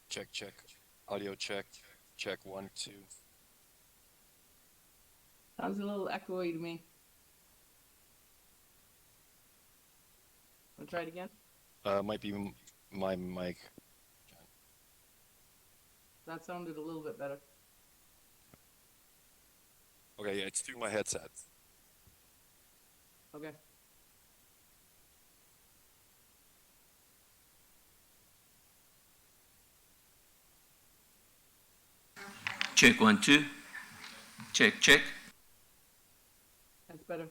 Check, check. Audio check. Check one, two. Sounds a little echoey to me. Wanna try it again? Might be my mic. That sounded a little bit better. Okay, yeah, it's through my headset. Okay. Check one, two. Check, check. That's better.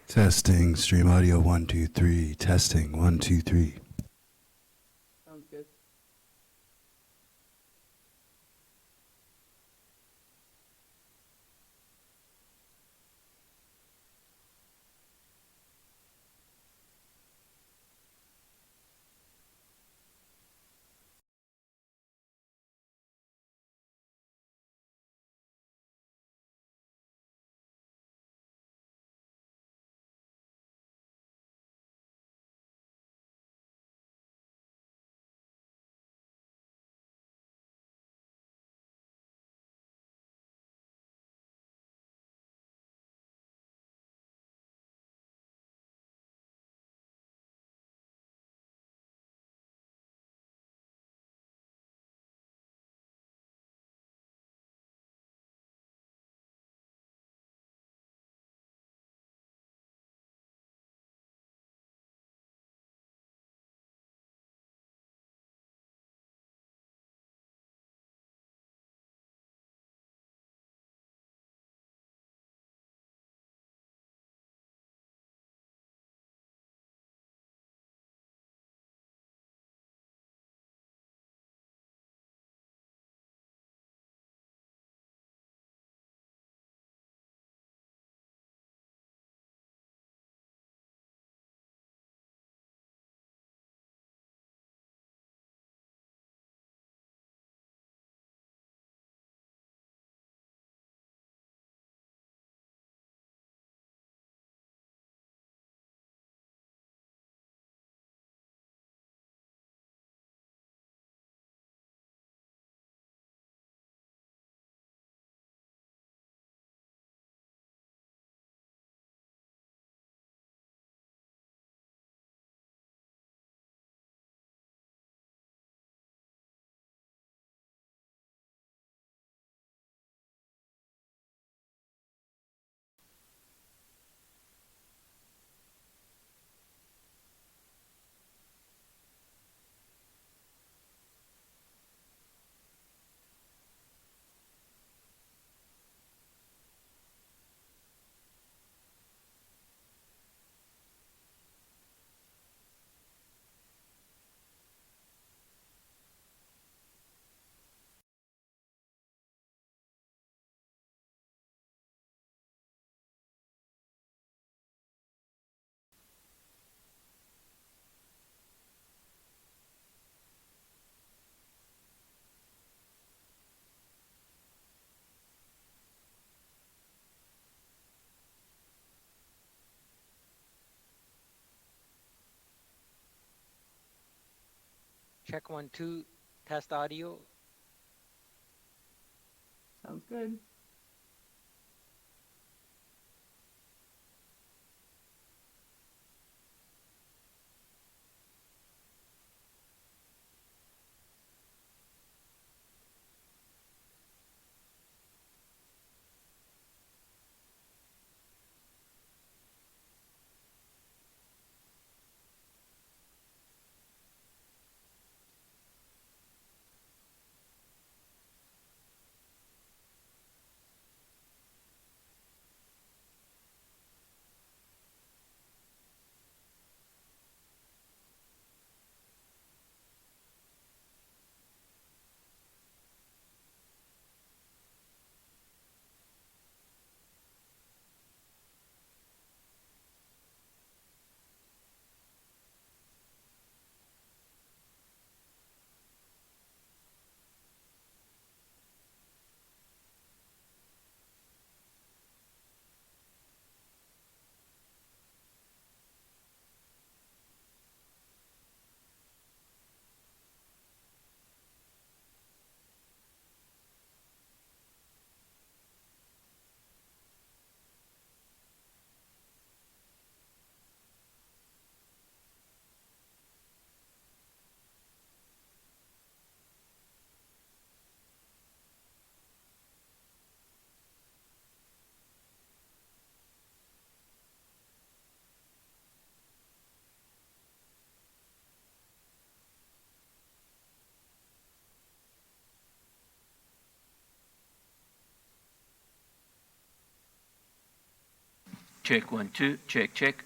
Testing stream audio 1 2 3. Testing 1 2 3. Sounds good. Check one, two, test audio. Sounds good. Check 1 2. Check, check.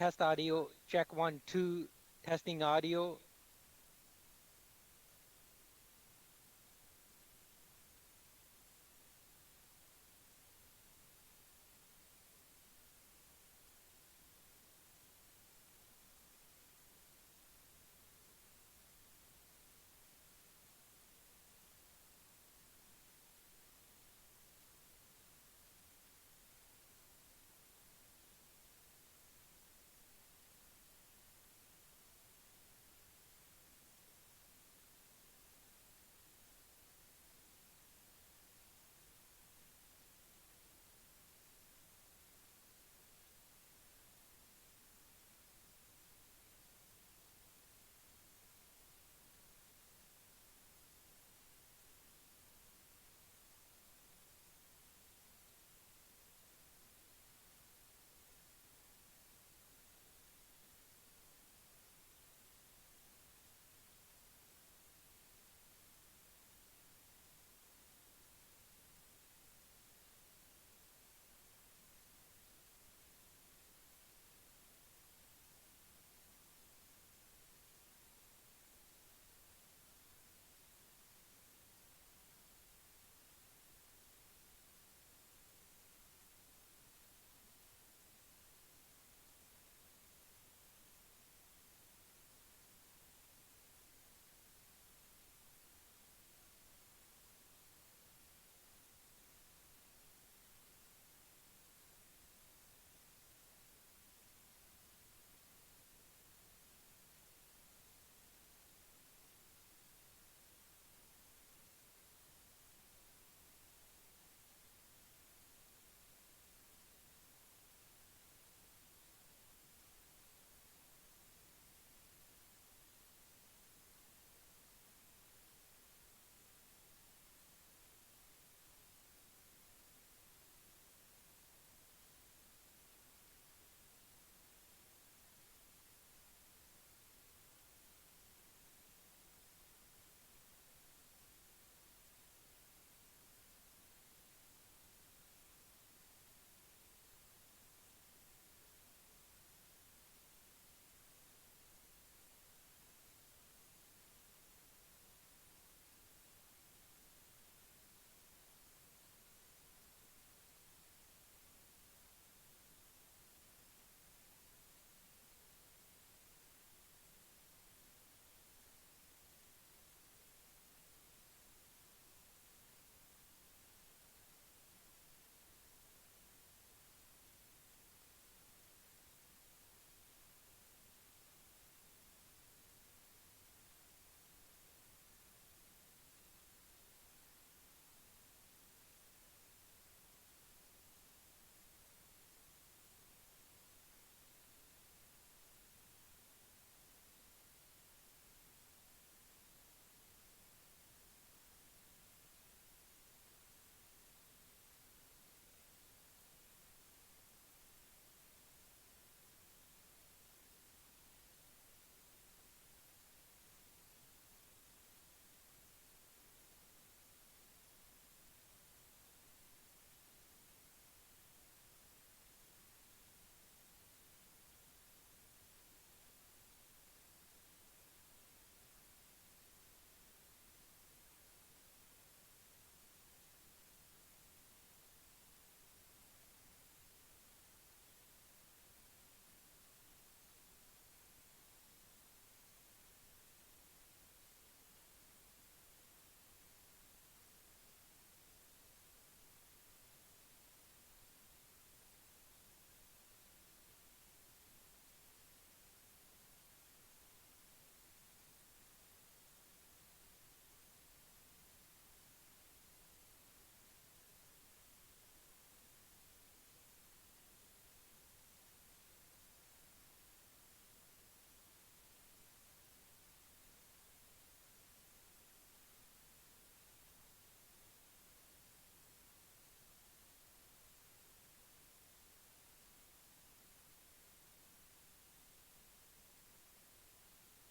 test audio. Check 1, 2, testing audio.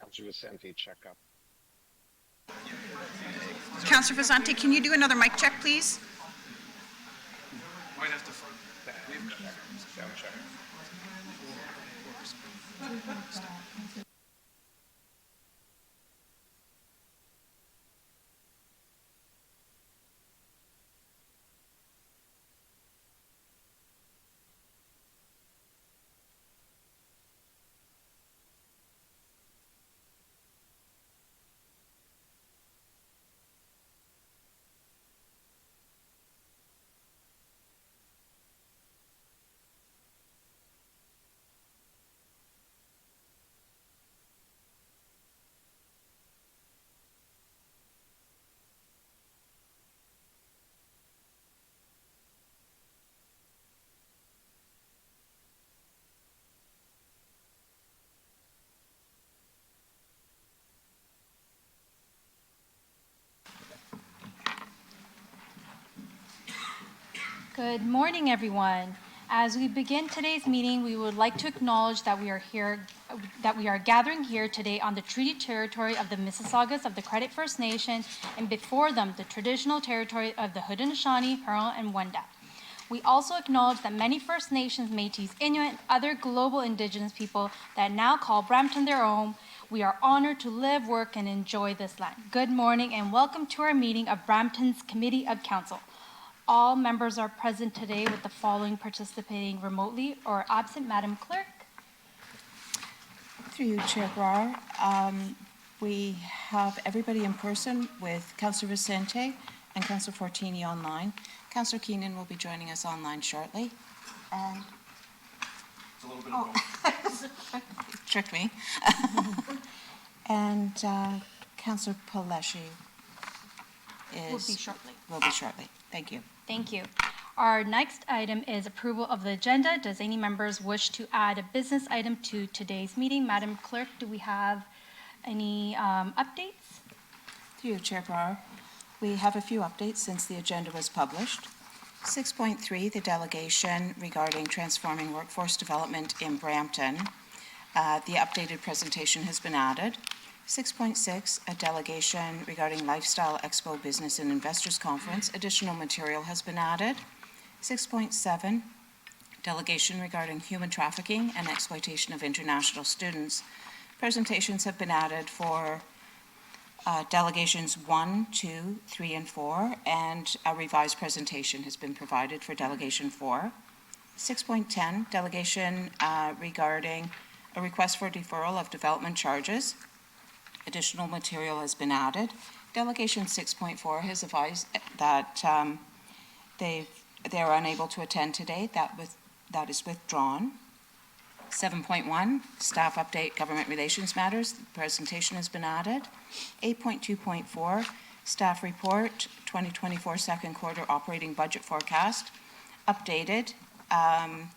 Councilor Vicente, check up. Councillor Vasante, can you do another mic check, please? Sound check. Good morning, everyone. As we begin today's meeting, we would like to acknowledge that we are gathering here today on the treaty territory of the Mississaugas of the Credit First Nation, and before them, the traditional territory of the Haudenosaunee, Huron, and Wendat. We also acknowledge that many First Nations, Métis, Inuit, and other global Indigenous people that now call Brampton their home. We are honored to live, work, and enjoy this land. Good morning, and welcome to our meeting of Brampton's Committee of Council. All members are present today with the following participating remotely or absent. Madam Clerk. Through you, Chair Brar. We have everybody in person with Councillor Vicente and Councillor Fortini online. Councillor Keenan will be joining us online shortly. And it's a little bit of tricked me. And Councillor Paleshi Will be shortly. Will be shortly. Thank you. Thank you. Our next item is approval of the agenda. Does any members wish to add a business item to today's meeting? Madam Clerk, do we have any updates? Through you, Chair Brar. We have a few updates since the agenda was published. 6.3, the delegation regarding transforming workforce development in Brampton. The updated presentation has been added. 6.6, a delegation regarding Lifestyle Expo Business and Investors Conference. Additional material has been added. 6.7, delegation regarding human trafficking and exploitation of international students. Presentations have been added for delegations 1, 2, 3, and 4, and a revised presentation has been provided for delegation 4. 6.10, delegation regarding a request for deferral of development charges. Additional material has been added. Delegation 6.4 has advised that they're unable to attend today. That is withdrawn. 7.1, staff update government relations matters. The presentation has been added. 8.2.4, staff report 2024 second quarter operating budget forecast updated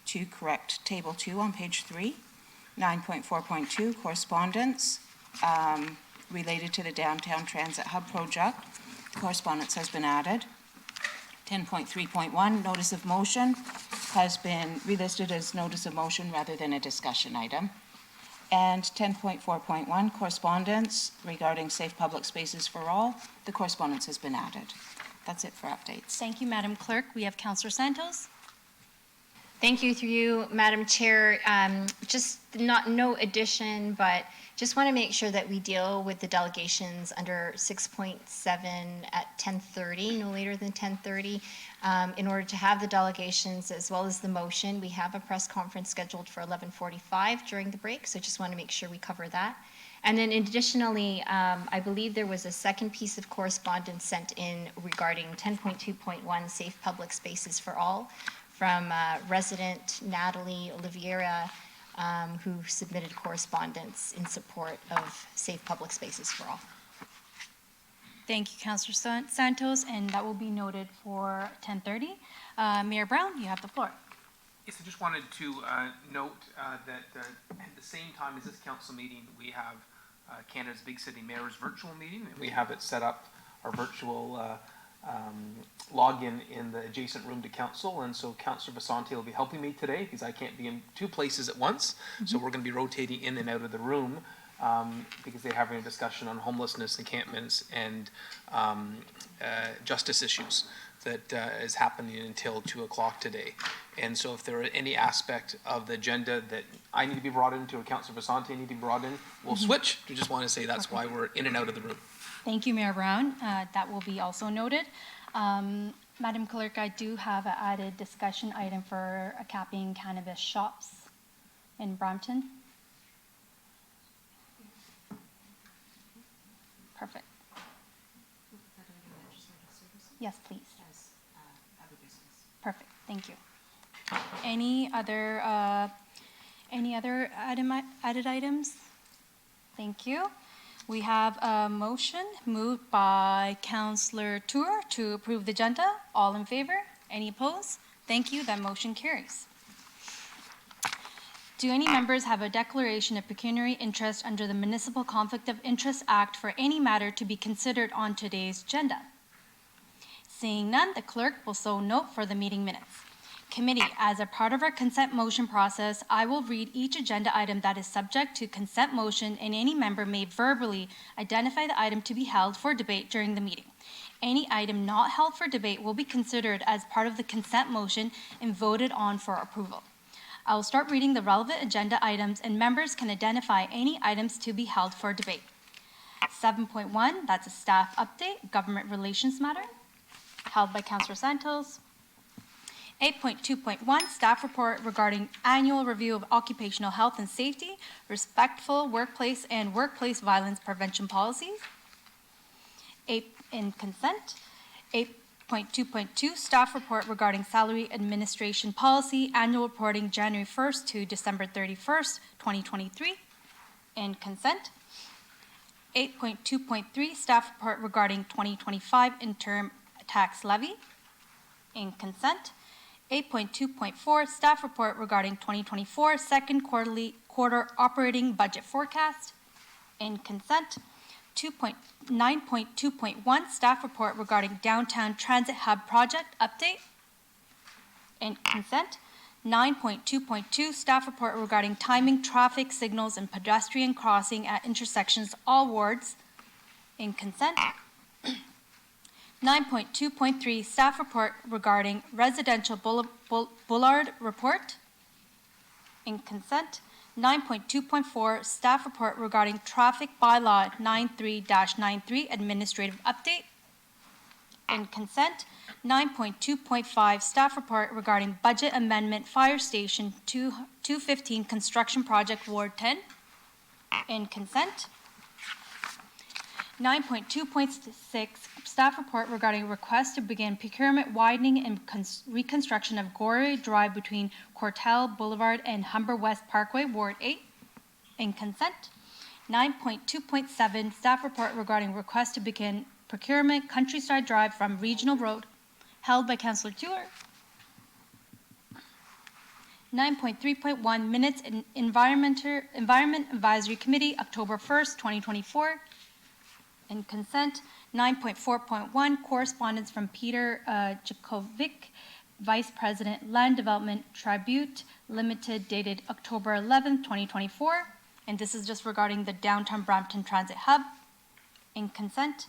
to correct table 2 on page 3. 9.4.2, correspondence related to the Downtown Transit Hub project. Correspondence has been added. 10.3.1, notice of motion has been relisted as notice of motion rather than a discussion item. And 10.4.1, correspondence regarding safe public spaces for all. The correspondence has been added. That's it for updates. Thank you, Madam Clerk. We have Councillor Santos. Thank you, through you, Madam Chair. Just no addition, but just want to make sure that we deal with the delegations under 6.7 at 10:30, no later than 10:30. In order to have the delegations as well as the motion, we have a press conference scheduled for 11:45 during the break, so just want to make sure we cover that. And then additionally, I believe there was a second piece of correspondence sent in regarding 10.2.1 safe public spaces for all from resident Natalie Oliveira, who submitted correspondence in support of safe public spaces for all. Thank you, Councillor Santos, and that will be noted for 10:30. Mayor Brown, you have the floor. Yes, I just wanted to note that at the same time as this council meeting, we have Canada's Big City Mayor's virtual meeting, and we have it set up, our virtual login in the adjacent room to council, and so Councillor Vicente will be helping me today because I can't be in two places at once. So we're going to be rotating in and out of the room because they're having a discussion on homelessness, encampments, and justice issues. that is happening until 2 o'clock today. And so if there are any aspect of the agenda that I need to be brought into, or Councilor Vasante need to be brought in, we'll switch. We just want to say that's why we're in and out of the room. Thank you, Mayor Brown. That will be also noted. Madam Clerk, I do have an added discussion item for capping cannabis shops in Brampton. Perfect. Yes, please. Perfect, thank you. Any other added items? Thank you. We have a motion moved by Councillor Tour to approve the agenda. All in favor? Any opposed? Thank you, that motion carries. Do any members have a declaration of pecuniary interest under the Municipal Conflict of Interest Act for any matter to be considered on today's agenda? Seeing none, the clerk will so note for the meeting minutes. Committee, as a part of our consent motion process, I will read each agenda item that is subject to consent motion, and any member may verbally identify the item to be held for debate during the meeting. Any item not held for debate will be considered as part of the consent motion and voted on for approval. I will start reading the relevant agenda items, and members can identify any items to be held for debate. 7.1, that's a staff update, government relations matter, held by Councillor Santos. 8.2.1, staff report regarding annual review of occupational health and safety, respectful workplace and workplace violence prevention policies. 8 in consent. 8.2.2, staff report regarding salary administration policy, annual reporting January 1st to December 31st, 2023, in consent. 8.2.3, staff report regarding 2025 interim tax levy, in consent. 8.2.4, staff report regarding 2024 second quarter operating budget forecast, in consent. 9.2.1, staff report regarding downtown transit hub project update, in consent. 9.2.2, staff report regarding timing traffic signals and pedestrian crossing at intersections, all wards, in consent. 9.2.3, staff report regarding residential boulevard report, in consent. 9.2.4, staff report regarding traffic bylaw 93-93 administrative update, in consent. 9.2.5, staff report regarding budget amendment fire station 215 construction project ward 10, in consent. 9.2.6, staff report regarding request to begin procurement widening and reconstruction of Gorey Drive between Cortell Boulevard and Humber West Parkway, Ward 8, in consent. 9.2.7, staff report regarding request to begin procurement Countryside Drive from Regional Road, held by Councillor Tuer. 9.3.1, minutes in Environment Advisory Committee, October 1st, 2024, in consent. 9.4.1, correspondence from Peter Jakovic, Vice President, Land Development Tribute Limited, dated October 11th, 2024. And this is just regarding the downtown Brampton Transit Hub, in consent.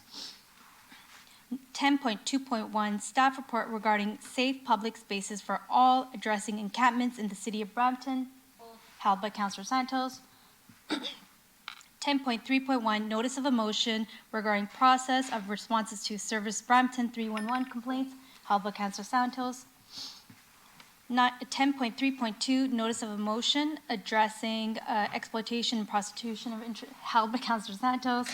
10.2.1, staff report regarding safe public spaces for all, addressing encampments in the city of Brampton, held by Councillor Santos. 10.3.1, notice of a motion regarding process of responses to Service Brampton 311 complaints, held by Councillor Santos. 10.3.2, notice of a motion addressing exploitation and prostitution of interest, held by Councillor Santos.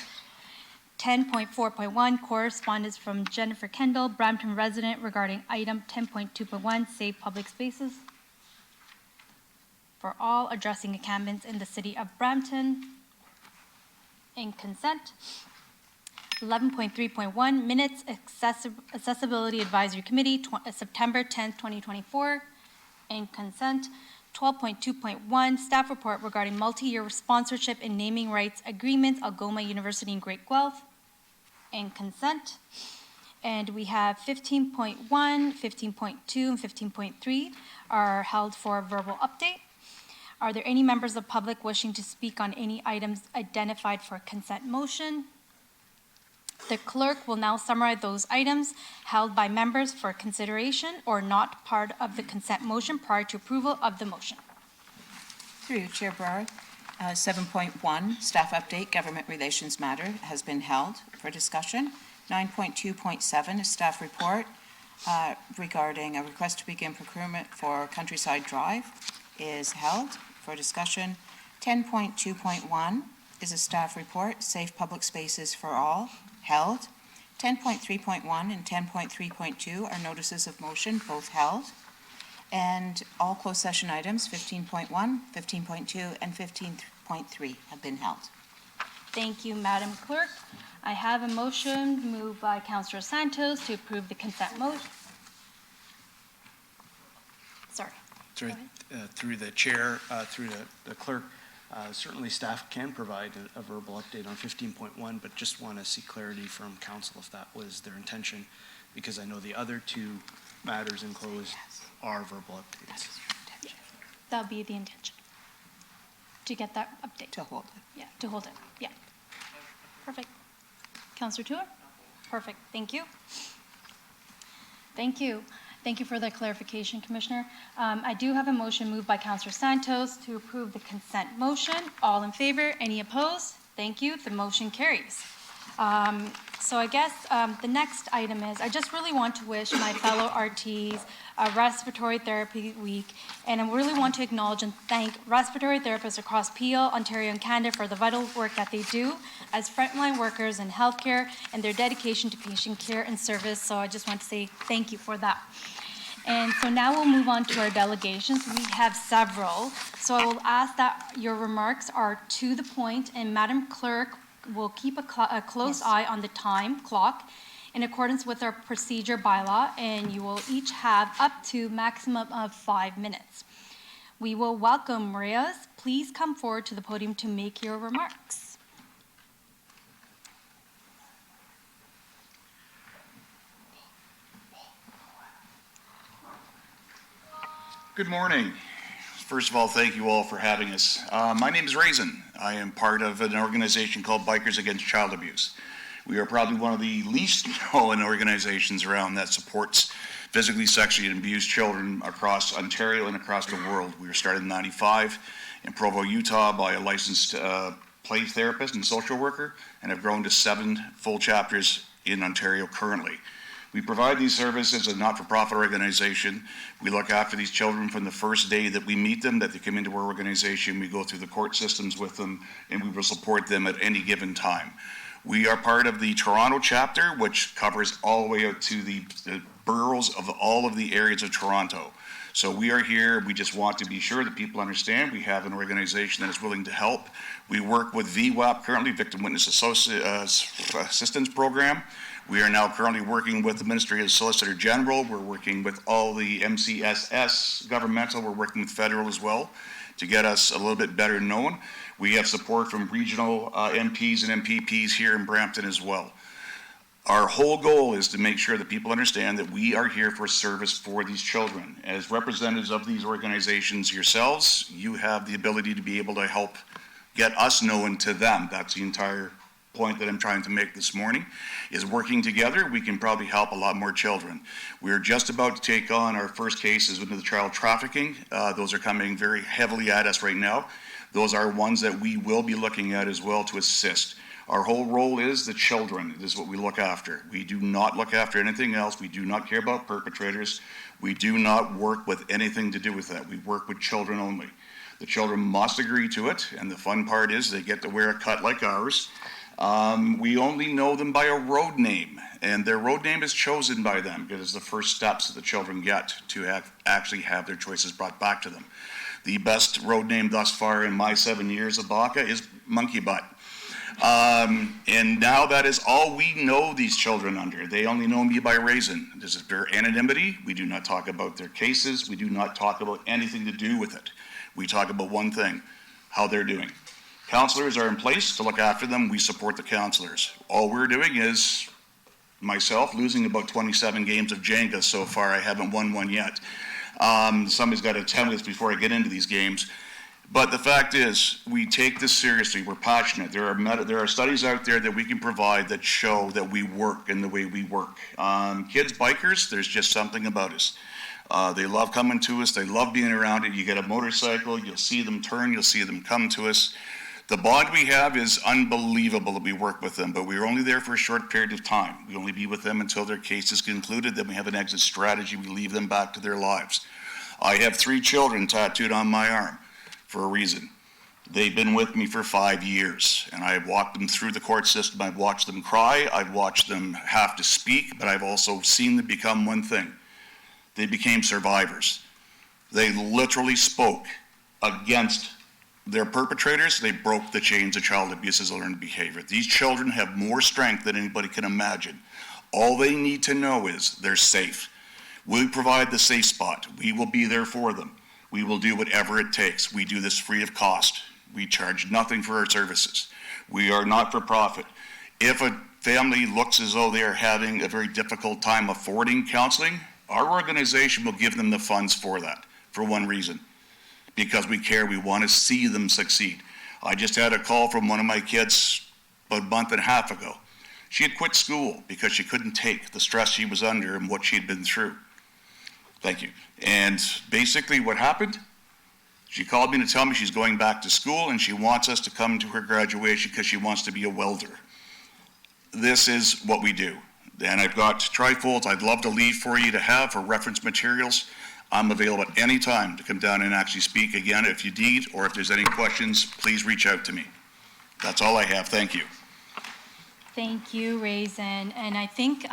10.4.1, correspondence from Jennifer Kendall, Brampton resident, regarding item 10.2.1, safe public spaces for all, addressing encampments in the city of Brampton, in consent. 11.3.1, minutes accessibility advisory committee, September 10th, 2024, in consent. 12.2.1, staff report regarding multi-year sponsorship and naming rights agreements, Algoma University in Great Guelph, in consent. And we have 15.1, 15.2, and 15.3 are held for verbal update. Are there any members of the public wishing to speak on any items identified for consent motion? The clerk will now summarize those items held by members for consideration or not part of the consent motion prior to approval of the motion. Through you, Chair Brar. 7.1, Staff Update, Government Relations Matter has been held for discussion. 9.2.7, a staff report regarding a request to begin procurement for Countryside Drive is held for discussion. 10.2.1 is a staff report, Safe Public Spaces for All, held. 10.3.1 and 10.3.2 are notices of motion, both held. And all closed session items, 15.1, 15.2, and 15.3 have been held. Thank you, Madam Clerk. I have a motion moved by Councillor Santos to approve the consent motion. Sorry. Sorry, through the chair, through the clerk, certainly staff can provide a verbal update on 15.1, but just want to see clarity from council if that was their intention, because I know the other two matters enclosed are verbal updates. That'll be the intention. To get that update. To hold it. Yeah, to hold it. Yeah. Perfect. Councillor Tour? Perfect. Thank you. Thank you. Thank you for the clarification, Commissioner. I do have a motion moved by Councillor Santos to approve the consent motion. All in favor? Any opposed? Thank you. The motion carries. So I guess the next item is, I just really want to wish my fellow RTs a Respiratory Therapy Week, and I really want to acknowledge and thank respiratory therapists across Peel, Ontario, and Canada for the vital work that they do as frontline workers in healthcare and their dedication to patient care and service. So I just want to say thank you for that. And so now we'll move on to our delegations. We have several. So I will ask that your remarks are to the point, and Madam Clerk will keep a close eye on the time clock in accordance with our procedure bylaw, and you will each have up to maximum of 5 minutes. We will welcome Marias. Please come forward to the podium to make your remarks. Good morning. First of all, thank you all for having us. My name is Raisin. I am part of an organization called Bikers Against Child Abuse. We are probably one of the least known organizations around that supports physically, sexually abused children across Ontario and across the world. We were started in '95 in Provo, Utah by a licensed play therapist and social worker, and have grown to 7 full chapters in Ontario currently. We provide these services as a not-for-profit organization. We look after these children from the first day that we meet them, that they come into our organization. We go through the court systems with them, and we will support them at any given time. We are part of the Toronto chapter, which covers all the way out to the boroughs of all of the areas of Toronto. So we are here. We just want to be sure that people understand we have an organization that is willing to help. We work with VWAP currently, Victim Witness Assistance Program. We are now currently working with the Ministry of the Solicitor General. We're working with all the MCSS governmental. We're working with federal as well to get us a little bit better known. We have support from regional MPs and MPPs here in Brampton as well. Our whole goal is to make sure that people understand that we are here for service for these children. As representatives of these organizations yourselves, you have the ability to be able to help get us known to them. That's the entire point that I'm trying to make this morning, is working together, we can probably help a lot more children. We're just about to take on our first cases into the child trafficking. Those are coming very heavily at us right now. Those are ones that we will be looking at as well to assist. Our whole role is the children. This is what we look after. We do not look after anything else. We do not care about perpetrators. We do not work with anything to do with that. We work with children only. The children must agree to it, and the fun part is they get to wear a cut like ours. We only know them by a road name, and their road name is chosen by them because it's the first steps that the children get to actually have their choices brought back to them. The best road name thus far in my 7 years of BACA is Monkey Butt. And now that is all we know these children under. They only know me by Raisin. This is their anonymity. We do not talk about their cases. We do not talk about anything to do with it. We talk about one thing, how they're doing. Counselors are in place to look after them. We support the counselors. All we're doing is, myself, losing about 27 games of Jenga so far. I haven't won one yet. Somebody's got to tell me this before I get into these games. But the fact is, we take this seriously. We're passionate. There are studies out there that we can provide that show that we work in the way we work. Kids, bikers, there's just something about us. They love coming to us. They love being around it. You get a motorcycle, you'll see them turn, you'll see them come to us. The bond we have is unbelievable that we work with them, but we're only there for a short period of time. We only be with them until their case is concluded. Then we have an exit strategy. We leave them back to their lives. I have 3 children tattooed on my arm for a reason. They've been with me for 5 years, and I've walked them through the court system. I've watched them cry. I've watched them have to speak, but I've also seen them become one thing. They became survivors. They literally spoke against their perpetrators. They broke the chains of child abuse as a learned behavior. These children have more strength than anybody can imagine. All they need to know is they're safe. We provide the safe spot. We will be there for them. We will do whatever it takes. We do this free of cost. We charge nothing for our services. We are not for profit. If a family looks as though they are having a very difficult time affording counseling, our organization will give them the funds for that, for one reason, because we care. We want to see them succeed. I just had a call from one of my kids about a month and a half ago. She had quit school because she couldn't take the stress she was under and what she had been through. Thank you. And basically what happened, she called me to tell me she's going back to school and she wants us to come to her graduation because she wants to be a welder. This is what we do. And I've got trifolds I'd love to leave for you to have for reference materials. I'm available at any time to come down and actually speak again if you need, or if there's any questions, please reach out to me. That's all I have. Thank you. Thank you, Raisin. And I think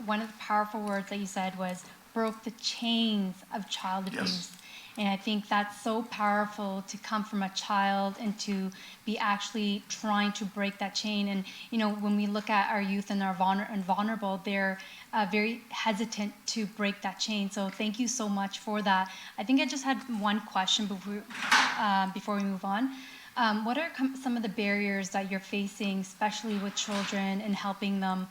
one of the powerful words that you said was broke the chains of child abuse. Yes. And I think that's so powerful to come from a child and to be actually trying to break that chain. And, you know, when we look at our youth and our vulnerable, they're very hesitant to break that chain. So thank you so much for that. I think I just had one question before we move on. What are some of the barriers that you're facing, especially with children, and helping them?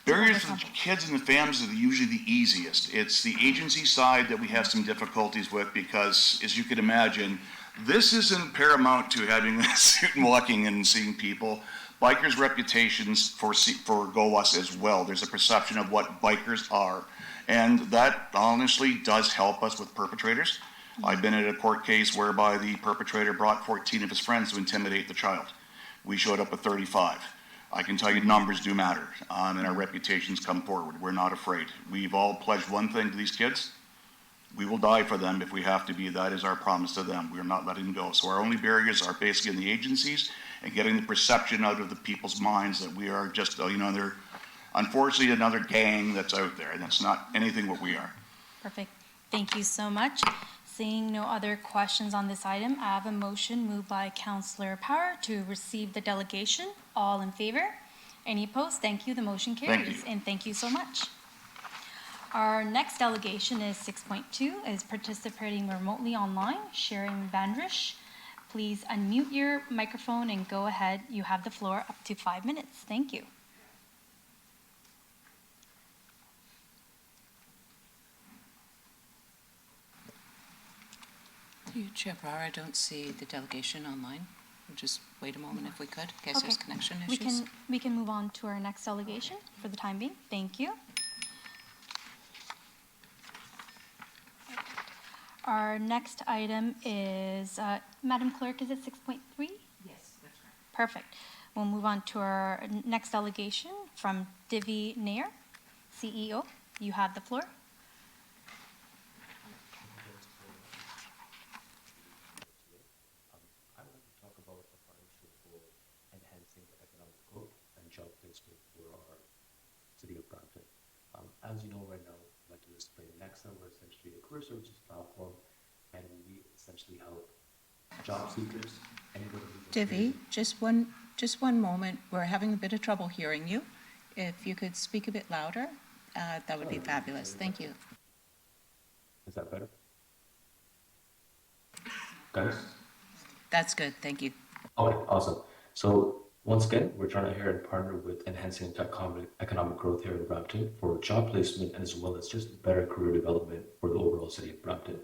Barriers for kids and the families are usually the easiest. It's the agency side that we have some difficulties with because, as you can imagine, this isn't paramount to having a suit and walking and seeing people. Bikers' reputations forego us as well. There's a perception of what bikers are, and that honestly does help us with perpetrators. I've been at a court case whereby the perpetrator brought 14 of his friends to intimidate the child. We showed up with 35. I can tell you numbers do matter, and our reputations come forward. We're not afraid. We've all pledged one thing to these kids. We will die for them if we have to be. That is our promise to them. We're not letting them go. So our only barriers are basically in the agencies and getting the perception out of the people's minds that we are just, they're unfortunately another gang that's out there, and that's not anything what we are. Perfect. Thank you so much. Seeing no other questions on this item, I have a motion moved by Councillor Power to receive the delegation. All in favor? Any opposed? Thank you. The motion carries. And thank you so much. Our next delegation is 6.2, is participating remotely online, Sharon Vandrish. Please unmute your microphone and go ahead. You have the floor up to 5 minutes. Thank you. Chair Power, I don't see the delegation online. We'll just wait a moment if we could, in case there's connection issues. We can move on to our next delegation for the time being. Thank you. Our next item is, Madam Clerk, is it 6.3? Yes, that's right. Perfect. We'll move on to our next delegation from Divi Nair, CEO. You have the floor. Job placement for our city of Brampton. As you know right now, I'd like to explain Nexa. We're essentially a career services platform, and we essentially help job seekers. Divi, just one moment. We're having a bit of trouble hearing you. If you could speak a bit louder, that would be fabulous. Thank you. Is that better? Guys? That's good. Thank you. Okay, awesome. So once again, we're trying to here and partner with enhancing economic growth here in Brampton for job placement and as well as just better career development for the overall city of Brampton.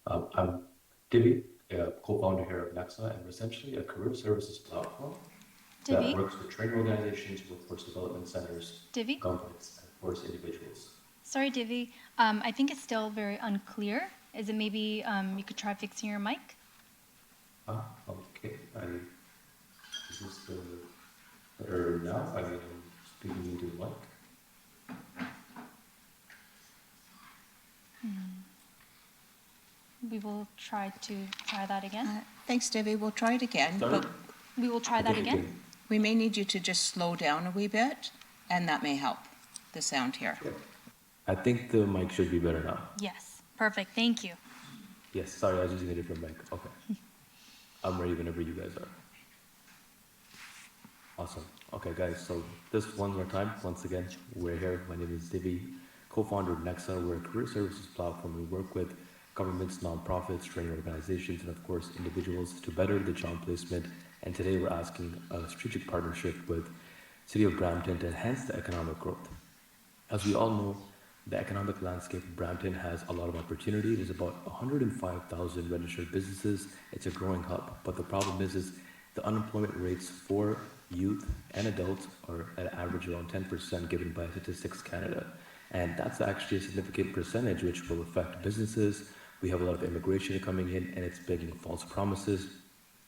I'm Divi. a co-founder here of Nexa, and we're essentially a career services platform Divi? that works with training organizations, workforce development centers, Divi? governments, and of course individuals. Sorry, Divi. I think it's still very unclear. Is it maybe you could try fixing your mic? Okay. Is this better now? I'm speaking into the mic. We will try that again. Thanks, Debbie. We'll try it again, Sorry? but We will try that Okay, again. okay. we may need you to just slow down a wee bit, and that may help the sound here. I think the mic should be better now. Yes. Perfect. Thank you. Yes, sorry, I was using a different mic. Okay. I'm ready whenever you guys are. Awesome. Okay, guys, so this one more time, once again, we're here. My name is Divi, co-founder of Nexa. We're a career services platform. We work with governments, nonprofits, training organizations, and of course, individuals to better the job placement. And today we're asking a strategic partnership with City of Brampton to enhance the economic growth. As we all know, the economic landscape of Brampton has a lot of opportunity. There's about 105,000 registered businesses. It's a growing hub, but the problem is the unemployment rates for youth and adults are at average around 10% given by Statistics Canada. And that's actually a significant percentage which will affect businesses. We have a lot of immigration coming in and it's begging false promises.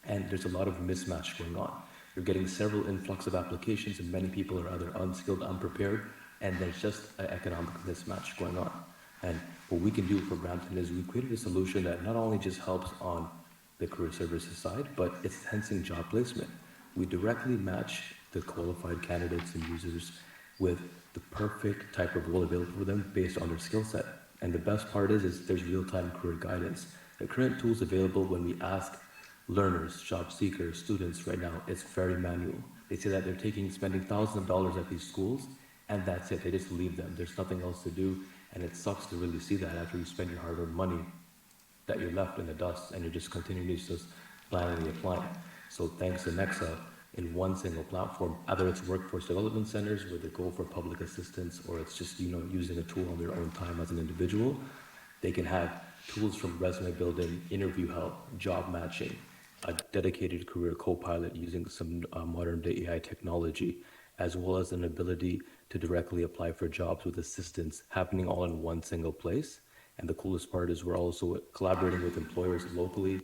And there's a lot of mismatch going on. You're getting several influx of applications and many people are either unskilled, unprepared, and there's just an economic mismatch going on. And what we can do for Brampton is we created a solution that not only just helps on the career services side, but it's enhancing job placement. We directly match the qualified candidates and users with the perfect type of role available for them based on their skill set. And the best part is there's real-time career guidance. The current tools available when we ask learners, job seekers, students right now, it's very manual. They say that they're spending thousands of dollars at these schools, and that's it. They just leave them. There's nothing else to do, and it sucks to really see that after you spend your hard-earned money, that you're left in the dust, and you're just continuing to just blindly applying. So thanks to Nexa, in one single platform, either it's workforce development centers where they go for public assistance, or it's just using a tool on their own time as an individual, they can have tools from resume building, interview help, job matching, a dedicated career co-pilot using some modern day AI technology, as well as an ability to directly apply for jobs with assistance happening all in one single place. And the coolest part is we're also collaborating with employers locally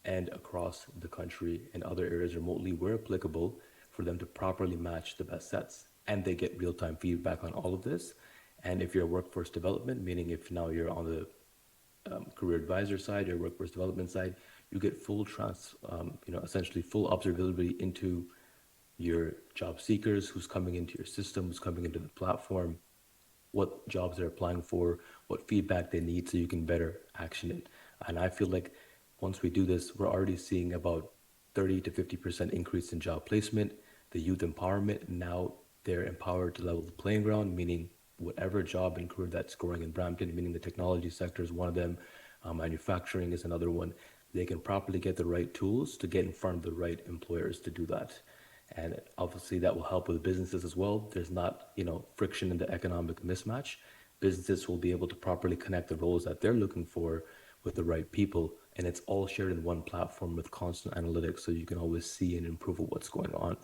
and across the country and other areas remotely where applicable for them to properly match the best sets. And they get real-time feedback on all of this. And if you're workforce development, meaning if now you're on the career advisor side or workforce development side, you get essentially full observability into your job seekers, who's coming into your system, who's coming into the platform, what jobs they're applying for, what feedback they need so you can better action it. And I feel like once we do this, we're already seeing about 30 to 50% increase in job placement, the youth empowerment. Now they're empowered to level the playing ground, meaning whatever job and career that's growing in Brampton, meaning the technology sector is one of them, manufacturing is another one. They can properly get the right tools to get in front of the right employers to do that. And obviously that will help with businesses as well. There's not, friction in the economic mismatch. Businesses will be able to properly connect the roles that they're looking for with the right people. And it's all shared in one platform with constant analytics, so you can always see and improve what's going on.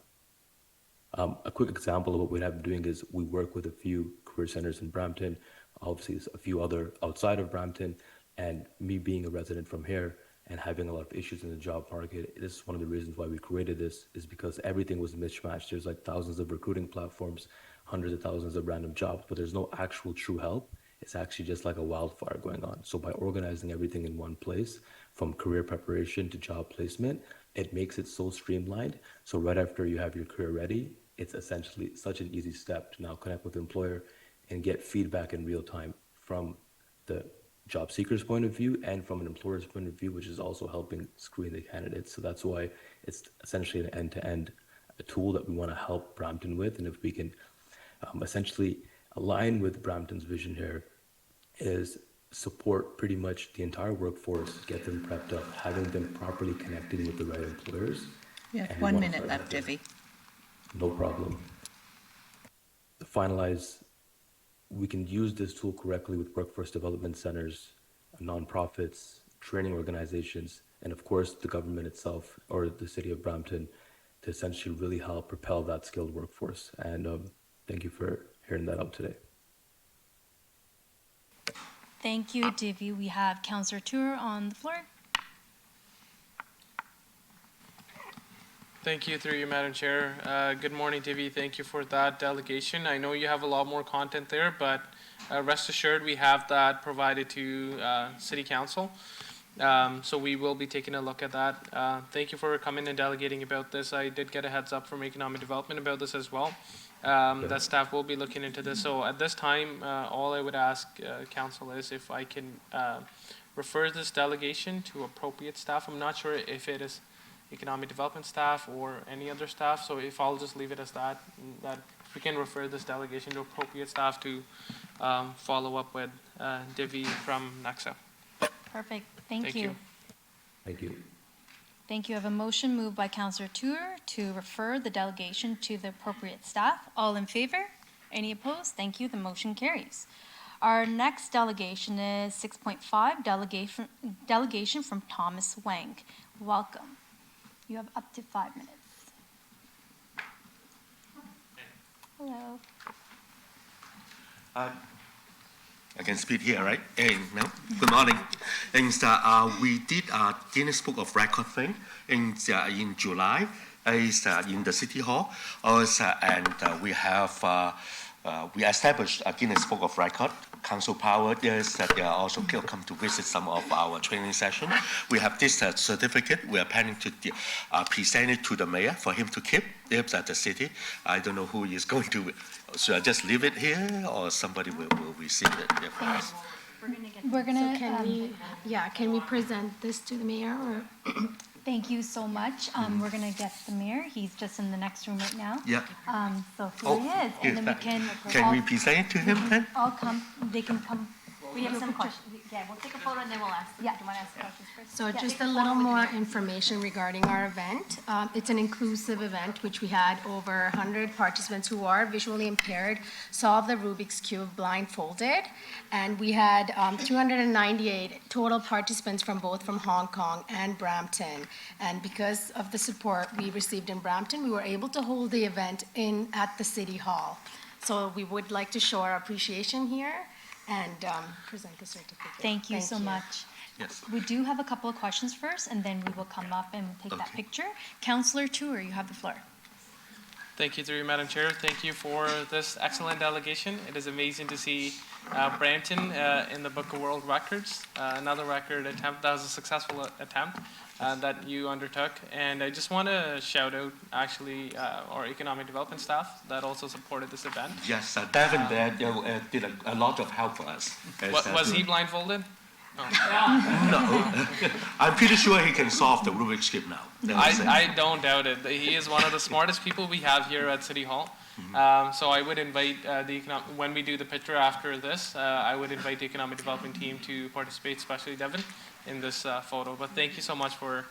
A quick example of what we have been doing is we work with a few career centers in Brampton, obviously there's a few other outside of Brampton, and me being a resident from here and having a lot of issues in the job market, this is one of the reasons why we created this, is because everything was mismatched. There's like thousands of recruiting platforms, hundreds of thousands of random jobs, but there's no actual true help. It's actually just like a wildfire going on. So by organizing everything in one place, from career preparation to job placement, it makes it so streamlined. So right after you have your career ready, it's essentially such an easy step to now connect with the employer and get feedback in real time from the job seeker's point of view and from an employer's point of view, which is also helping screen the candidates. So that's why it's essentially an end-to-end tool that we want to help Brampton with. And if we can essentially align with Brampton's vision here, is support pretty much the entire workforce, get them prepped up, having them properly connecting with the right employers. We have And 1 once minute that left, happens- Divi. No problem. To finalize, we can use this tool correctly with workforce development centers, nonprofits, training organizations, and of course the government itself or the city of Brampton to essentially really help propel that skilled workforce. And thank you for hearing that out today. Thank you, Divvy. We have Councillor Tour on the floor. Thank you, through you, Madam Chair. Good morning, Divvy. Thank you for that delegation. I know you have a lot more content there, but rest assured we have that provided to City Council. So we will be taking a look at that. Thank you for coming and delegating about this. I did get a heads up from Economic Development about this as well. That staff will be looking into this. So at this time, all I would ask Council is if I can refer this delegation to appropriate staff. I'm not sure if it is Economic Development staff or any other staff, so if I'll just leave it as that if we can refer this delegation to appropriate staff to follow up with Divvy from NEXA. Perfect. Thank you. Thank you. Thank you. I have a motion moved by Councillor Tour to refer the delegation to the appropriate staff. All in favor? Any opposed? Thank you. The motion carries. Our next delegation is 6.5, delegation from Thomas Wang. Welcome. You have up to 5 minutes. Hello. I can speak here, right? Hey, no? Good morning. And we did a Guinness Book of Record thing in July in the City Hall. And we have we established a Guinness Book of Record. Council Power is that they are also come to visit some of our training sessions. We have this certificate. We are planning to present it to the mayor for him to keep. It's at the city. I don't know who is going to. Should I just leave it here, or somebody will receive it? Yeah, for us? We're gonna. So can we present this to the mayor? Or? Thank you so much. We're gonna get the mayor. He's just in the next room right now. Yeah. So here he is, and then we can. Can we present it to him then? All come. They can come. We have some questions. Yeah, we'll take a photo and then we'll ask. Yeah. Do you want to ask questions first? So Yeah. just a little more information regarding our event. It's an inclusive event, which we had over 100 participants who are visually impaired solve the Rubik's Cube blindfolded. And we had 298 total participants from both from Hong Kong and Brampton. And because of the support we received in Brampton, we were able to hold the event at the City Hall. So we would like to show our appreciation here and present the certificate. Thank you so much. Yes. We do have a couple of questions first, and then we will come up and take that picture. Councillor Tour, you have the floor. Thank you, through you, Madam Chair. Thank you for this excellent delegation. It is amazing to see Brampton in the Book of World Records. Another record attempt. That was a successful attempt that you undertook. And I just want to shout out, actually, our economic development staff that also supported this event. Yes, Devin there did a lot of help for us. Was he blindfolded? No. I'm pretty sure he can solve the Rubik's Cube now. I don't doubt it. He is one of the smartest people we have here at City Hall. So I would invite when we do the picture after this, I would invite the economic development team to participate, especially Devin, in this photo. But thank you so much for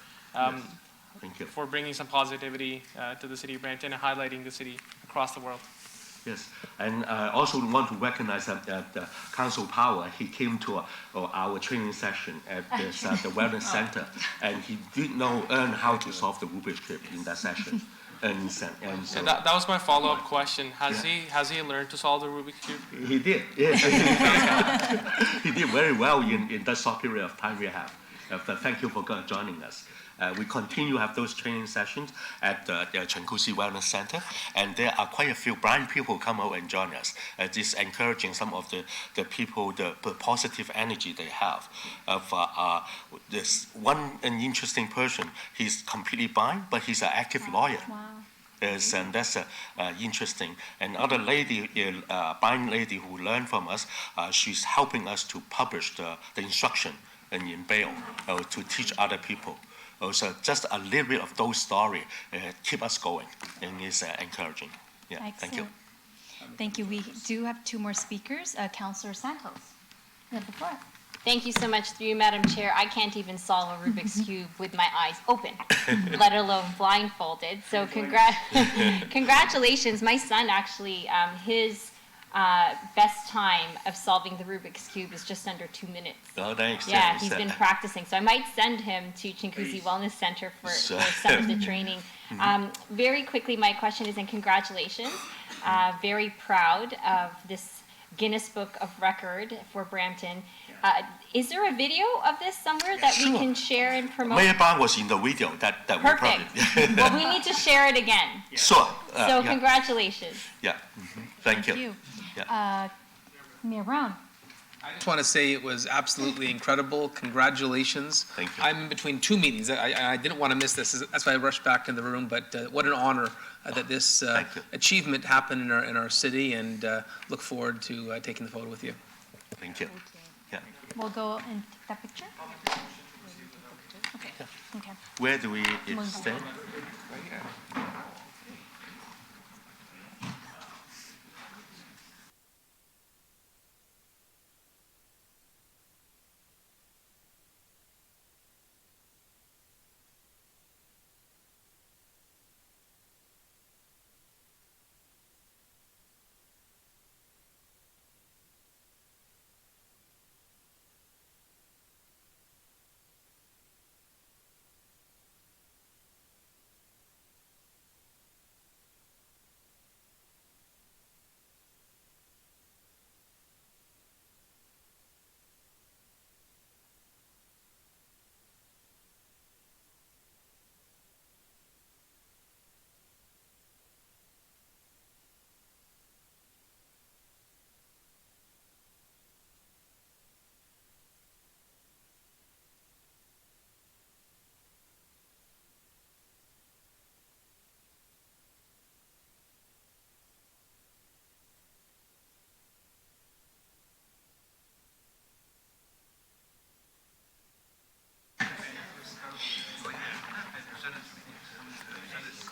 for bringing some positivity to the city of Brampton and highlighting the city across the world. Yes, and I also want to recognize that Council Power, he came to our training session at the Wellness Center, and he did learn how to solve the Rubik's Cube in that session. And so that was my follow-up question. Has he learned to solve the Rubik's Cube? He did, yes. He did very well in that short period of time we have. Thank you for joining us. We continue to have those training sessions at the Chenkusi Wellness Center, and there are quite a few blind people come out and join us. This encouraging some of the people, the positive energy they have. This an interesting person, he's completely blind, but he's an active lawyer. Wow. Yes, and that's interesting. Another lady, blind lady who learned from us, she's helping us to publish the instruction in Braille to teach other people. So just a little bit of those stories keep us going, and it's encouraging. Yeah, Excellent. Thank you. Thank you. We do have two more speakers. Councillor Santos, you have the floor. Thank you so much, through you, Madam Chair. I can't even solve a Rubik's Cube with my eyes open, let alone blindfolded. So congratulations. My son actually, his best time of solving the Rubik's Cube is just under 2 minutes. Oh, thanks. Yeah, thanks. he's been practicing. So I might send him to Chinguzi Wellness Center for some of the training. Very quickly, my question is, and congratulations. Very proud of this Guinness Book of Record for Brampton. Is there a video of this somewhere that we can share and promote? Mayor was in the video that we Perfect. probably. Well, we need to share it again. Sure. So yeah. congratulations. Yeah. Thank you. Mayor Brown. I just want to say it was absolutely incredible. Congratulations. Thank you. I'm in between two meetings. I didn't want to miss this. That's why I rushed back in the room. But what an honor that this achievement happened in our city, and look forward to taking the photo with you. Thank you. Yeah. We'll go and take that picture. Okay. Okay. Where do we stand?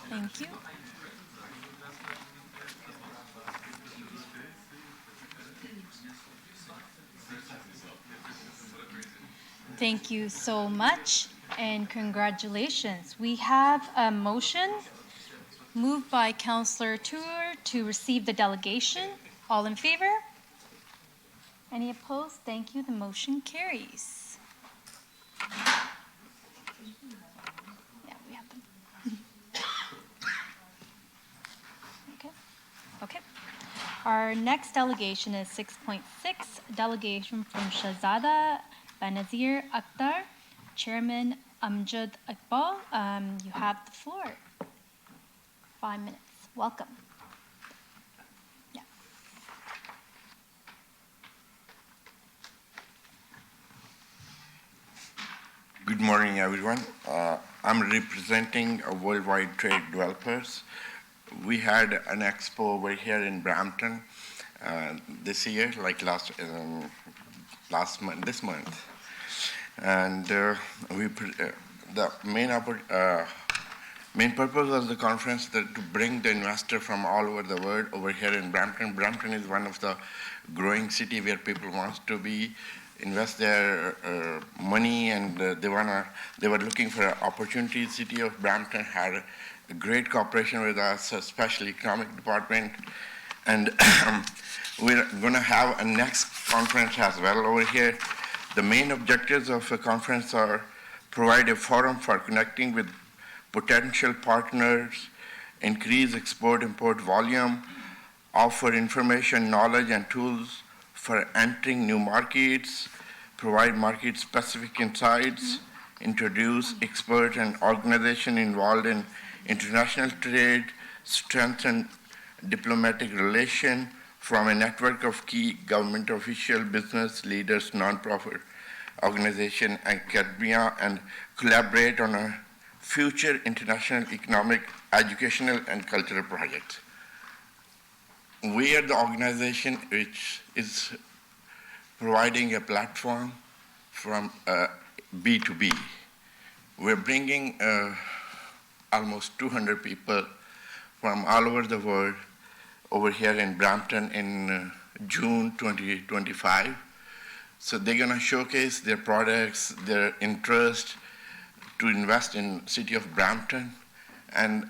Thank you. Thank you so much, and congratulations. We have a motion moved by Councillor Tour to receive the delegation. All in favor? Any opposed? Thank you. The motion carries. Yeah, we have them. Okay. Okay. Our next delegation is 6.6, delegation from Shahzada Benazir Akhtar, Chairman Amjad Iqbal. You have the floor. 5 minutes. Welcome. Yeah. Good morning, everyone. I'm representing Worldwide Trade Developers. We had an expo over here in Brampton this year, like this month, and the main purpose of the conference is to bring the investor from all over the world over here in Brampton. Brampton is one of the growing city where people want to be invest their money, and they were looking for opportunities. City of Brampton had a great cooperation with us, especially economic department, and we're going to have a next conference as well over here. The main objectives of the conference are provide a forum for connecting with potential partners, increase export-import volume, offer information, knowledge, and tools for entering new markets, provide market-specific insights, introduce expert and organization involved in international trade, strengthen diplomatic relation from a network of key government official, business leaders, nonprofit organization, and academia, and collaborate on a future international economic, educational, and cultural projects. We are the organization which is providing a platform from B2B. We're bringing almost 200 people from all over the world over here in Brampton in June 2025. So they're going to showcase their products, their interest to invest in City of Brampton, and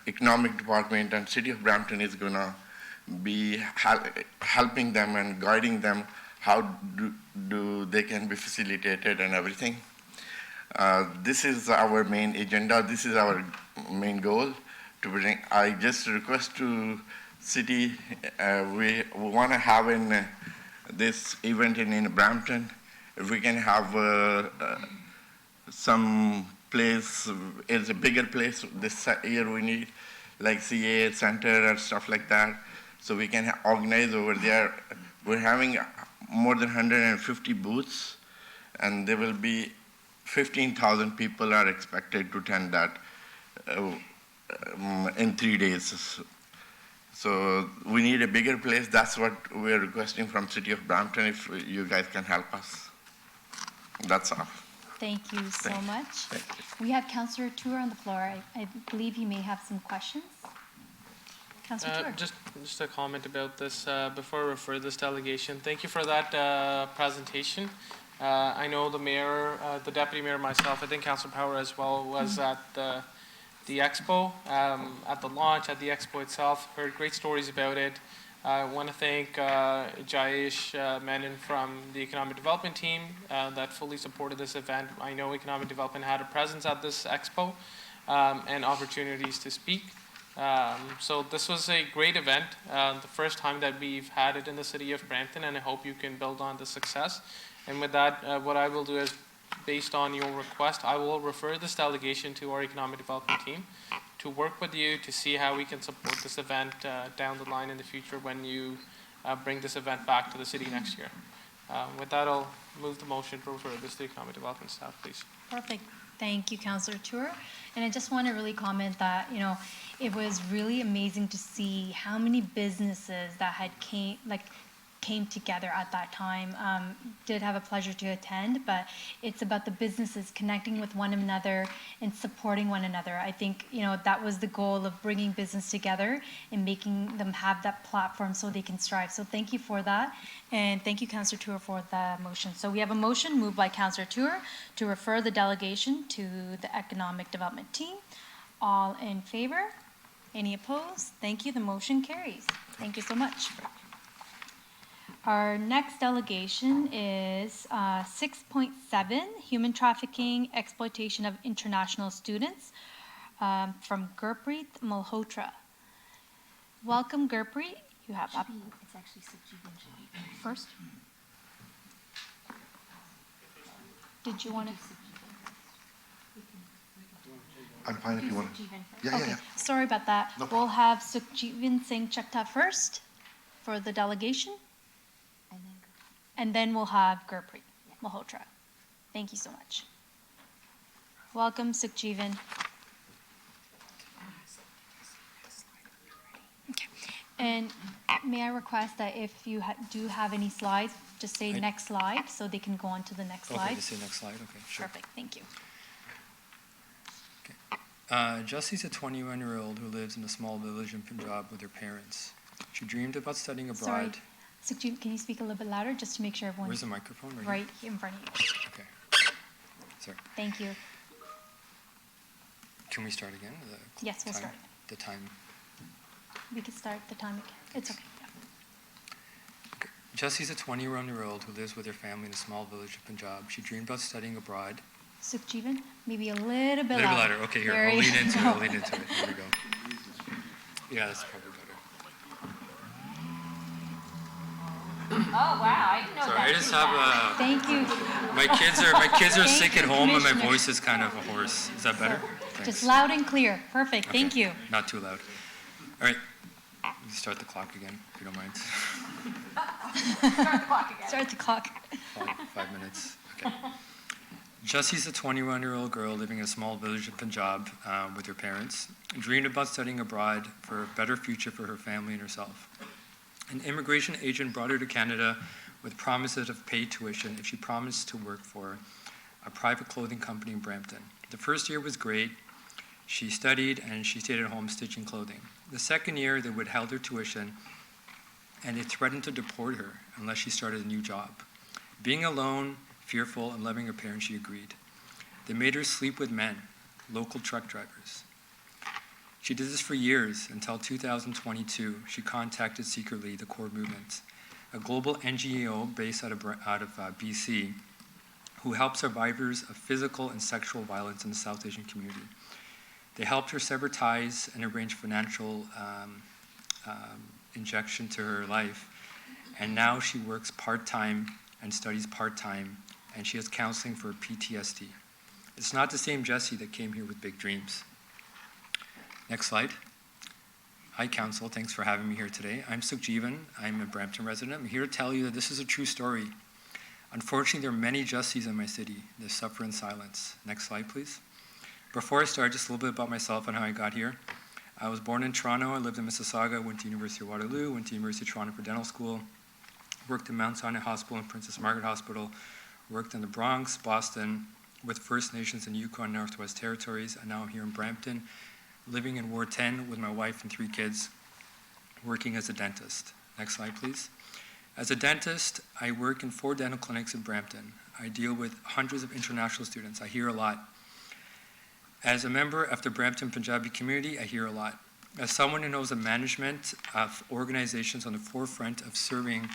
Economic Department and City of Brampton is going to be helping them and guiding them how do they can be facilitated and everything. This is our main agenda. This is our main goal to bring. I just request to city, we want to have this event in Brampton. If we can have some place, it's a bigger place this year we need, like CA Center and stuff like that, so we can organize over there. We're having more than 150 booths, and there will be 15,000 people are expected to attend that in 3 days. So we need a bigger place. That's what we're requesting from City of Brampton, if you guys can help us. That's all. Thank you so Thank you. much. Thank you. We have Councillor Tour on the floor. I believe you may have some questions. Councillor Tour. Just a comment about this before I refer this delegation. Thank you for that presentation. I know the mayor, the deputy mayor, myself, I think Councillor Power as well was at the expo, at the launch, at the expo itself. Heard great stories about it. I want to thank Jayesh Menon from the Economic Development team that fully supported this event. I know Economic Development had a presence at this expo and opportunities to speak. So this was a great event, the first time that we've had it in the city of Brampton, and I hope you can build on the success. And with that, what I will do is, based on your request, I will refer this delegation to our Economic Development team to work with you to see how we can support this event down the line in the future when you bring this event back to the city next year. With that, I'll move the motion to refer this to Economic Development staff, please. Perfect. Thank you, Councillor Tour. And I just want to really comment that, you know, it was really amazing to see how many businesses that had came together at that time. Did have a pleasure to attend, but it's about the businesses connecting with one another and supporting one another. I think, you know, that was the goal of bringing business together and making them have that platform so they can strive. So thank you for that. And thank you, Councillor Tour, for the motion. So we have a motion moved by Councillor Tour to refer the delegation to the Economic Development team. All in favor? Any opposed? Thank you. The motion carries. Thank you so much. Our next delegation is 6.7, Human Trafficking, Exploitation of International Students, from Gurpreet Malhotra. Welcome, Gurpreet. You have up It's actually first. Did you want to? I'm fine if you want. Yeah, Okay, sorry about that. No We'll have Sukhjeevan Singh Chakta first for the delegation. And then we'll have Gurpreet Malhotra. Thank you so much. Welcome, Sukhjeevan. Okay. And may I request that if you do have any slides, just say next slide so they can go on to the next slide. Okay, just say next slide, okay, sure. Perfect, thank you. Jessie's a 21-year-old who lives in a small village in Punjab with her parents. She dreamed about studying abroad. Sorry, Sukhjeevan, can you speak a little bit louder just to make sure everyone... Where's the microphone? Right in front of you. Okay. Sorry. Thank you. Can we start again? Yes, we'll start. The time. We can start the time again. It's okay. Yeah. Jessie's a 21-year-old who lives with her family in a small village in Punjab. She dreamed about studying abroad. Sukhjeevan, maybe a little bit A little bit louder. louder. Okay, here. There I'll you lean into it. go. I'll lean into it. Here we go. Yeah, that's probably better. Oh, wow, I didn't know Sorry, I just have a... Thank you. My kids are Thank sick you, at home and my Commissioner. voice is kind of hoarse. Is that better? Just Thanks. loud and clear. Perfect. Okay, Thank you. Not too loud. All right. We can start the clock again, if you don't mind. Start the clock again. Start the clock. 5 minutes. Okay. Jessie's a 21-year-old girl living in a small village in Punjab with her parents. Dreamed about studying abroad for a better future for her family and herself. An immigration agent brought her to Canada with promises of paid tuition if she promised to work for a private clothing company in Brampton. The first year was great. She studied and she stayed at home stitching clothing. The second year, they withheld her tuition and they threatened to deport her unless she started a new job. Being alone, fearful, and loving her parents, she agreed. They made her sleep with men, local truck drivers. She did this for years until 2022. She contacted secretly the Core Movement, a global NGO based out of BC, who helps survivors of physical and sexual violence in the South Asian community. They helped her sever ties and arrange financial injection to her life. And now she works part-time and studies part-time, and she has counseling for PTSD. It's not the same Jessie that came here with big dreams. Next slide. Hi, Council. Thanks for having me here today. I'm Sukhjeevan. I'm a Brampton resident. I'm here to tell you that this is a true story. Unfortunately, there are many Jessies in my city that suffer in silence. Next slide, please. Before I start, just a little bit about myself and how I got here. I was born in Toronto. I lived in Mississauga, went to University of Waterloo, went to University of Toronto for dental school, worked in Mount Sinai Hospital and Princess Margaret Hospital, worked in the Bronx, Boston, with First Nations in Yukon and Northwest Territories, and now I'm here in Brampton, living in Ward 10 with my wife and 3 kids, working as a dentist. Next slide, please. As a dentist, I work in 4 dental clinics in Brampton. I deal with hundreds of international students. I hear a lot. As a member of the Brampton Punjabi community, I hear a lot. As someone who knows the management of organizations on the forefront of serving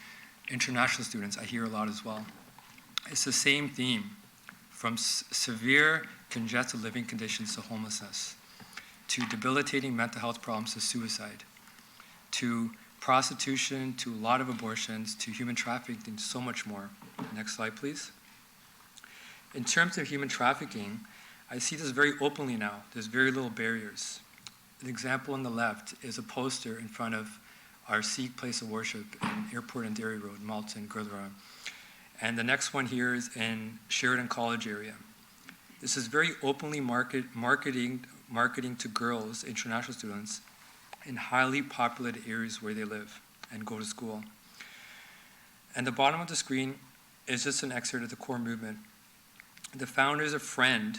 international students, I hear a lot as well. It's the same theme, from severe congested living conditions to homelessness, to debilitating mental health problems to suicide, to prostitution, to a lot of abortions, to human trafficking, so much more. Next slide, please. In terms of human trafficking, I see this very openly now. There's very little barriers. An example on the left is a poster in front of our Sikh place of worship in Airport and Dairy Road, Malton, Gurdwara. And the next one here is in Sheridan College area. This is very openly marketing to girls, international students, in highly populated areas where they live and go to school. And the bottom of the screen is just an excerpt of the Core Movement. The founder is a friend,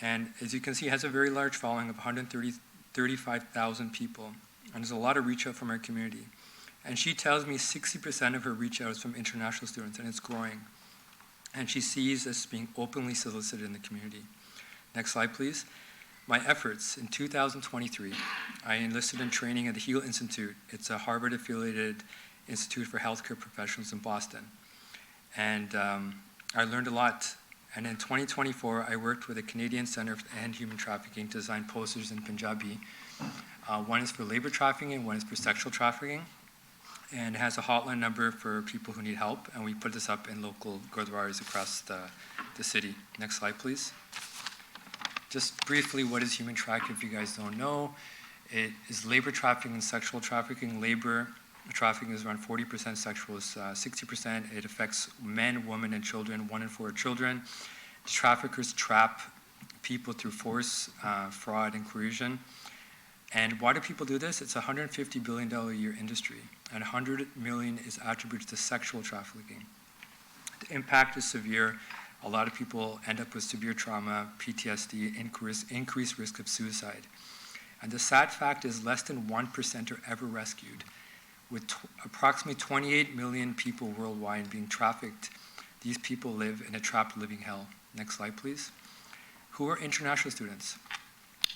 and as you can see, has a very large following of 135,000 people. And there's a lot of reach out from our community. And she tells me 60% of her reach out is from international students, and it's growing. And she sees this being openly solicited in the community. Next slide, please. My efforts in 2023, I enlisted in training at the Heal Institute. It's a Harvard-affiliated institute for healthcare professionals in Boston. And I learned a lot. And in 2024, I worked with the Canadian Centre to End Human Trafficking to design posters in Punjabi. One is for labor trafficking and one is for sexual trafficking. And has a hotline number for people who need help. And we put this up in local gurdwaras across the city. Next slide, please. Just briefly, what is human trafficking if you guys don't know? It is labor trafficking and sexual trafficking. Labor trafficking is around 40%, sexual is 60%. It affects men, women, and children, 1 in 4 children. Traffickers trap people through force, fraud, and coercion. And why do people do this? It's a $150 billion a year industry, and $100 million is attributed to sexual trafficking. The impact is severe. A lot of people end up with severe trauma, PTSD, increased risk of suicide. And the sad fact is less than 1% are ever rescued. With approximately 28 million people worldwide being trafficked, these people live in a trapped living hell. Next slide, please. Who are international students?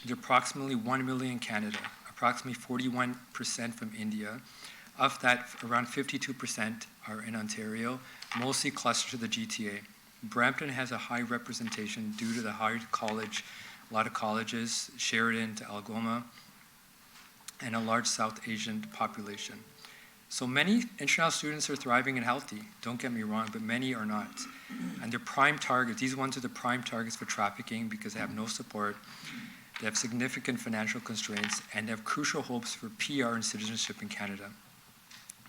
There are approximately 1 million in Canada, approximately 41% from India. Of that, around 52% are in Ontario, mostly clustered to the GTA. Brampton has a high representation due to the high college, a lot of colleges, Sheridan to Algoma, and a large South Asian population. So many international students are thriving and healthy, don't get me wrong, but many are not. And they're prime targets. These ones are the prime targets for trafficking because they have no support, they have significant financial constraints, and they have crucial hopes for PR and citizenship in Canada.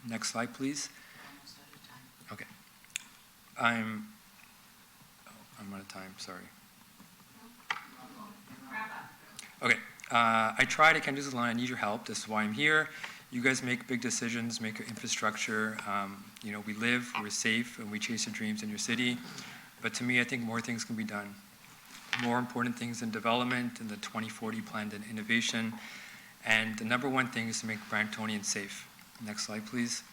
Next slide, please. Okay. I'm out of time, sorry. Okay, I tried, I can't do this alone, I need your help, this is why I'm here. You guys make big decisions, make your infrastructure. We live, we're safe, and we chase our dreams in your city. But to me, I think more things can be done. More important things in development, in the 2040 plan and innovation. And the number one thing is to make Brantonians safe. Next slide, please.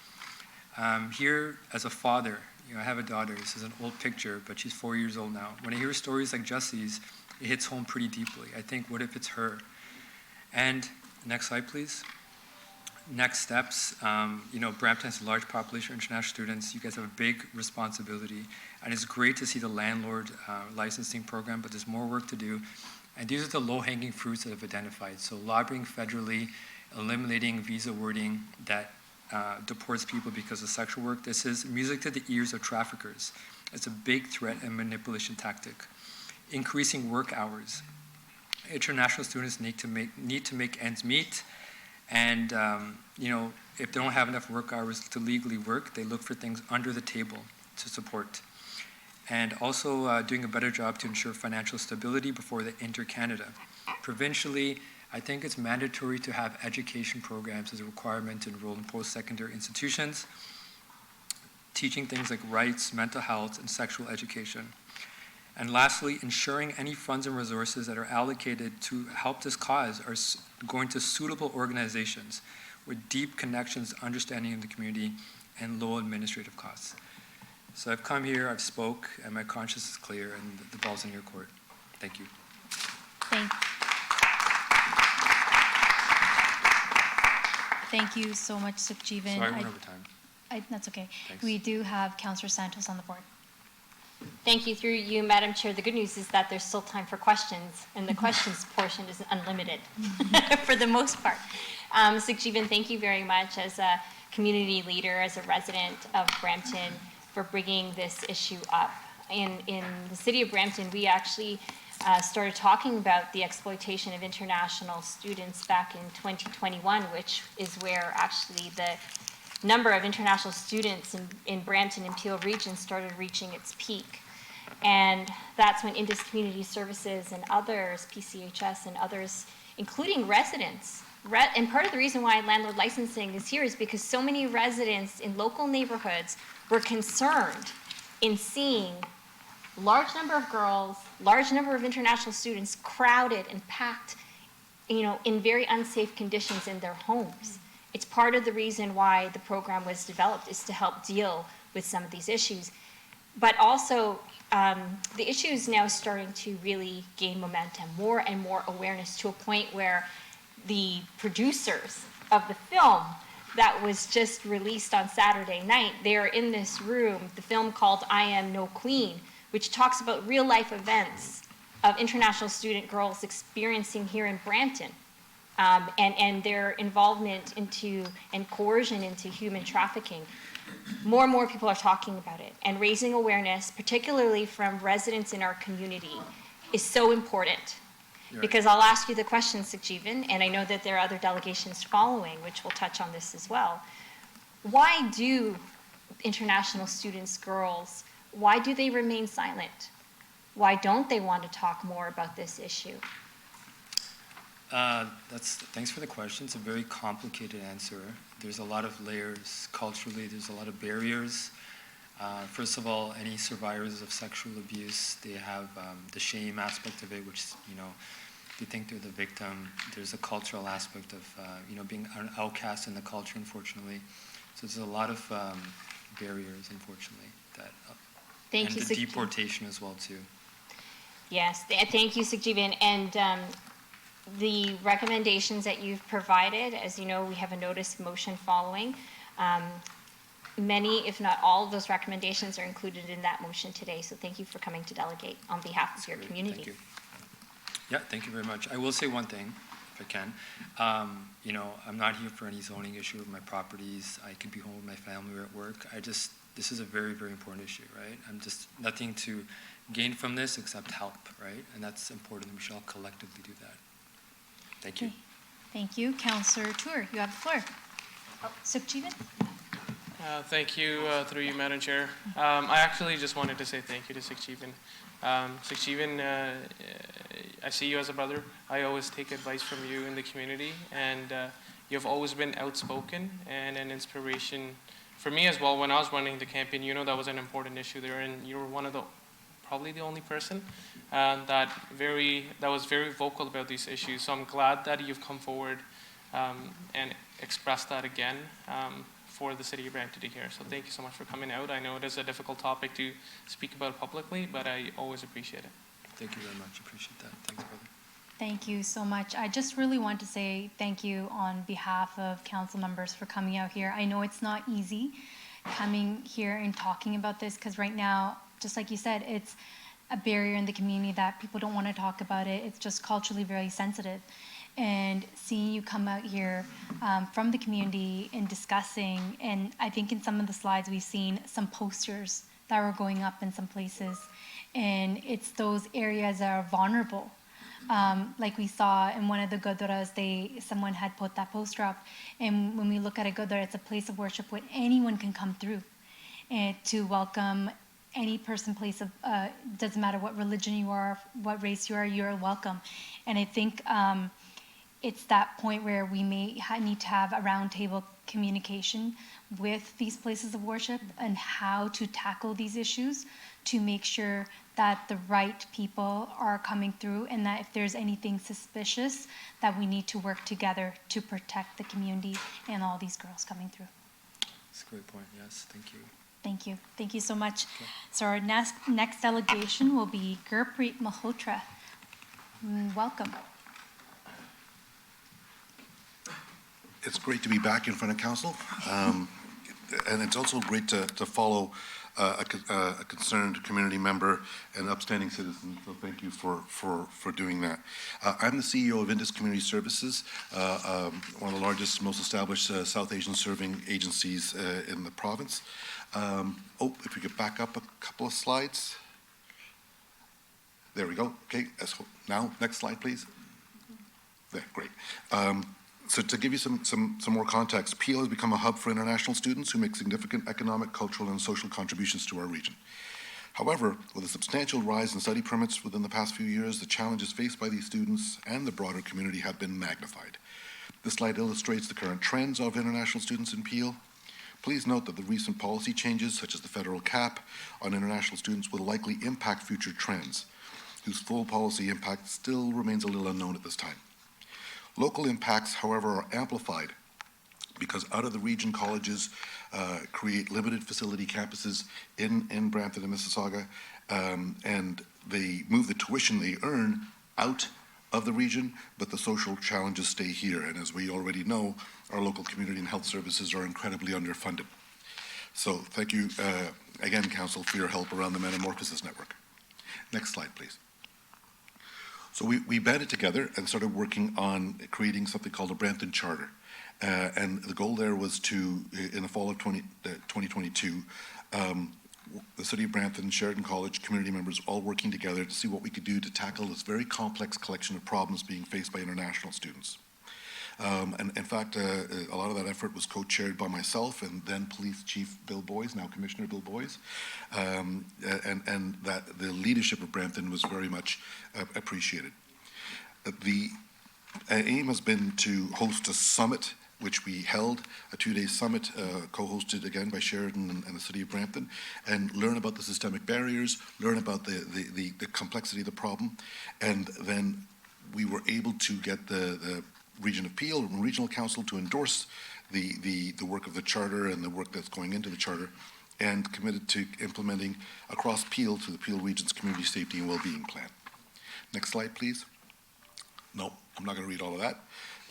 Here, as a father, I have a daughter. This is an old picture, but she's 4 years old now. When I hear stories like Jessie's, it hits home pretty deeply. I think, what if it's her? And Next slide, please. Next steps, Brampton has a large population of international students. You guys have a big responsibility, and it's great to see the landlord licensing program, but there's more work to do. And these are the low-hanging fruits that I've identified. So lobbying federally, eliminating visa wording that deports people because of sexual work. This is music to the ears of traffickers. It's a big threat and manipulation tactic. Increasing work hours. International students need to make ends meet, and if they don't have enough work hours to legally work, they look for things under the table to support. And also doing a better job to ensure financial stability before they enter Canada. Provincially, I think it's mandatory to have education programs as a requirement to enroll in post-secondary institutions, teaching things like rights, mental health, and sexual education. And lastly, ensuring any funds and resources that are allocated to help this cause are going to suitable organizations with deep connections, understanding of the community, and low administrative costs. So I've come here, I've spoke, and my conscience is clear, and the ball's in your court. Thank you. Thank you so much, Sukhjeevan. Sorry, I went over time. That's okay. Thanks. We do have Councillor Santos on the board. Thank you. Through you, Madam Chair. The good news is that there's still time for questions, and the questions portion is unlimited for the most part. Sukhjeevan, thank you very much as a community leader, as a resident of Brampton, for bringing this issue up. In the city of Brampton, we actually started talking about the exploitation of international students back in 2021, which is where actually the number of international students in Brampton and Peel region started reaching its peak. And that's when Indus Community Services and others, PCHS and others, including residents, and part of the reason why landlord licensing is here is because so many residents in local neighborhoods were concerned in seeing large number of girls, large number of international students crowded and packed, in very unsafe conditions in their homes. It's part of the reason why the program was developed, is to help deal with some of these issues. But also, the issue is now starting to really gain momentum, more and more awareness, to a point where the producers of the film that was just released on Saturday night, they are in this room, the film called I Am No Queen, which talks about real life events of international student girls experiencing here in Brampton. And their involvement into and coercion into human trafficking. More and more people are talking about it, and raising awareness, particularly from residents in our community, is so important. Because I'll ask you the question, Sukhjeevan, and I know that there are other delegations following, which will touch on this as well. Why do international students, girls, why do they remain silent? Why don't they want to talk more about this issue? Thanks for the question. It's a very complicated answer. There's a lot of layers. Culturally, there's a lot of barriers. First of all, any survivors of sexual abuse, they have the shame aspect of it, which, they think they're the victim. There's a cultural aspect of, being an outcast in the culture, unfortunately. So there's a lot of barriers, unfortunately, and the deportation as well, too. Yes, thank you, Sukhjeevan. And the recommendations that you've provided, as you know, we have a notice of motion following. Many, if not all, of those recommendations are included in that motion today. So thank you for coming to delegate on behalf of your community. Thank you. Yeah, thank you very much. I will say one thing, if I can. I'm not here for any zoning issue with my properties. I could be home with my family or at work. This is a very, very important issue, right? I'm just nothing to gain from this except help, right? And that's important. We should all collectively do that. Thank you. Thank you. Councillor Tour, you have the floor. Sukhjeevan? Thank you, through you, Madam Chair. I actually just wanted to say thank you to Sukhjeevan. Sukhjeevan, I see you as a brother. I always take advice from you in the community, and you've always been outspoken and an inspiration for me as well. When I was running the campaign, that was an important issue there, and you were probably the only person that was very vocal about these issues. So I'm glad that you've come forward and expressed that again for the city of Brampton to hear. So thank you so much for coming out. I know it is a difficult topic to speak about publicly, but I always appreciate it. Thank you very much. Appreciate that. Thanks, brother. Thank you so much. I just really want to say thank you on behalf of council members for coming out here. I know it's not easy coming here and talking about this because right now, just like you said, it's a barrier in the community that people don't want to talk about it. It's just culturally very sensitive. And seeing you come out here from the community and discussing, and I think in some of the slides we've seen some posters that were going up in some places, and it's those areas that are vulnerable. Like we saw in one of the Godoras, someone had put that poster up, and when we look at a Godora, it's a place of worship where anyone can come through, and to welcome any person, place of, doesn't matter what religion you are, what race you are, you're welcome. And I think it's that point where we may need to have a roundtable communication with these places of worship and how to tackle these issues to make sure that the right people are coming through, and that if there's anything suspicious, that we need to work together to protect the community and all these girls coming through. That's a great point, yes, thank you. Thank you. Thank you so much. So our next delegation will be Gurpreet Malhotra. Welcome. It's great to be back in front of council, and it's also great to follow a concerned community member and upstanding citizen, so thank you for doing that. I'm the CEO of Indus Community Services, one of the largest, most established South Asian serving agencies in the province. If we could back up a couple of slides. There we go. Okay, now, next slide, please. There, great. So to give you some more context, Peel has become a hub for international students who make significant economic, cultural, and social contributions to our region. However, with a substantial rise in study permits within the past few years, the challenges faced by these students and the broader community have been magnified. This slide illustrates the current trends of international students in Peel. Please note that the recent policy changes, such as the federal cap on international students, will likely impact future trends, whose full policy impact still remains a little unknown at this time. Local impacts, however, are amplified because out-of-the-region colleges create limited facility campuses in Brampton and Mississauga, and they move the tuition they earn out of the region, but the social challenges stay here. And as we already know, our local community and health services are incredibly underfunded. So thank you again, Council, for your help around the Metamorphosis Network. Next slide, please. So we banded together and started working on creating something called a Brampton Charter. And the goal there was to, in the fall of 2022, the City of Brampton, Sheridan College, community members all working together to see what we could do to tackle this very complex collection of problems being faced by international students. And in fact, a lot of that effort was co-chaired by myself and then Police Chief Bill Boyes, now Commissioner Bill Boyes, and that the leadership of Brampton was very much appreciated. The aim has been to host a summit, which we held, a two-day summit co-hosted again by Sheridan and the City of Brampton, and learn about the systemic barriers, learn about the complexity of the problem, and then we were able to get the Region of Peel, Regional Council, to endorse the work of the Charter and the work that's going into the Charter, and committed to implementing across Peel to the Peel Region's Community Safety and Wellbeing Plan. Next slide, please. No, I'm not going to read all of that.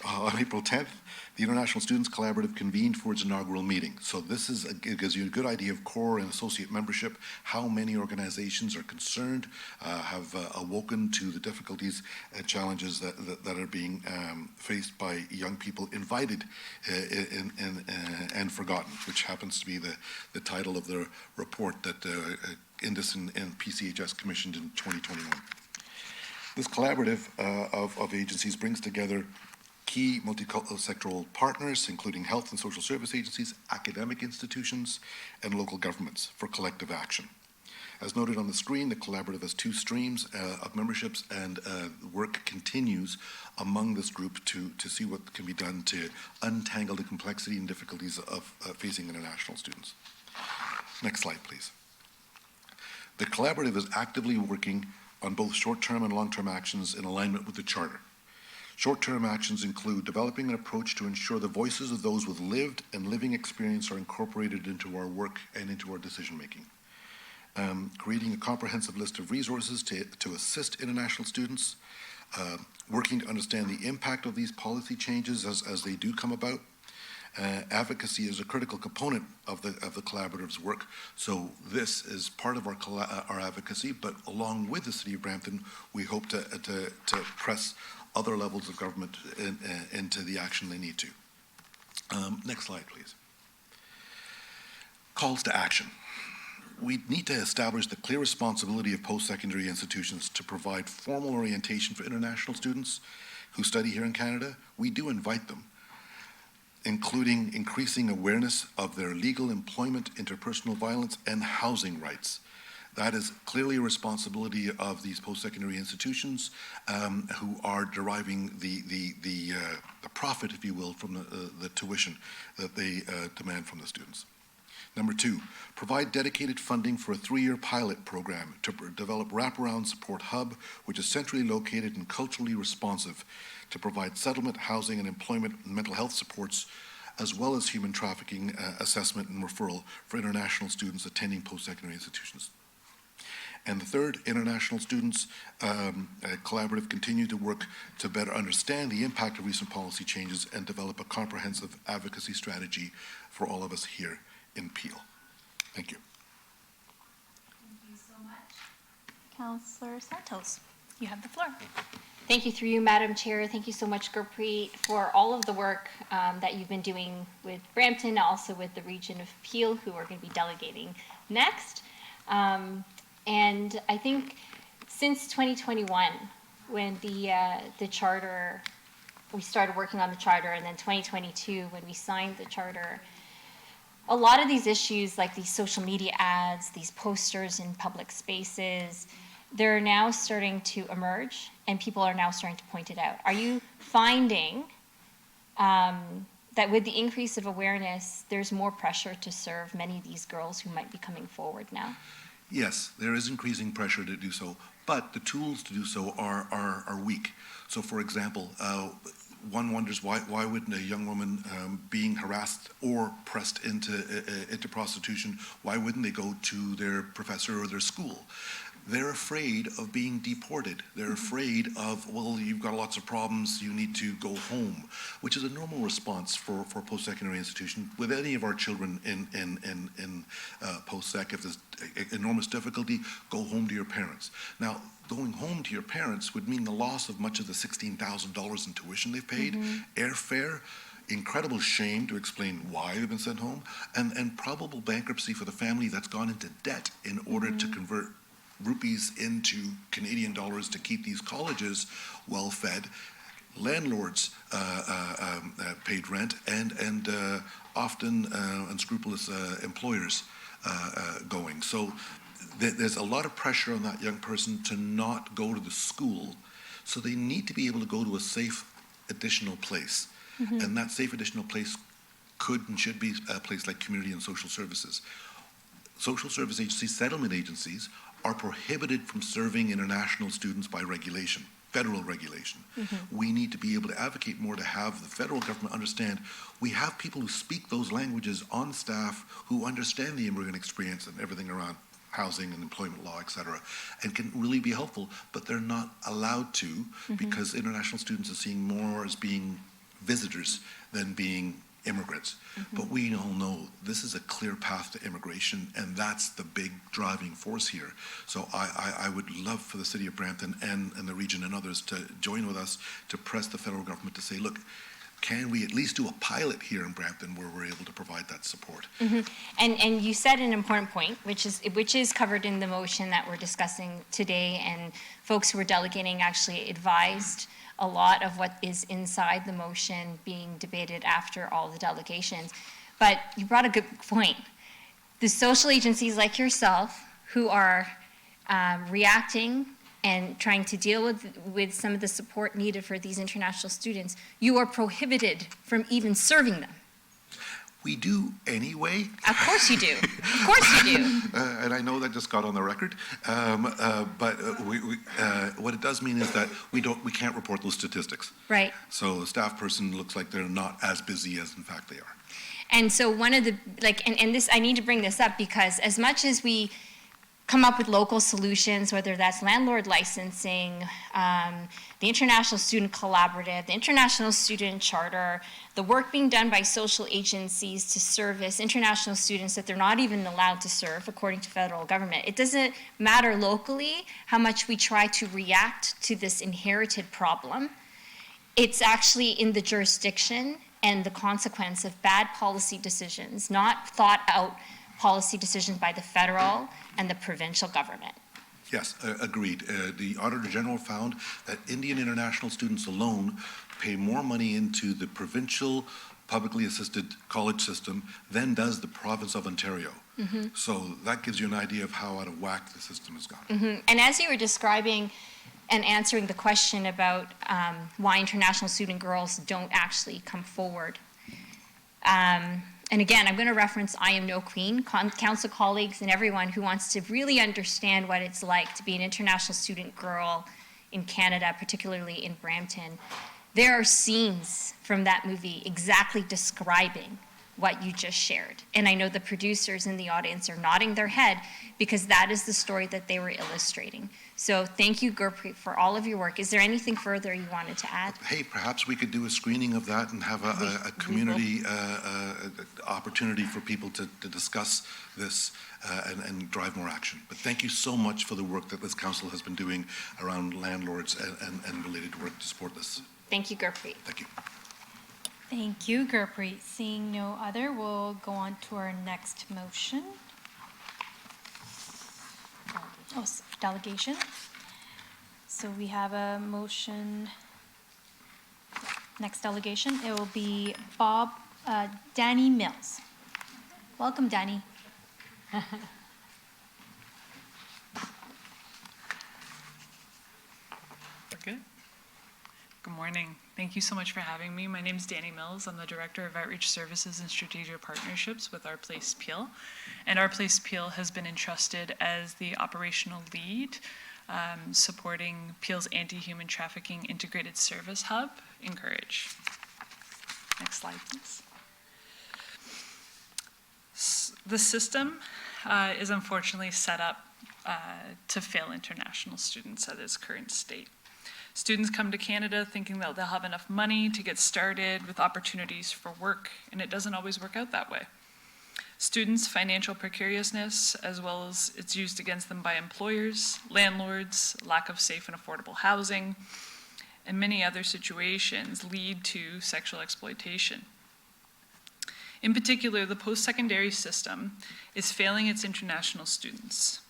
On April 10th, the International Students Collaborative convened for its inaugural meeting. So this gives you a good idea of core and associate membership, how many organizations are concerned, have awoken to the difficulties and challenges that are being faced by young people invited and forgotten, which happens to be the title of the report that Indus and PCHS commissioned in 2021. This collaborative of agencies brings together key multi-sectoral partners, including health and social service agencies, academic institutions, and local governments for collective action. As noted on the screen, the collaborative has two streams of memberships, and work continues among this group to see what can be done to untangle the complexity and difficulties of facing international students. Next slide, please. The collaborative is actively working on both short-term and long-term actions in alignment with the Charter. Short-term actions include developing an approach to ensure the voices of those with lived and living experience are incorporated into our work and into our decision-making. Creating a comprehensive list of resources to assist international students, working to understand the impact of these policy changes as they do come about. Advocacy is a critical component of the collaborative's work. So this is part of our advocacy, but along with the City of Brampton, we hope to press other levels of government into the action they need to. Next slide, please. Calls to action. We need to establish the clear responsibility of post-secondary institutions to provide formal orientation for international students who study here in Canada. We do invite them, including increasing awareness of their legal, employment, interpersonal violence, and housing rights. That is clearly a responsibility of these post-secondary institutions who are deriving the profit, if you will, from the tuition that they demand from the students. Number 2, provide dedicated funding for a 3-year pilot program to develop wraparound support hub, which is centrally located and culturally responsive to provide settlement, housing, and employment and mental health supports, as well as human trafficking assessment and referral for international students attending post-secondary institutions. And the third, international students collaborative continue to work to better understand the impact of recent policy changes and develop a comprehensive advocacy strategy for all of us here in Peel. Thank you. Thank you so much. Councillor Santos, you have the floor. Thank you through you, Madam Chair. Thank you so much, Gurpreet, for all of the work that you've been doing with Brampton, also with the region of Peel, who are going to be delegating next. And I think since 2021, when the charter, we started working on the charter, and then 2022, when we signed the charter, a lot of these issues, like these social media ads, these posters in public spaces, they're now starting to emerge, and people are now starting to point it out. Are you finding that with the increase of awareness, there's more pressure to serve many of these girls who might be coming forward now? Yes, there is increasing pressure to do so, but the tools to do so are weak. So, for example, one wonders why wouldn't a young woman being harassed or pressed into prostitution, why wouldn't they go to their professor or their school? They're afraid of being deported. They're afraid of, well, you've got lots of problems, you need to go home, which is a normal response for a post-secondary institution. With any of our children in post-sec, if there's enormous difficulty, go home to your parents. Now, going home to your parents would mean the loss of much of the $16,000 in tuition they've paid, airfare, incredible shame to explain why they've been sent home, and probable bankruptcy for the family that's gone into debt in order to convert rupees into Canadian dollars to keep these colleges well fed. Landlords paid rent, and often unscrupulous employers going. So there's a lot of pressure on that young person to not go to the school, so they need to be able to go to a safe additional place. And that safe additional place could and should be a place like community and social services. Social service agencies, settlement agencies, are prohibited from serving international students by regulation, federal regulation. We need to be able to advocate more to have the federal government understand we have people who speak those languages on staff who understand the immigrant experience and everything around housing and employment law, et cetera, and can really be helpful, but they're not allowed to because international students are seen more as being visitors than being immigrants. But we all know this is a clear path to immigration, and that's the big driving force here. So I would love for the City of Brampton and the region and others to join with us to press the federal government to say, look, can we at least do a pilot here in Brampton where we're able to provide that support? And you said an important point, which is covered in the motion that we're discussing today, and folks who are delegating actually advised a lot of what is inside the motion being debated after all the delegations. But you brought a good point. The social agencies like yourself who are reacting and trying to deal with some of the support needed for these international students, you are prohibited from even serving them. We do anyway. Of course you do. Of course you do. And I know that just got on the record. But what it does mean is that we can't report those statistics. Right. So a staff person looks like they're not as busy as in fact they are. And so one of the, and this, I need to bring this up because as much as we come up with local solutions, whether that's landlord licensing, the International Student Collaborative, the International Student Charter, the work being done by social agencies to service international students that they're not even allowed to serve according to federal government. It doesn't matter locally how much we try to react to this inherited problem. It's actually in the jurisdiction and the consequence of bad policy decisions, not thought out policy decisions by the federal and the provincial government. Yes, agreed. The Auditor General found that Indian international students alone pay more money into the provincial publicly assisted college system than does the province of Ontario. So that gives you an idea of how out of whack the system has gone. And as you were describing and answering the question about why international student girls don't actually come forward, and again, I'm going to reference I Am No Queen, council colleagues and everyone who wants to really understand what it's like to be an international student girl in Canada, particularly in Brampton. There are scenes from that movie exactly describing what you just shared. And I know the producers in the audience are nodding their head because that is the story that they were illustrating. So thank you, Gurpreet, for all of your work. Is there anything further you wanted to add? Hey, perhaps we could do a screening of that and have a community opportunity for people to discuss this and drive more action. But thank you so much for the work that this council has been doing around landlords and related work to support this. Thank you, Gurpreet. Thank you. Thank you, Gurpreet. Seeing no other, we'll go on to our next motion. Oh, delegation. So we have a motion. Next delegation, it will be Danny Mills. Welcome, Danny. Okay. Good morning. Thank you so much for having me. My name is Danny Mills. I'm the Director of Outreach Services and Strategic Partnerships with Our Place Peel. And Our Place Peel has been entrusted as the operational lead supporting Peel's Anti-Human Trafficking Integrated Service Hub, Encourage. Next slide, please. The system is unfortunately set up to fail international students at its current state. Students come to Canada thinking that they'll have enough money to get started with opportunities for work, and it doesn't always work out that way. Students' financial precariousness, as well as it's used against them by employers, landlords, lack of safe and affordable housing, and many other situations lead to sexual exploitation. In particular, the post-secondary system is failing its international students.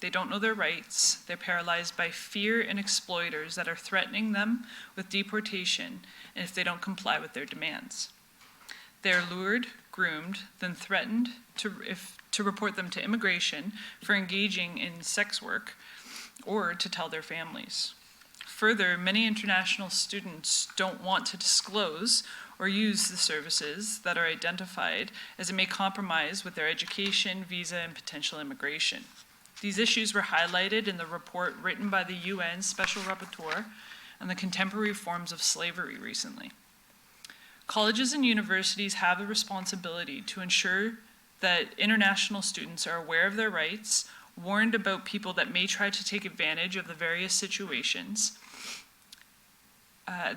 They don't know their rights. They're paralyzed by fear and exploiters that are threatening them with deportation if they don't comply with their demands. They're lured, groomed, then threatened to report them to immigration for engaging in sex work or to tell their families. Further, many international students don't want to disclose or use the services that are identified as it may compromise with their education, visa, and potential immigration. These issues were highlighted in the report written by the UN Special Rapporteur on the contemporary forms of slavery recently. Colleges and universities have a responsibility to ensure that international students are aware of their rights, warned about people that may try to take advantage of the various situations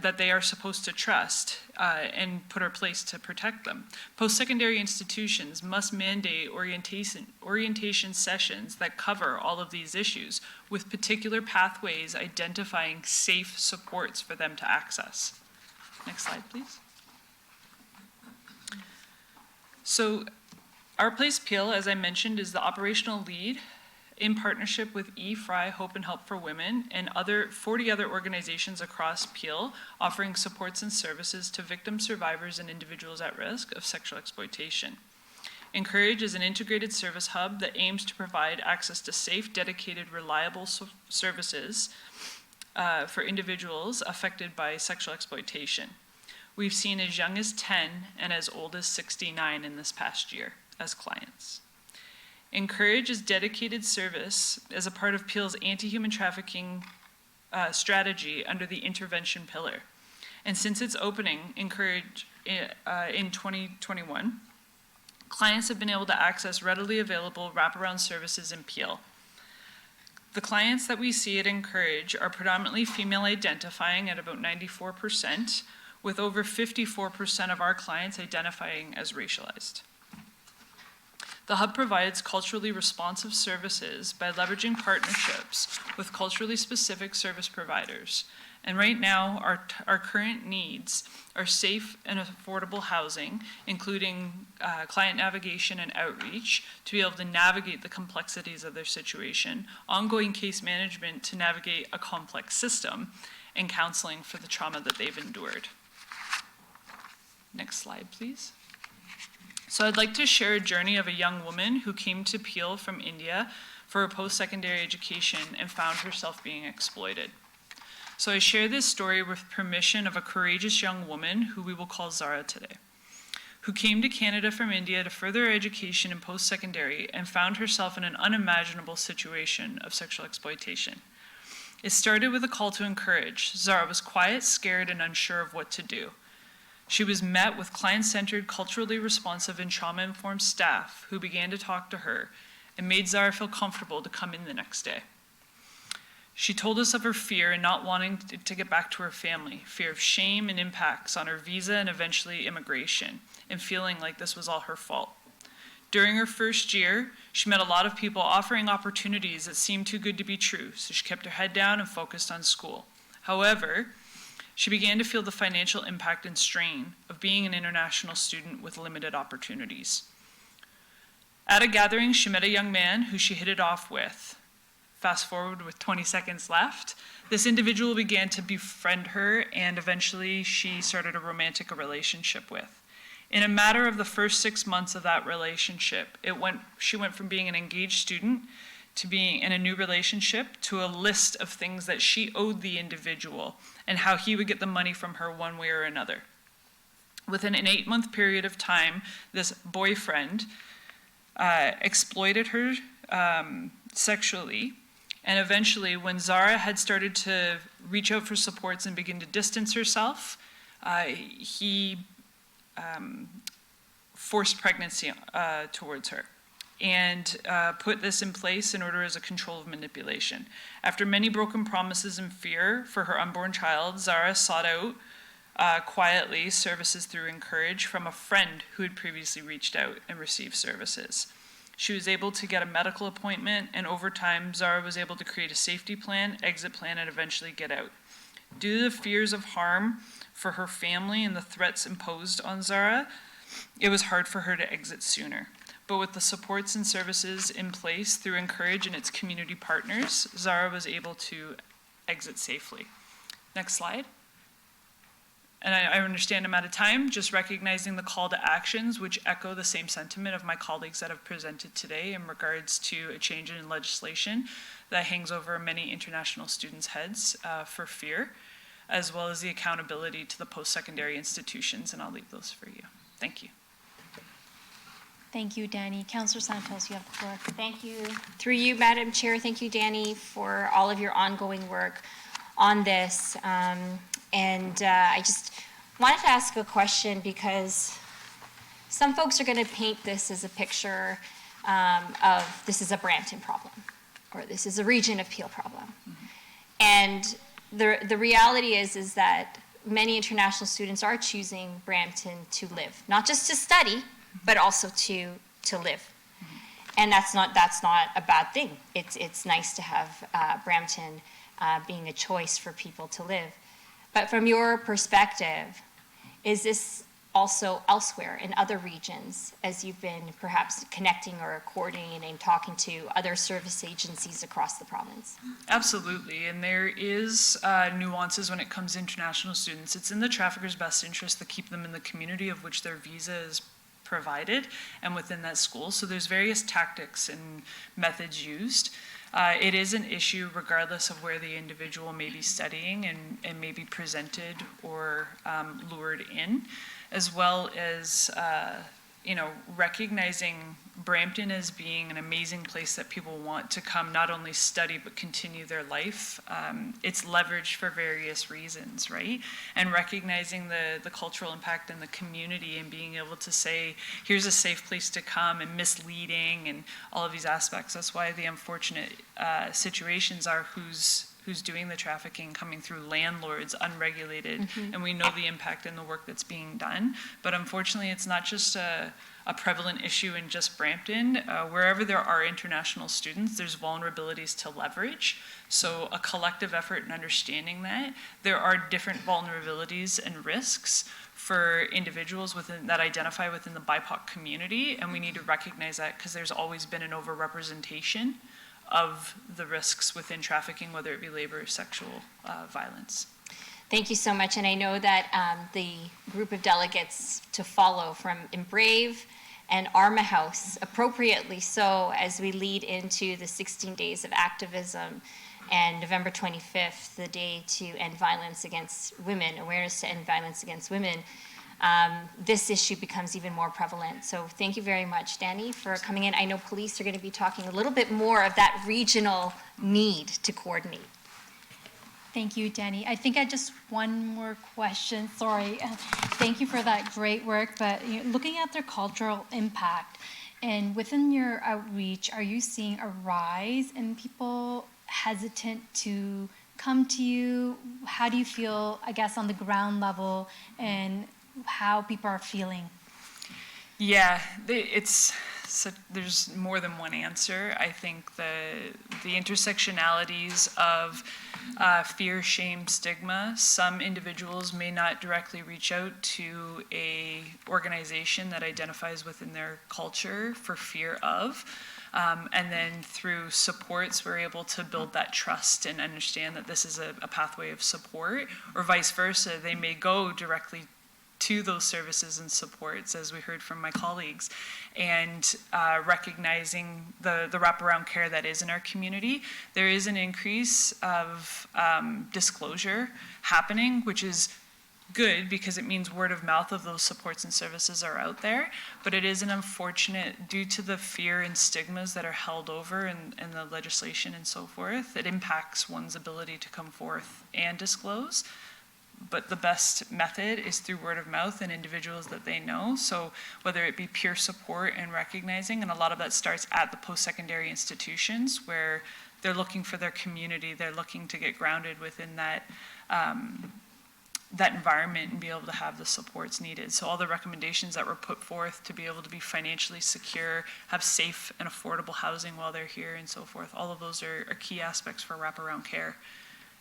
that they are supposed to trust and put in place to protect them. Post-secondary institutions must mandate orientation sessions that cover all of these issues with particular pathways identifying safe supports for them to access. Next slide, please. So Our Place Peel, as I mentioned, is the operational lead in partnership with eFry, Hope and Help for Women, and 40 other organizations across Peel, offering supports and services to victims, survivors, and individuals at risk of sexual exploitation. Encourage is an integrated service hub that aims to provide access to safe, dedicated, reliable services for individuals affected by sexual exploitation. We've seen as young as 10 and as old as 69 in this past year as clients. Encourage is dedicated service as a part of Peel's anti-human trafficking strategy under the intervention pillar. And since its opening, Encourage in 2021, clients have been able to access readily available wraparound services in Peel. The clients that we see at Encourage are predominantly female identifying at about 94%, with over 54% of our clients identifying as racialized. The Hub provides culturally responsive services by leveraging partnerships with culturally specific service providers. And right now, our current needs are safe and affordable housing, including client navigation and outreach to be able to navigate the complexities of their situation, ongoing case management to navigate a complex system, and counseling for the trauma that they've endured. Next slide, please. So I'd like to share a journey of a young woman who came to Peel from India for a post-secondary education and found herself being exploited. So I share this story with permission of a courageous young woman who we will call Zara today, who came to Canada from India to further her education in post-secondary and found herself in an unimaginable situation of sexual exploitation. It started with a call to Encourage. Zara was quiet, scared, and unsure of what to do. She was met with client-centered, culturally responsive, and trauma-informed staff who began to talk to her and made Zara feel comfortable to come in the next day. She told us of her fear in not wanting to get back to her family, fear of shame and impacts on her visa and eventually immigration, and feeling like this was all her fault. During her first year, she met a lot of people offering opportunities that seemed too good to be true, so she kept her head down and focused on school. However, she began to feel the financial impact and strain of being an international student with limited opportunities. At a gathering, she met a young man who she hit it off with. Fast forward with 20 seconds left, this individual began to befriend her, and eventually she started a romantic relationship with. In a matter of the first 6 months of that relationship, she went from being an engaged student to being in a new relationship to a list of things that she owed the individual and how he would get the money from her one way or another. Within an 8-month period of time, this boyfriend exploited her sexually. And eventually, when Zara had started to reach out for supports and begin to distance herself, he forced pregnancy towards her and put this in place in order as a control of manipulation. After many broken promises and fear for her unborn child, Zara sought out quietly services through Encourage from a friend who had previously reached out and received services. She was able to get a medical appointment, and over time, Zara was able to create a safety plan, exit plan, and eventually get out. Due to the fears of harm for her family and the threats imposed on Zara, it was hard for her to exit sooner. But with the supports and services in place through Encourage and its community partners, Zara was able to exit safely. Next slide. And I understand I'm out of time, just recognizing the call to actions, which echo the same sentiment of my colleagues that have presented today in regards to a change in legislation that hangs over many international students' heads for fear, as well as the accountability to the post-secondary institutions, and I'll leave those for you. Thank you. Thank you, Danny. Councillor Santos, you have the floor. Thank you. Through you, Madam Chair, thank you, Danny, for all of your ongoing work on this. I just wanted to ask a question because some folks are going to paint this as a picture of this is a Brampton problem or this is a region of Peel problem. Mm-hmm. And the reality is that many international students are choosing Brampton to live, not just to study, but also to live. Mm-hmm. And that's not a bad thing. It's nice to have Brampton being a choice for people to live. But from your perspective, is this also elsewhere in other regions as you've been perhaps connecting or coordinating, talking to other service agencies across the province? Absolutely, and there is nuances when it comes to international students. It's in the trafficker's best interest to keep them in the community of which their visa is provided and within that school. So there's various tactics and methods used. It is an issue regardless of where the individual may be studying and may be presented or lured in, as well as recognizing Brampton as being an amazing place that people want to come, not only study, but continue their life. It's leveraged for various reasons, right? And recognizing the cultural impact in the community and being able to say, here's a safe place to come, and misleading and all of these aspects. That's why the unfortunate situations are who's doing the trafficking, coming through landlords, unregulated, and we know the impact and the work that's being done. But unfortunately, it's not just a prevalent issue in just Brampton. Wherever there are international students, there's vulnerabilities to leverage. So a collective effort in understanding that there are different vulnerabilities and risks for individuals that identify within the BIPOC community, and we need to recognize that because there's always been an overrepresentation of the risks within trafficking, whether it be labor or sexual violence. Thank you so much. And I know that the group of delegates to follow from Embrave and Arma House, appropriately so, as we lead into the 16 days of activism and November 25th, the day to end violence against women, awareness to end violence against women, this issue becomes even more prevalent. So thank you very much, Danny, for coming in. I know police are going to be talking a little bit more of that regional need to coordinate. Thank you, Danny. I think I just one more question. Sorry. Thank you for that great work. But looking at their cultural impact, and within your outreach, are you seeing a rise in people hesitant to come to you? How do you feel, I guess, on the ground level, and how people are feeling? Yeah, there's more than one answer. I think the intersectionalities of fear, shame, stigma. Some individuals may not directly reach out to a organization that identifies within their culture for fear of. And then through supports, we're able to build that trust and understand that this is a pathway of support, or vice versa. They may go directly to those services and supports, as we heard from my colleagues, and recognizing the wraparound care that is in our community. There is an increase of disclosure happening, which is good because it means word of mouth of those supports and services are out there, but it is an unfortunate, due to the fear and stigmas that are held over in the legislation and so forth, it impacts one's ability to come forth and disclose. But the best method is through word of mouth and individuals that they know. So whether it be peer support and recognizing, and a lot of that starts at the post-secondary institutions where they're looking for their community, they're looking to get grounded within that that environment and be able to have the supports needed. So all the recommendations that were put forth to be able to be financially secure, have safe and affordable housing while they're here and so forth, all of those are key aspects for wraparound care.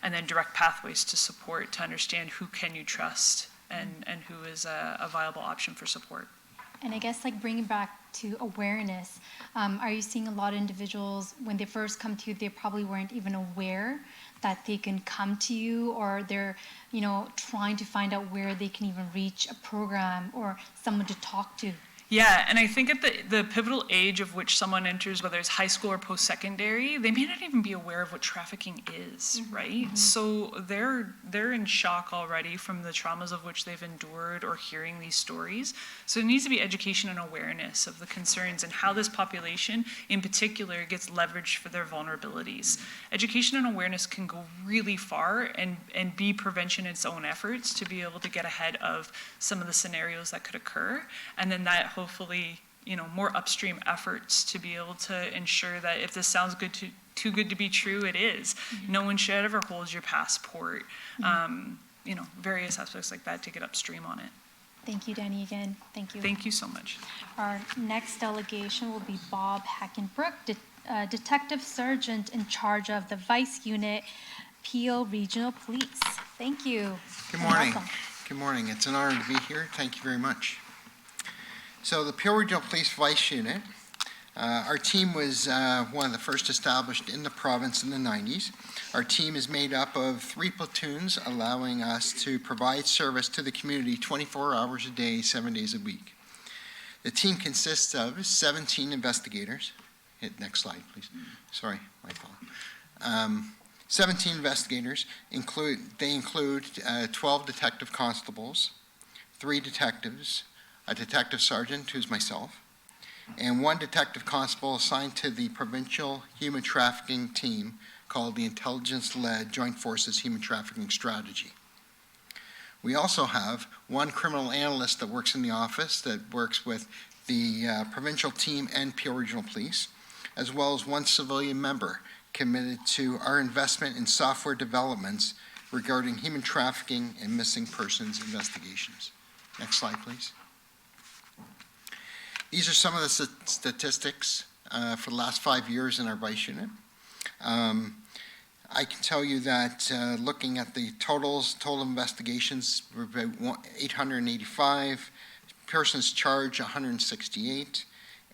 And then direct pathways to support, to understand who can you trust and who is a viable option for support. And I guess like bringing back to awareness, are you seeing a lot of individuals, when they first come to you, they probably weren't even aware that they can come to you, or they're, trying to find out where they can even reach a program or someone to talk to? Yeah, and I think at the pivotal age of which someone enters, whether it's high school or post-secondary, they may not even be aware of what trafficking is, right? So they're in shock already from the traumas of which they've endured or hearing these stories. So there needs to be education and awareness of the concerns and how this population in particular gets leveraged for their vulnerabilities. Education and awareness can go really far and be prevention in its own efforts to be able to get ahead of some of the scenarios that could occur. And then that hopefully, more upstream efforts to be able to ensure that if this sounds too good to be true, it is. No one should ever hold your passport. Various aspects like that to get upstream on it. Thank you, Danny, again. Thank you. Thank you so much. Our next delegation will be Bob Hackenbrook, Detective Sergeant in charge of the Vice Unit, Peel Regional Police. Thank you. Good morning. Welcome. Good morning. It's an honor to be here. Thank you very much. So the Peel Regional Police Vice Unit, our team was one of the first established in the province in the 90s. Our team is made up of 3 platoons, allowing us to provide service to the community 24 hours a day, 7 days a week. The team consists of 17 investigators. Hit next slide, please. Sorry, my fault. 17 investigators, include 12 detective constables, 3 detectives, a detective sergeant, who's myself, and one detective constable assigned to the provincial human trafficking team called the Intelligence-Led Joint Forces Human Trafficking Strategy. We also have one criminal analyst that works in the office that works with the provincial team and Peel Regional Police, as well as one civilian member committed to our investment in software developments regarding human trafficking and missing persons investigations. Next slide, please. These are some of the statistics for the last 5 years in our Vice unit. I can tell you that looking at the total investigations, we're about 885, persons charged 168,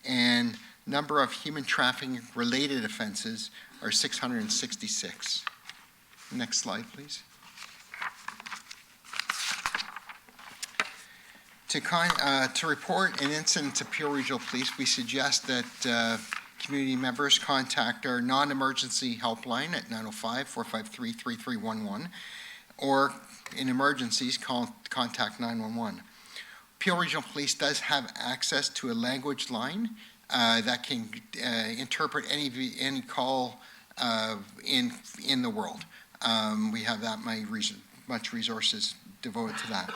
and number of human trafficking related offenses are 666. Next slide, please. To report an incident to Peel Regional Police, we suggest that community members contact our non-emergency helpline at 905-453-3311, or in emergencies, contact 911. Peel Regional Police does have access to a language line that can interpret any call in the world. We have that much resources devoted to that.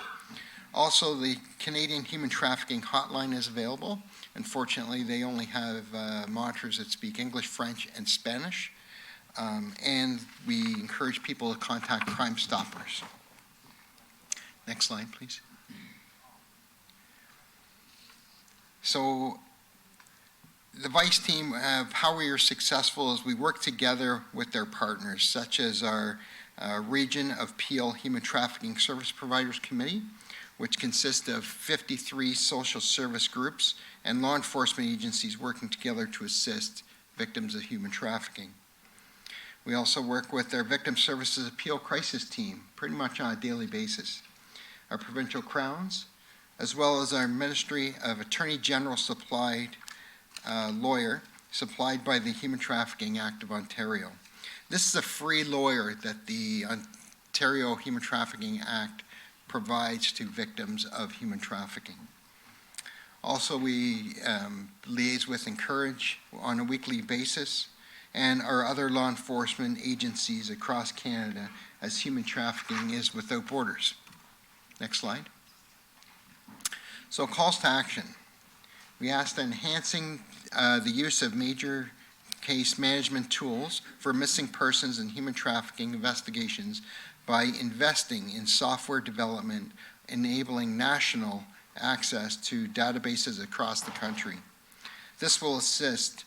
Also, the Canadian Human Trafficking Hotline is available. Unfortunately, they only have monitors that speak English, French, and Spanish. And we encourage people to contact Crime Stoppers. Next slide, please. So the Vice team, how we are successful is we work together with their partners, such as our Region of Peel Human Trafficking Service Providers Committee, which consists of 53 social service groups and law enforcement agencies working together to assist victims of human trafficking. We also work with our Victim Services Appeal Crisis Team pretty much on a daily basis. Our provincial crowns, as well as our Ministry of Attorney General supplied lawyer supplied by the Human Trafficking Act of Ontario. This is a free lawyer that the Ontario Human Trafficking Act provides to victims of human trafficking. Also, we liaise with Encourage on a weekly basis and our other law enforcement agencies across Canada, as human trafficking is without borders. Next slide. So calls to action. We asked enhancing the use of major case management tools for missing persons and human trafficking investigations by investing in software development, enabling national access to databases across the country. This will assist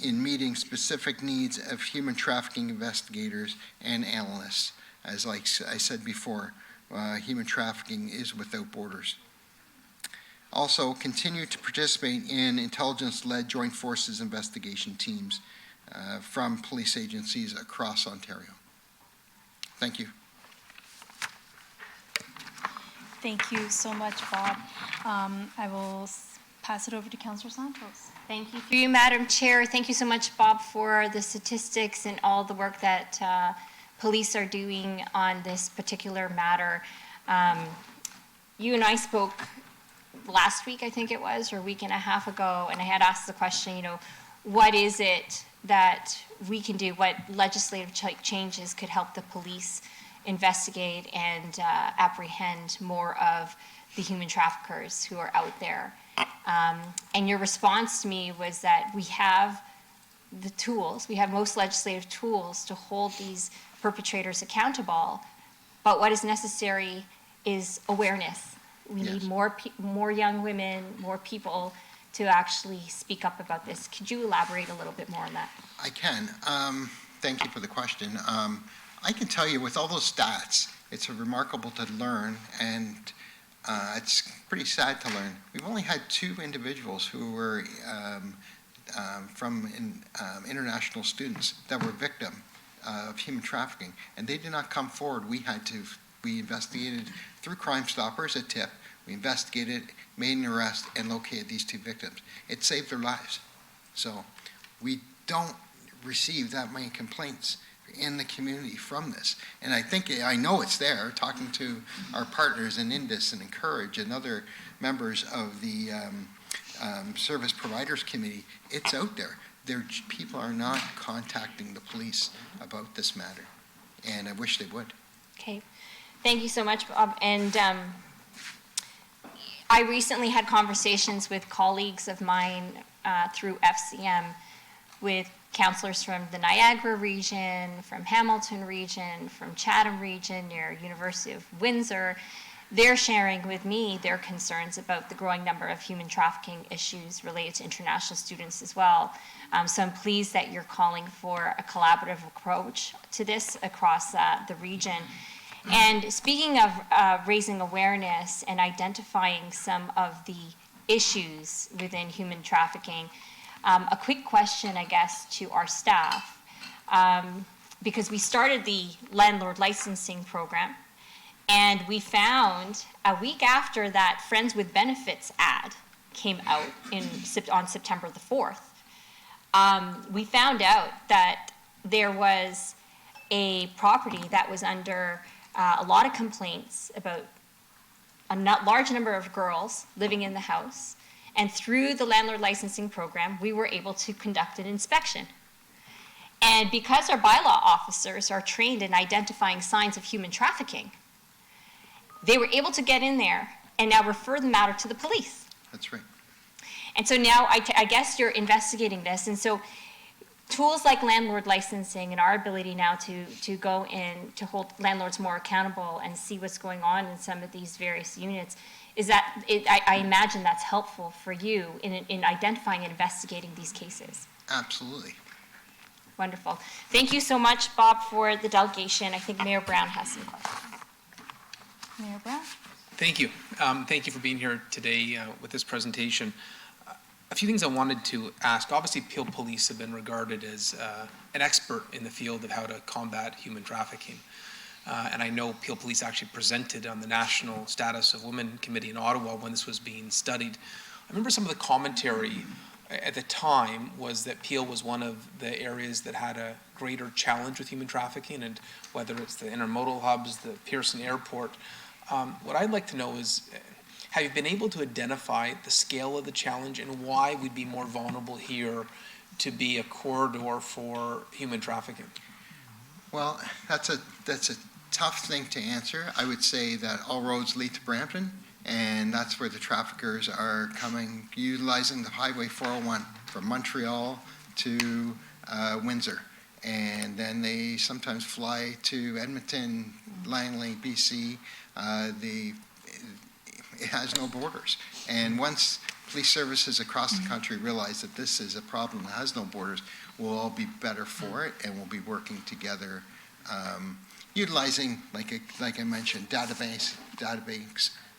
in meeting specific needs of human trafficking investigators and analysts. As like I said before, human trafficking is without borders. Also, continue to participate in intelligence-led joint forces investigation teams from police agencies across Ontario. Thank you. Thank you so much, Bob. I will pass it over to Councillor Santos. Thank you. Through you, Madam Chair. Thank you so much, Bob, for the statistics and all the work that police are doing on this particular matter. You and I spoke last week, I think it was, or a week and a half ago, and I had asked the question, what is it that we can do, what legislative changes could help the police investigate and apprehend more of the human traffickers who are out there. And your response to me was that we have the tools, we have most legislative tools to hold these perpetrators accountable, but what is necessary is awareness. We need more young women, more people to actually speak up about this. Could you elaborate a little bit more on that? I can. Thank you for the question. I can tell you with all those stats, it's remarkable to learn, and it's pretty sad to learn. We've only had 2 individuals who were international students that were victim of human trafficking, and they did not come forward. We investigated through Crime Stoppers, a tip. We investigated, made an arrest, and located these 2 victims. It saved their lives. So we don't receive that many complaints in the community from this. And I know it's there, talking to our partners in Indus and Encourage and other members of the Service Providers Committee, it's out there. People are not contacting the police about this matter, and I wish they would. Okay, thank you so much, Bob. And I recently had conversations with colleagues of mine through FCM with counselors from the Niagara region, from Hamilton region, from Chatham region, near University of Windsor. They're sharing with me their concerns about the growing number of human trafficking issues related to international students as well. So I'm pleased that you're calling for a collaborative approach to this across the region. And speaking of raising awareness and identifying some of the issues within human trafficking, a quick question, I guess, to our staff, because we started the landlord licensing program, and we found a week after that Friends with Benefits ad came out on September the 4th, we found out that there was a property that was under a lot of complaints about a large number of girls living in the house. And through the landlord licensing program, we were able to conduct an inspection. And because our bylaw officers are trained in identifying signs of human trafficking, they were able to get in there and now refer the matter to the police. That's right. And so now I guess you're investigating this. And so tools like landlord licensing and our ability now to go in to hold landlords more accountable and see what's going on in some of these various units, is that I imagine that's helpful for you in identifying and investigating these cases. Absolutely. Wonderful. Thank you so much, Bob, for the delegation. I think Mayor Brown has some questions. Mayor Brown? Thank you. Thank you for being here today with this presentation. A few things I wanted to ask. Obviously, Peel Police have been regarded as an expert in the field of how to combat human trafficking. And I know Peel Police actually presented on the National Status of Women Committee in Ottawa when this was being studied. I remember some of the commentary at the time was that Peel was one of the areas that had a greater challenge with human trafficking, and whether it's the intermodal hubs, the Pearson Airport. What I'd like to know is, have you been able to identify the scale of the challenge and why we'd be more vulnerable here to be a corridor for human trafficking? Well, that's a tough thing to answer. I would say that all roads lead to Brampton, and that's where the traffickers are coming, utilizing the Highway 401 from Montreal to Windsor. And then they sometimes fly to Edmonton, Langley, BC. It has no borders. And once police services across the country realize that this is a problem that has no borders, we'll all be better for it, and we'll be working together, utilizing, like I mentioned, database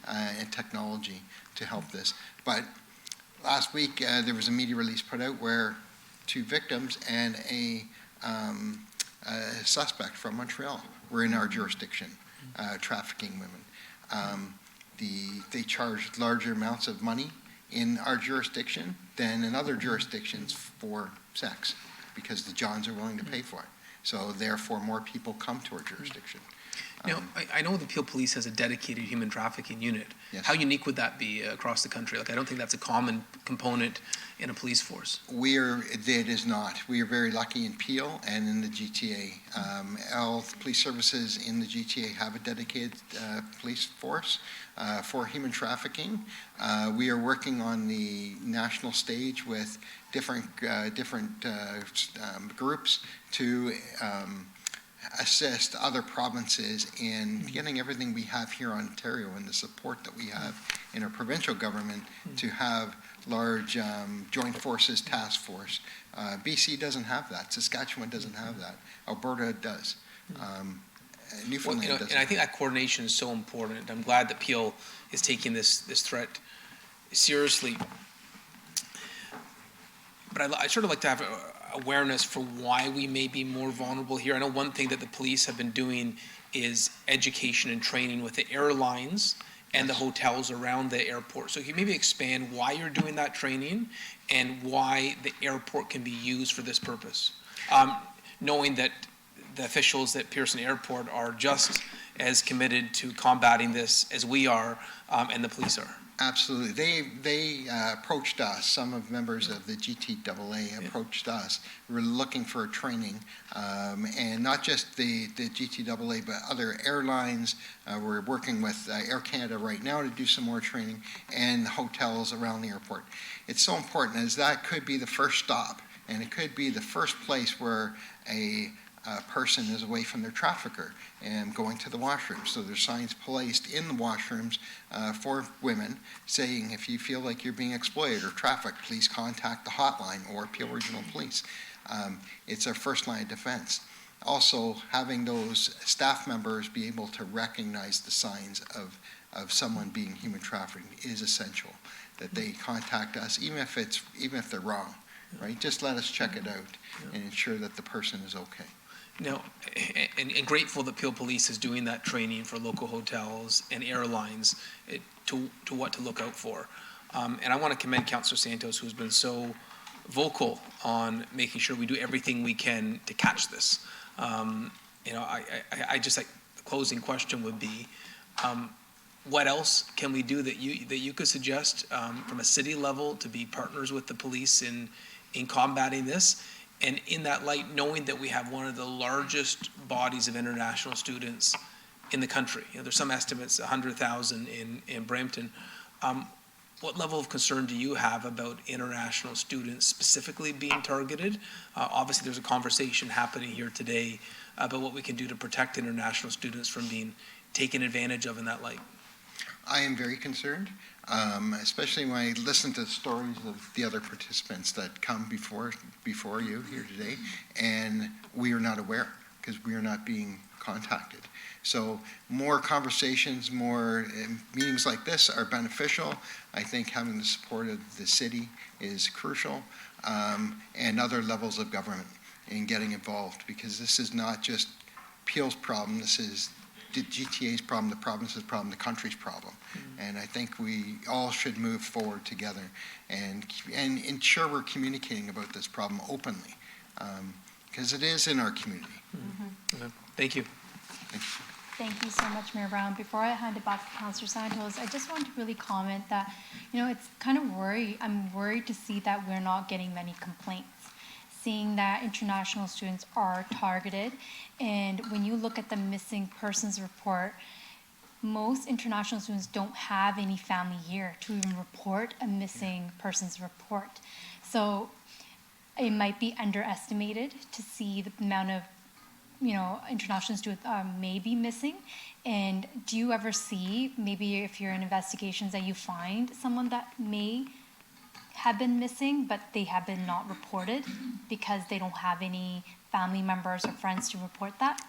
and technology to help this. But last week, there was a media release put out where 2 victims and a suspect from Montreal were in our jurisdiction, trafficking women. They charged larger amounts of money in our jurisdiction than in other jurisdictions for sex, because the Johns are willing to pay for it. So therefore, more people come to our jurisdiction. Now, I know the Peel Police has a dedicated human trafficking unit. Yes. How unique would that be across the country? Like, I don't think that's a common component in a police force. It is not. We are very lucky in Peel and in the GTA. All police services in the GTA have a dedicated police force for human trafficking. We are working on the national stage with different groups to assist other provinces in getting everything we have here in Ontario and the support that we have in our provincial government to have large joint forces task force. BC doesn't have that. Saskatchewan doesn't have that. Alberta does. Newfoundland doesn't. And I think that coordination is so important. I'm glad that Peel is taking this threat seriously. But I'd sort of like to have awareness for why we may be more vulnerable here. I know one thing that the police have been doing is education and training with the airlines and the hotels around the airport. So can you maybe expand why you're doing that training and why the airport can be used for this purpose? Knowing that the officials at Pearson Airport are just as committed to combating this as we are and the police are. Absolutely. They approached us, some of members of the GTAA approached us. We were looking for a training, and not just the GTAA, but other airlines. We're working with Air Canada right now to do some more training, and hotels around the airport. It's so important, as that could be the first stop, and it could be the first place where a person is away from their trafficker and going to the washroom. So there's signs placed in the washrooms for women saying, if you feel like you're being exploited or trafficked, please contact the hotline or Peel Regional Police. It's our first line of defense. Also, having those staff members be able to recognize the signs of someone being human trafficked is essential, that they contact us, even if they're wrong, right? Just let us check it out and ensure that the person is okay. No, and grateful that Peel Police is doing that training for local hotels and airlines to what to look out for. And I want to commend Councillor Santos, who's been so vocal on making sure we do everything we can to catch this. I just like, the closing question would be, what else can we do that you could suggest from a city level to be partners with the police in combating this? And in that light, knowing that we have one of the largest bodies of international students in the country, there's some estimates, 100,000 in Brampton. What level of concern do you have about international students specifically being targeted? Obviously, there's a conversation happening here today about what we can do to protect international students from being taken advantage of in that light. I am very concerned, especially when I listen to the stories of the other participants that come before you here today, and we are not aware because we are not being contacted. So more conversations, more meetings like this are beneficial. I think having the support of the city is crucial, and other levels of government in getting involved, because this is not just Peel's problem, this is the GTA's problem, the province's problem, the country's problem. And I think we all should move forward together and ensure we're communicating about this problem openly, because it is in our community. Thank you. Thank you so much, Mayor Brown. Before I hand it back to Councillor Santos, I just want to really comment that, it's kind of I'm worried to see that we're not getting many complaints, seeing that international students are targeted. And when you look at the missing persons report, most international students don't have any family here to even report a missing persons report. So it might be underestimated to see the amount of international students may be missing. And do you ever see, maybe if you're in investigations, that you find someone that may have been missing, but they have been not reported because they don't have any family members or friends to report that?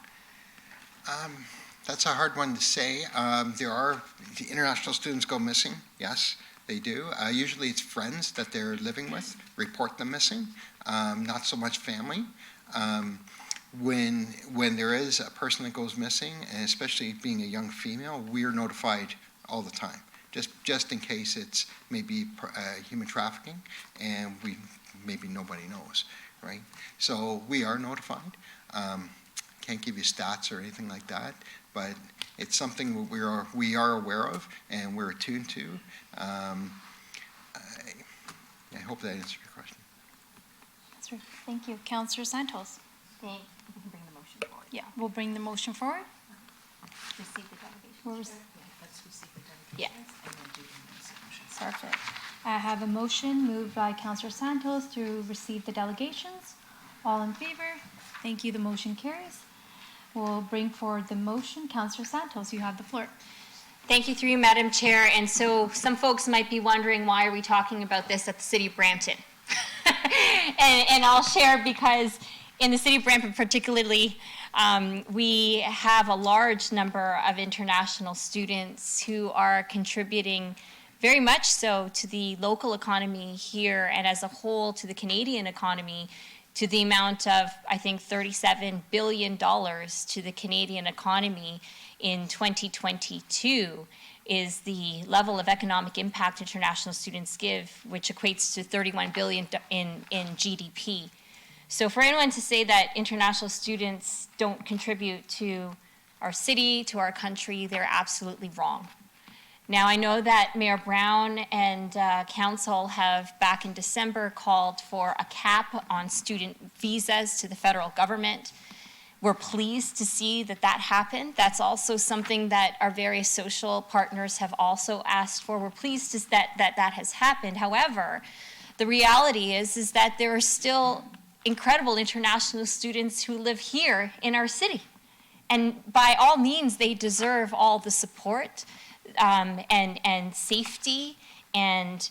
That's a hard one to say. The international students go missing, yes, they do. Usually it's friends that they're living with report them missing, not so much family. When there is a person that goes missing, and especially being a young female, we are notified all the time, just in case it's maybe human trafficking, and maybe nobody knows, right? So we are notified. Can't give you stats or anything like that, but it's something we are aware of and we're attuned to. I hope that answered your question. That's right. Thank you. Councillor Santos. We can bring the motion forward. Yeah, we'll bring the motion forward. Receive the delegation. Let's receive the Yeah. and then do the resolutions. Perfect. I have a motion moved by Councillor Santos to receive the delegations. All in favor? Thank you. The motion carries. We'll bring forward the motion. Councillor Santos, you have the floor. Thank you through you, Madam Chair. And so some folks might be wondering, why are we talking about this at the City of Brampton? and I'll share, because in the City of Brampton particularly, we have a large number of international students who are contributing very much so to the local economy here, and as a whole to the Canadian economy, to the amount of, I think, $37 billion to the Canadian economy in 2022 is the level of economic impact international students give, which equates to $31 billion in GDP. So for anyone to say that international students don't contribute to our city, to our country, they're absolutely wrong. Now, I know that Mayor Brown and council have, back in December, called for a cap on student visas to the federal government. We're pleased to see that that happened. That's also something that our various social partners have also asked for. We're pleased that has happened. However, the reality is that there are still incredible international students who live here in our city. And by all means, they deserve all the support and safety and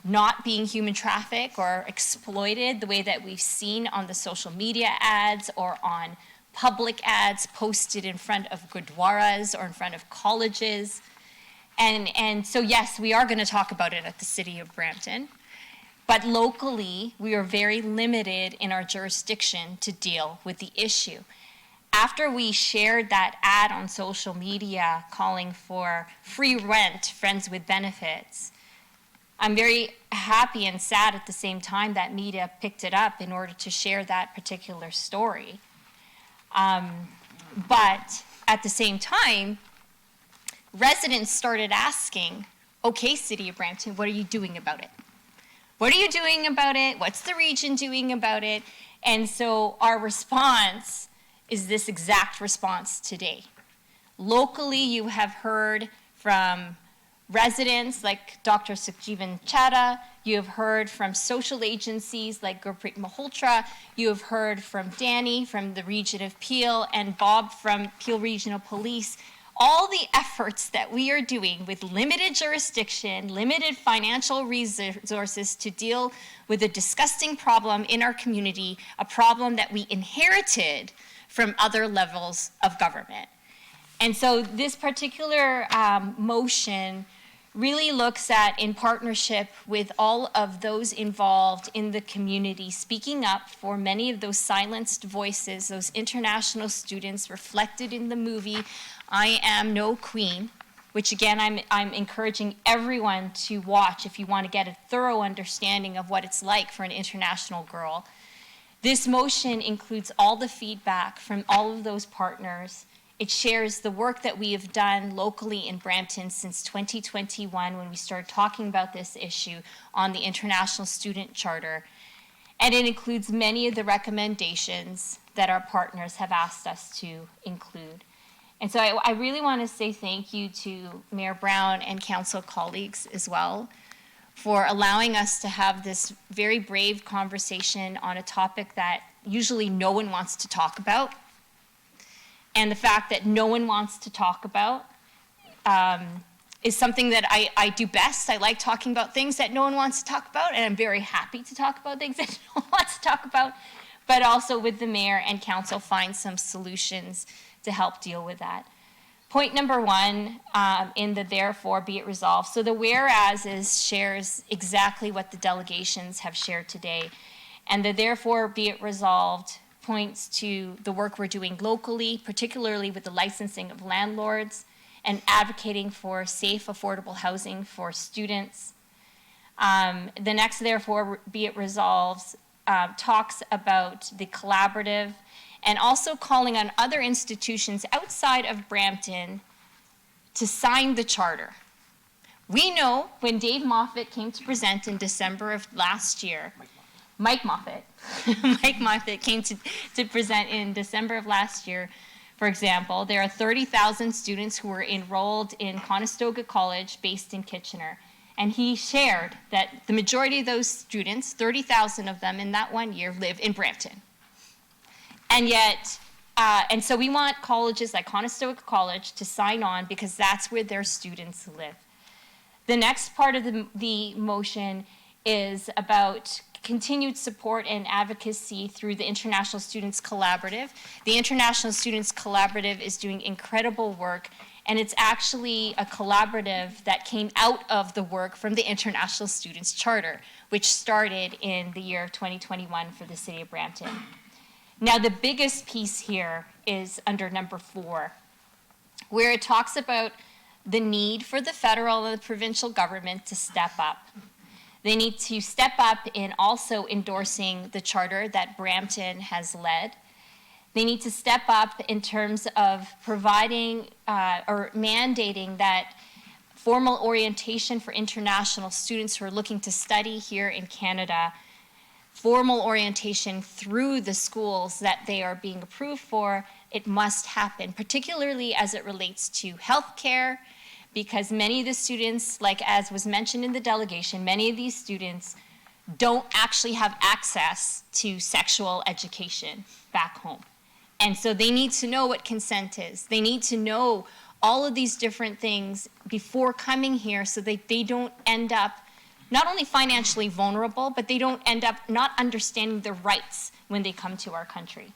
not being human trafficked or exploited the way that we've seen on the social media ads or on public ads posted in front of gurdwaras or in front of colleges. And so yes, we are going to talk about it at the City of Brampton, but locally we are very limited in our jurisdiction to deal with the issue. After we shared that ad on social media calling for free rent, friends with benefits, I'm very happy and sad at the same time that media picked it up in order to share that particular story. But at the same time, residents started asking, okay, City of Brampton, what are you doing about it? What are you doing about it? What's the region doing about it? And so our response is this exact response today. Locally, you have heard from residents like Dr. Sukhjeevan Chadha, you have heard from social agencies like Gurpreet Malhotra, you have heard from Danny from the region of Peel and Bob from Peel Regional Police. All the efforts that we are doing with limited jurisdiction, limited financial resources to deal with a disgusting problem in our community, a problem that we inherited from other levels of government. And so this particular motion really looks at, in partnership with all of those involved in the community, speaking up for many of those silenced voices, those international students reflected in the movie I Am No Queen, which again, I'm encouraging everyone to watch if you want to get a thorough understanding of what it's like for an international girl. This motion includes all the feedback from all of those partners. It shares the work that we have done locally in Brampton since 2021 when we started talking about this issue on the International Student Charter. And it includes many of the recommendations that our partners have asked us to include. And so I really want to say thank you to Mayor Brown and council colleagues as well for allowing us to have this very brave conversation on a topic that usually no one wants to talk about. And the fact that no one wants to talk about is something that I do best. I like talking about things that no one wants to talk about, and I'm very happy to talk about things that no one wants to talk about, but also with the mayor and council find some solutions to help deal with that. Point number one in the therefore be it resolved. So the whereas shares exactly what the delegations have shared today. And the therefore be it resolved points to the work we're doing locally, particularly with the licensing of landlords and advocating for safe, affordable housing for students. The next therefore be it resolved talks about the collaborative and also calling on other institutions outside of Brampton to sign the charter. We know when Dave Moffat came to present in December of last year, Mike Moffat came to present in December of last year, for example, there are 30,000 students who were enrolled in Conestoga College based in Kitchener. And he shared that the majority of those students, 30,000 of them in that 1 year, live in Brampton. And yet, and so we want colleges like Conestoga College to sign on because that's where their students live. The next part of the motion is about continued support and advocacy through the International Students Collaborative. The International Students Collaborative is doing incredible work, and it's actually a collaborative that came out of the work from the International Students Charter, which started in the year of 2021 for the City of Brampton. Now, the biggest piece here is under number 4, where it talks about the need for the federal and the provincial government to step up. They need to step up in also endorsing the charter that Brampton has led. They need to step up in terms of providing or mandating that formal orientation for international students who are looking to study here in Canada, formal orientation through the schools that they are being approved for. It must happen, particularly as it relates to healthcare, because many of the students, like as was mentioned in the delegation, many of these students don't actually have access to sexual education back home. And so they need to know what consent is. They need to know all of these different things before coming here so that they don't end up not only financially vulnerable, but they don't end up not understanding their rights when they come to our country.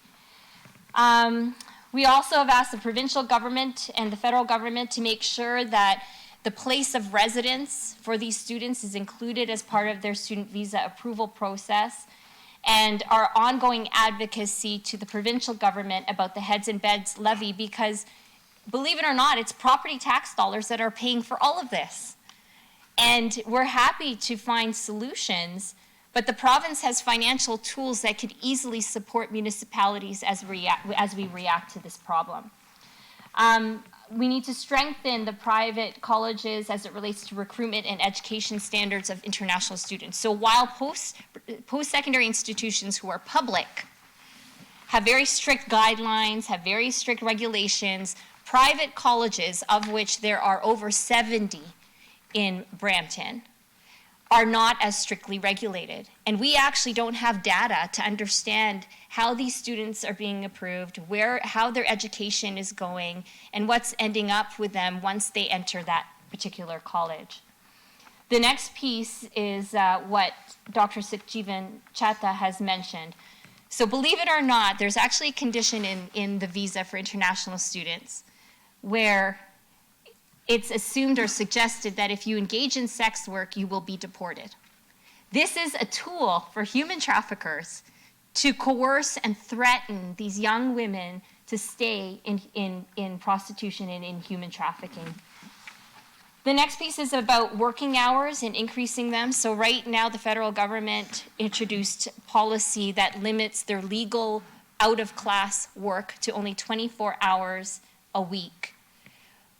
We also have asked the provincial government and the federal government to make sure that the place of residence for these students is included as part of their student visa approval process, and our ongoing advocacy to the provincial government about the heads and beds levy, because believe it or not, it's property tax dollars that are paying for all of this. And we're happy to find solutions, but the province has financial tools that could easily support municipalities as we react to this problem. We need to strengthen the private colleges as it relates to recruitment and education standards of international students. So while post-secondary institutions who are public have very strict guidelines, have very strict regulations, private colleges, of which there are over 70 in Brampton, are not as strictly regulated. And we actually don't have data to understand how these students are being approved, how their education is going, and what's ending up with them once they enter that particular college. The next piece is what Dr. Sukhjeevan Chatta has mentioned. So believe it or not, there's actually a condition in the visa for international students where it's assumed or suggested that if you engage in sex work, you will be deported. This is a tool for human traffickers to coerce and threaten these young women to stay in prostitution and in human trafficking. The next piece is about working hours and increasing them. So right now, the federal government introduced policy that limits their legal out-of-class work to only 24 hours a week.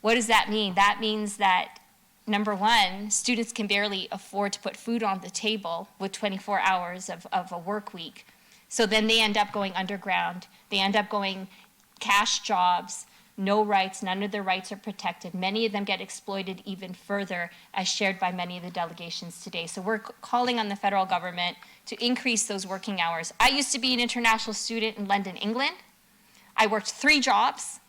What does that mean? That means that, number one, students can barely afford to put food on the table with 24 hours of a work week. So then they end up going underground. They end up going cash jobs, no rights, none of their rights are protected. Many of them get exploited even further, as shared by many of the delegations today. So we're calling on the federal government to increase those working hours. I used to be an international student in London, England. I worked 3 jobs,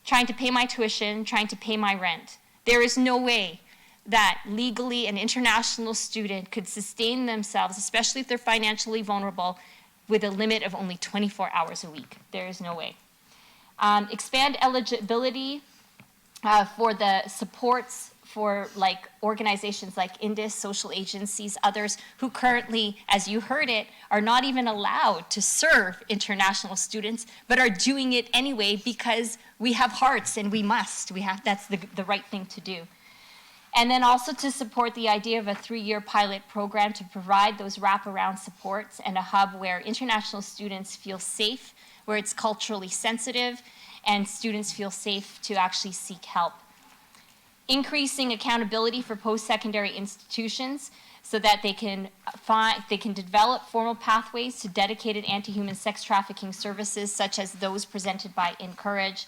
trying to pay my tuition, trying to pay my rent. There is no way that legally an international student could sustain themselves, especially if they're financially vulnerable, with a limit of only 24 hours a week. There is no way. Expand eligibility for the supports for organizations like Indus, social agencies, others who currently, as you heard it, are not even allowed to serve international students, but are doing it anyway because we have hearts and we must. That's the right thing to do. And then also to support the idea of a 3-year pilot program to provide those wraparound supports and a hub where international students feel safe, where it's culturally sensitive, and students feel safe to actually seek help. Increasing accountability for post-secondary institutions so that they can develop formal pathways to dedicated anti-human sex trafficking services such as those presented by Encourage.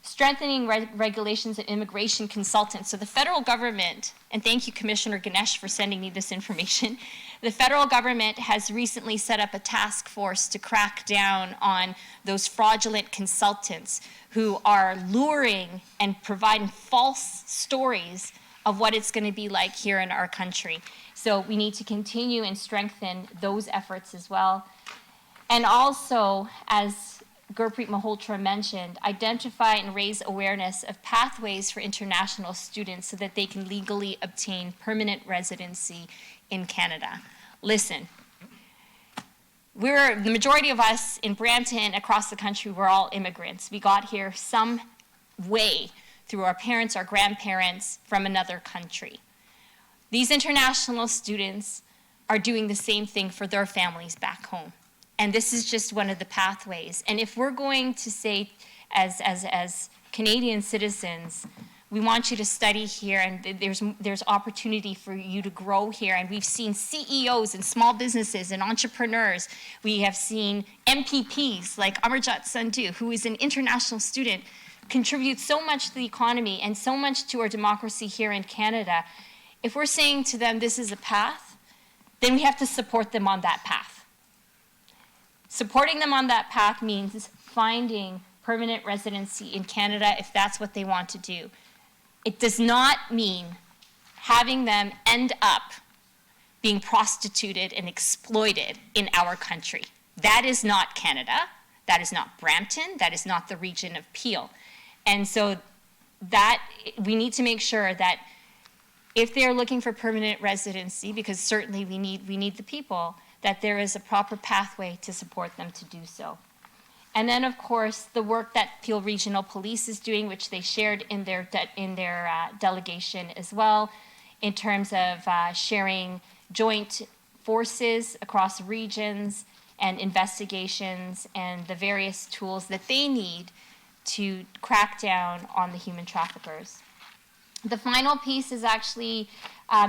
Strengthening regulations and immigration consultants. So the federal government, and thank you Commissioner Ganesh for sending me this information, the federal government has recently set up a task force to crack down on those fraudulent consultants who are luring and providing false stories of what it's going to be like here in our country. So we need to continue and strengthen those efforts as well. And also, as Gurpreet Malhotra mentioned, identify and raise awareness of pathways for international students so that they can legally obtain permanent residency in Canada. Listen, the majority of us in Brampton, across the country, we're all immigrants. We got here some way through our parents, our grandparents from another country. These international students are doing the same thing for their families back home. And this is just one of the pathways. And if we're going to say, as Canadian citizens, we want you to study here, and there's opportunity for you to grow here. And we've seen CEOs and small businesses and entrepreneurs. We have seen MPPs like Amarjot Sandhu, who is an international student, contribute so much to the economy and so much to our democracy here in Canada. If we're saying to them this is a path, then we have to support them on that path. Supporting them on that path means finding permanent residency in Canada if that's what they want to do. It does not mean having them end up being prostituted and exploited in our country. That is not Canada. That is not Brampton. That is not the region of Peel. And so that we need to make sure that if they're looking for permanent residency, because certainly we need the people, that there is a proper pathway to support them to do so. And then, of course, the work that Peel Regional Police is doing, which they shared in their delegation as well, in terms of sharing joint forces across regions and investigations and the various tools that they need to crack down on the human traffickers. The final piece is actually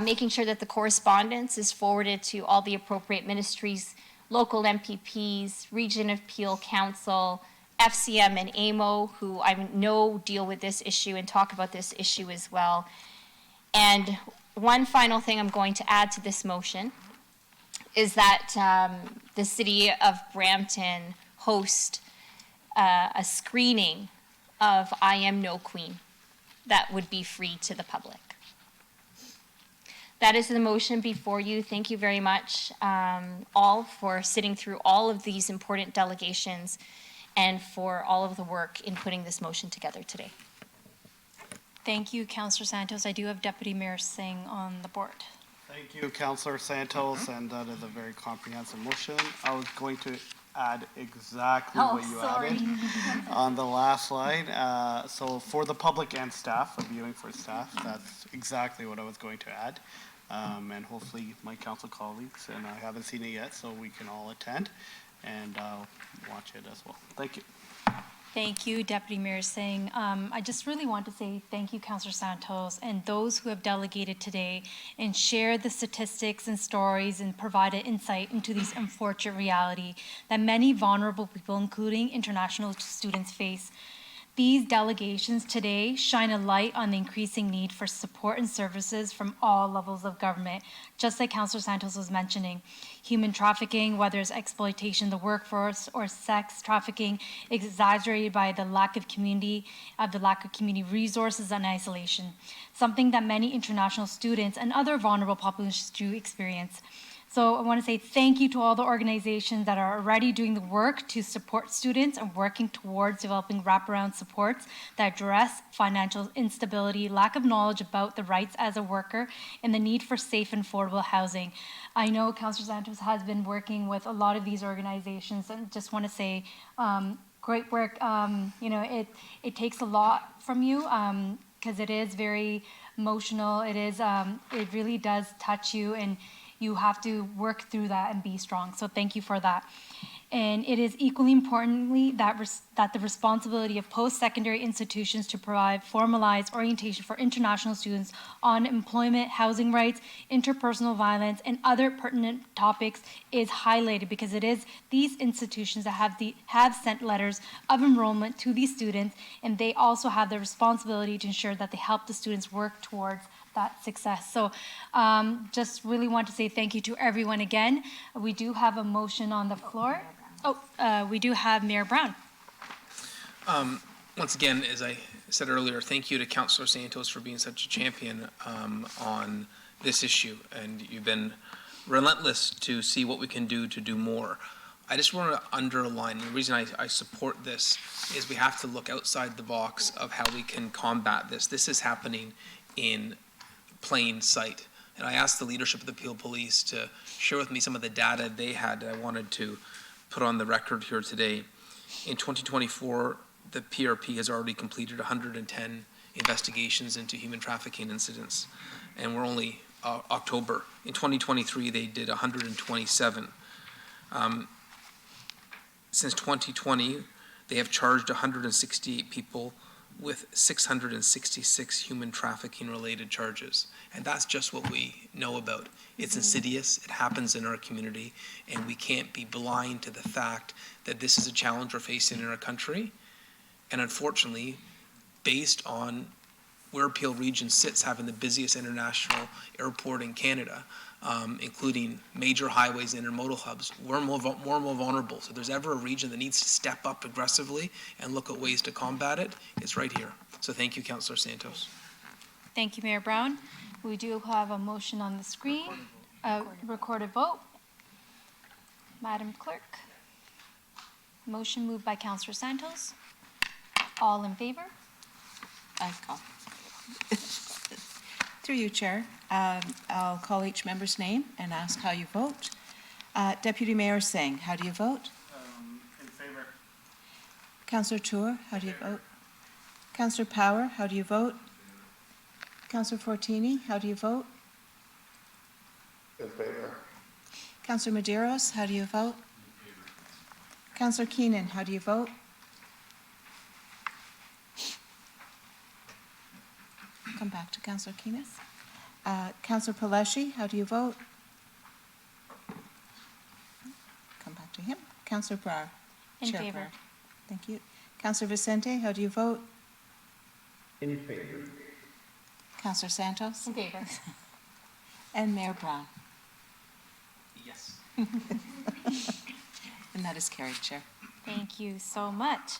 making sure that the correspondence is forwarded to all the appropriate ministries, local MPPs, Region of Peel Council, FCM and AMO, who I know deal with this issue and talk about this issue as well. And one final thing I'm going to add to this motion is that the city of Brampton host a screening of I Am No Queen that would be free to the public. That is the motion before you. Thank you very much, all, for sitting through all of these important delegations and for all of the work in putting this motion together today. Thank you, Councillor Santos. I do have Deputy Mayor Singh on the board. Thank you, Councillor Santos, and that is a very comprehensive motion. I was going to add exactly what you added on the last slide. So for the public and staff, viewing for staff, that's exactly what I was going to add. And hopefully my council colleagues, and I haven't seen it yet, so we can all attend and watch it as well. Thank you. Thank you, Deputy Mayor Singh. I just really want to say thank you, Councillor Santos, and those who have delegated today and shared the statistics and stories and provided insight into this unfortunate reality that many vulnerable people, including international students, face. These delegations today shine a light on the increasing need for support and services from all levels of government, just like Councillor Santos was mentioning. Human trafficking, whether it's exploitation of the workforce or sex trafficking, exaggerated by the lack of community resources and isolation, something that many international students and other vulnerable populations do experience. So I want to say thank you to all the organizations that are already doing the work to support students and working towards developing wraparound supports that address financial instability, lack of knowledge about the rights as a worker, and the need for safe and affordable housing. I know Councillor Santos has been working with a lot of these organizations, and just want to say great work. It takes a lot from you because it is very emotional. It really does touch you, and you have to work through that and be strong. So thank you for that. And it is equally importantly that the responsibility of post-secondary institutions to provide formalized orientation for international students on employment, housing rights, interpersonal violence, and other pertinent topics is highlighted, because it is these institutions that have sent letters of enrollment to these students, and they also have the responsibility to ensure that they help the students work towards that success. So just really want to say thank you to everyone again. We do have a motion on the floor. We do have Mayor Brown. Once again, as I said earlier, thank you to Councillor Santos for being such a champion on this issue, and you've been relentless to see what we can do to do more. I just want to underline, the reason I support this is we have to look outside the box of how we can combat this. This is happening in plain sight. And I asked the leadership of the Peel Police to share with me some of the data they had that I wanted to put on the record here today. In 2024, the PRP has already completed 110 investigations into human trafficking incidents, and we're only October. In 2023, they did 127. Since 2020, they have charged 168 people with 666 human trafficking-related charges. And that's just what we know about. It's insidious, it happens in our community, and we can't be blind to the fact that this is a challenge we're facing in our country. And unfortunately, based on where Peel Region sits, having the busiest international airport in Canada, including major highways and intermodal hubs, we're more vulnerable. So if there's ever a region that needs to step up aggressively and look at ways to combat it, it's right here. So thank you, Councillor Santos. Thank you, Mayor Brown. We do have a motion on the screen, recorded vote. Madam Clerk. Motion moved by Councillor Santos. All in favor? I call. Through you, Chair. I'll call each member's name and ask how you vote. Deputy Mayor Singh, how do you vote? In favor. Councillor Tour, how do you vote? Councillor Power, how do you vote? Councillor Fortini, how do you vote? In favor. Councillor Medeiros, how do you vote? Councillor Keenan, how do you vote? Come back to Councillor Keenan. Councillor Paleshi, how do you vote? Come back to him. Councillor Brar. In Chair favor. Brar. Thank you. Councillor Vicente, how do you vote? In favor. Councillor Santos? In favor. And Mayor Brown. Yes. And that is carried, Chair. Thank you so much.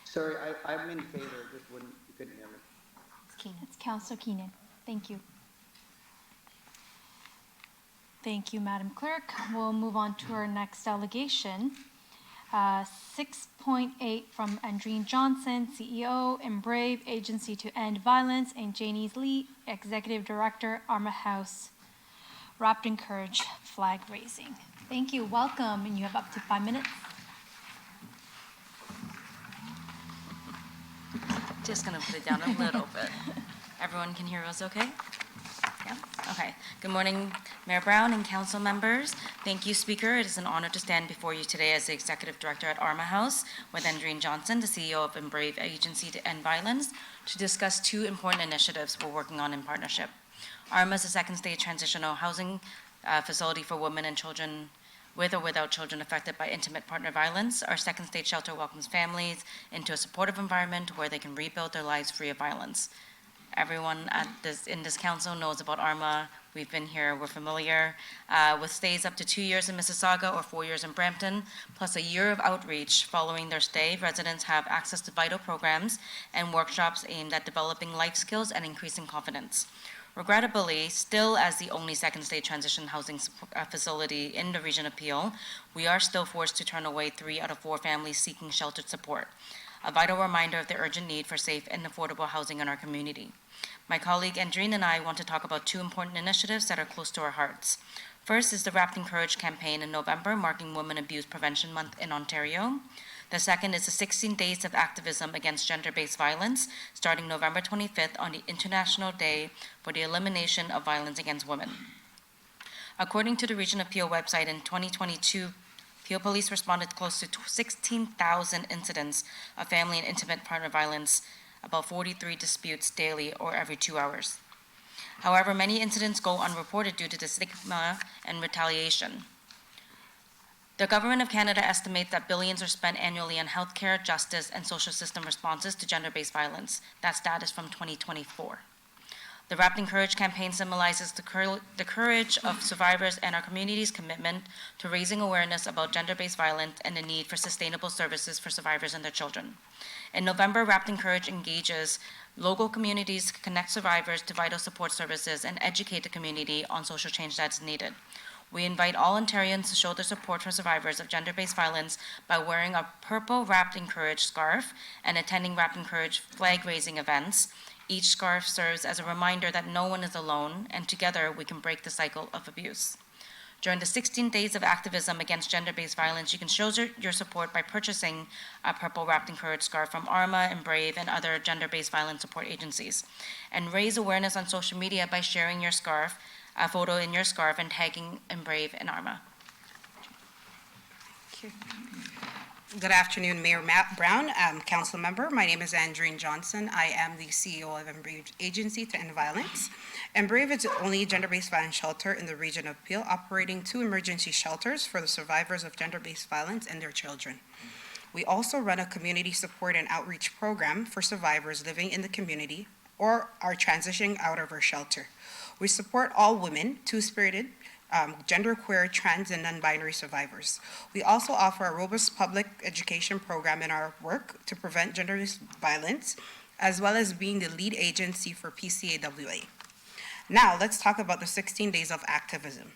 Sorry, I'm in favor, just wouldn't, you couldn't hear me. It's Councillor Keenan. Thank you. Thank you, Madam Clerk. We'll move on to our next delegation. 6.8 from Andreen Johnson, CEO, Embrave Agency to End Violence, and Janice Lee, Executive Director, Arma House, Wrapped in Courage, flag raising. Thank you. Welcome, and you have up to 5 minutes. Just gonna put it down a little bit. Everyone can hear us okay? Yeah, okay. Good morning, Mayor Brown and council members. Thank you, Speaker. It is an honor to stand before you today as the Executive Director at Arma House with Andreen Johnson, the CEO of Embrave Agency to End Violence, to discuss two important initiatives we're working on in partnership. Arma is a second-stage transitional housing facility for women and children with or without children affected by intimate partner violence. Our second-stage shelter welcomes families into a supportive environment where they can rebuild their lives free of violence. Everyone in this council knows about Arma. We've been here, we're familiar. With stays up to 2 years in Mississauga or 4 years in Brampton, plus a year of outreach following their stay, residents have access to vital programs and workshops aimed at developing life skills and increasing confidence. Regrettably, still as the only second-stage transition housing facility in the region of Peel, we are still forced to turn away 3 out of 4 families seeking sheltered support, a vital reminder of the urgent need for safe and affordable housing in our community. My colleague Andreen and I want to talk about 2 important initiatives that are close to our hearts. First is the Wrapped in Courage campaign in November, marking Women Abuse Prevention Month in Ontario. The second is the 16 Days of Activism Against Gender-Based Violence, starting November 25th on the International Day for the Elimination of Violence Against Women. According to the Region of Peel website, in 2022, Peel Police responded close to 16,000 incidents of family and intimate partner violence, about 43 disputes daily or every 2 hours. However, many incidents go unreported due to the stigma and retaliation. The Government of Canada estimates that billions are spent annually on healthcare, justice, and social system responses to gender-based violence. That stat is from 2024. The Wrapped in Courage campaign symbolizes the courage of survivors and our community's commitment to raising awareness about gender-based violence and the need for sustainable services for survivors and their children. In November, Wrapped in Courage engages local communities to connect survivors to vital support services and educate the community on social change that's needed. We invite all Ontarians to show their support for survivors of gender-based violence by wearing a purple Wrapped in Courage scarf and attending Wrapped in Courage flag-raising events. Each scarf serves as a reminder that no one is alone, and together we can break the cycle of abuse. During the 16 days of activism against gender-based violence, you can show your support by purchasing a purple Wrapped in Courage scarf from Arma, Embrave, and other gender-based violence support agencies. And raise awareness on social media by sharing your scarf, a photo in your scarf, and tagging Embrave and Arma. Good afternoon, Mayor Matt Brown, council member. My name is Andreen Johnson. I am the CEO of Embrave Agency to End Violence. Embrave is the only gender-based violence shelter in the region of Peel, operating 2 emergency shelters for the survivors of gender-based violence and their children. We also run a community support and outreach program for survivors living in the community or are transitioning out of our shelter. We support all women, two-spirited, genderqueer, trans, and non-binary survivors. We also offer a robust public education program in our work to prevent gender-based violence, as well as being the lead agency for PCAWA. Now, let's talk about the 16 days of activism.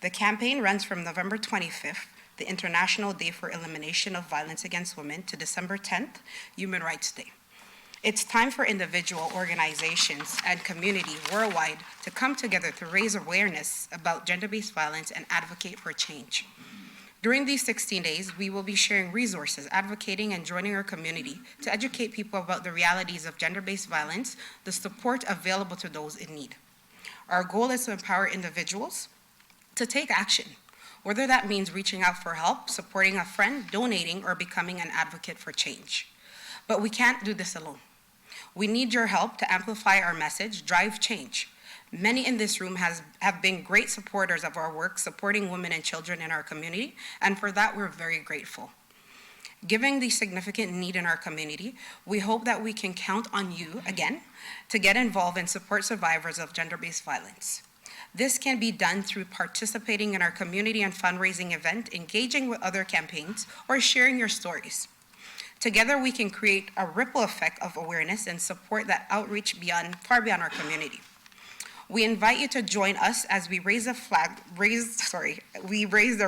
The campaign runs from November 25th, the International Day for Elimination of Violence Against Women, to December 10th, Human Rights Day. It's time for individual organizations and community worldwide to come together to raise awareness about gender-based violence and advocate for change. During these 16 days, we will be sharing resources, advocating, and joining our community to educate people about the realities of gender-based violence, the support available to those in need. Our goal is to empower individuals to take action, whether that means reaching out for help, supporting a friend, donating, or becoming an advocate for change. But we can't do this alone. We need your help to amplify our message, drive change. Many in this room have been great supporters of our work, supporting women and children in our community, and for that we're very grateful. Given the significant need in our community, we hope that we can count on you, again, to get involved and support survivors of gender-based violence. This can be done through participating in our community and fundraising event, engaging with other campaigns, or sharing your stories. Together, we can create a ripple effect of awareness and support that outreach far beyond our community. We invite you to join us as we raise the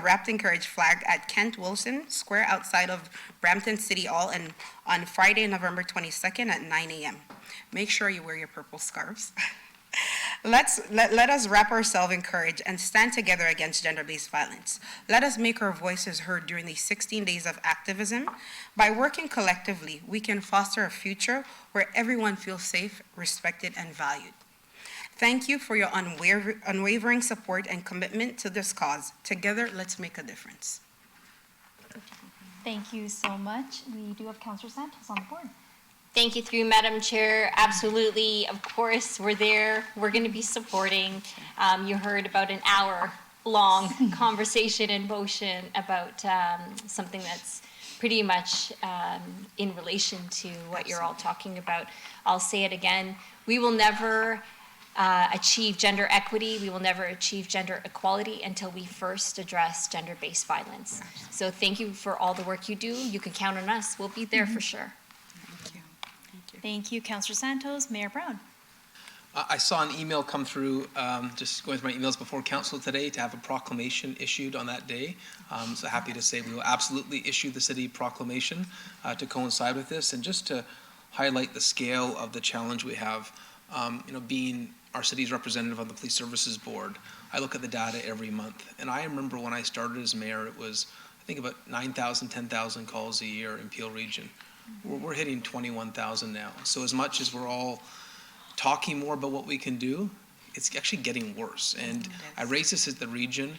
Wrapped in Courage flag at Kent Wilson Square outside of Brampton City Hall and on Friday, November 22nd at 9 a.m. Make sure you wear your purple scarves. Let us wrap ourselves in courage and stand together against gender-based violence. Let us make our voices heard during these 16 days of activism. By working collectively, we can foster a future where everyone feels safe, respected, and valued. Thank you for your unwavering support and commitment to this cause. Together, let's make a difference. Thank you so much. We do have Councillor Santos on the board. Thank you through Madam Chair. Absolutely, of course, we're there. We're going to be supporting. You heard about an hour-long conversation in motion about something that's pretty much in relation to what you're all talking about. I'll say it again. We will never achieve gender equity. We will never achieve gender equality until we first address gender-based violence. So thank you for all the work you do. You can count on us. We'll be there for sure. Thank you, Councillor Santos. Mayor Brown. I saw an email come through, just going through my emails before council today, to have a proclamation issued on that day. So happy to say we will absolutely issue the city proclamation to coincide with this. And just to highlight the scale of the challenge we have, being our city's representative on the Police Services Board, I look at the data every month. And I remember when I started as mayor, it was, I think, about 9,000, 10,000 calls a year in Peel Region. We're hitting 21,000 now. So as much as we're all talking more about what we can do, it's actually getting worse. And I raise this at the region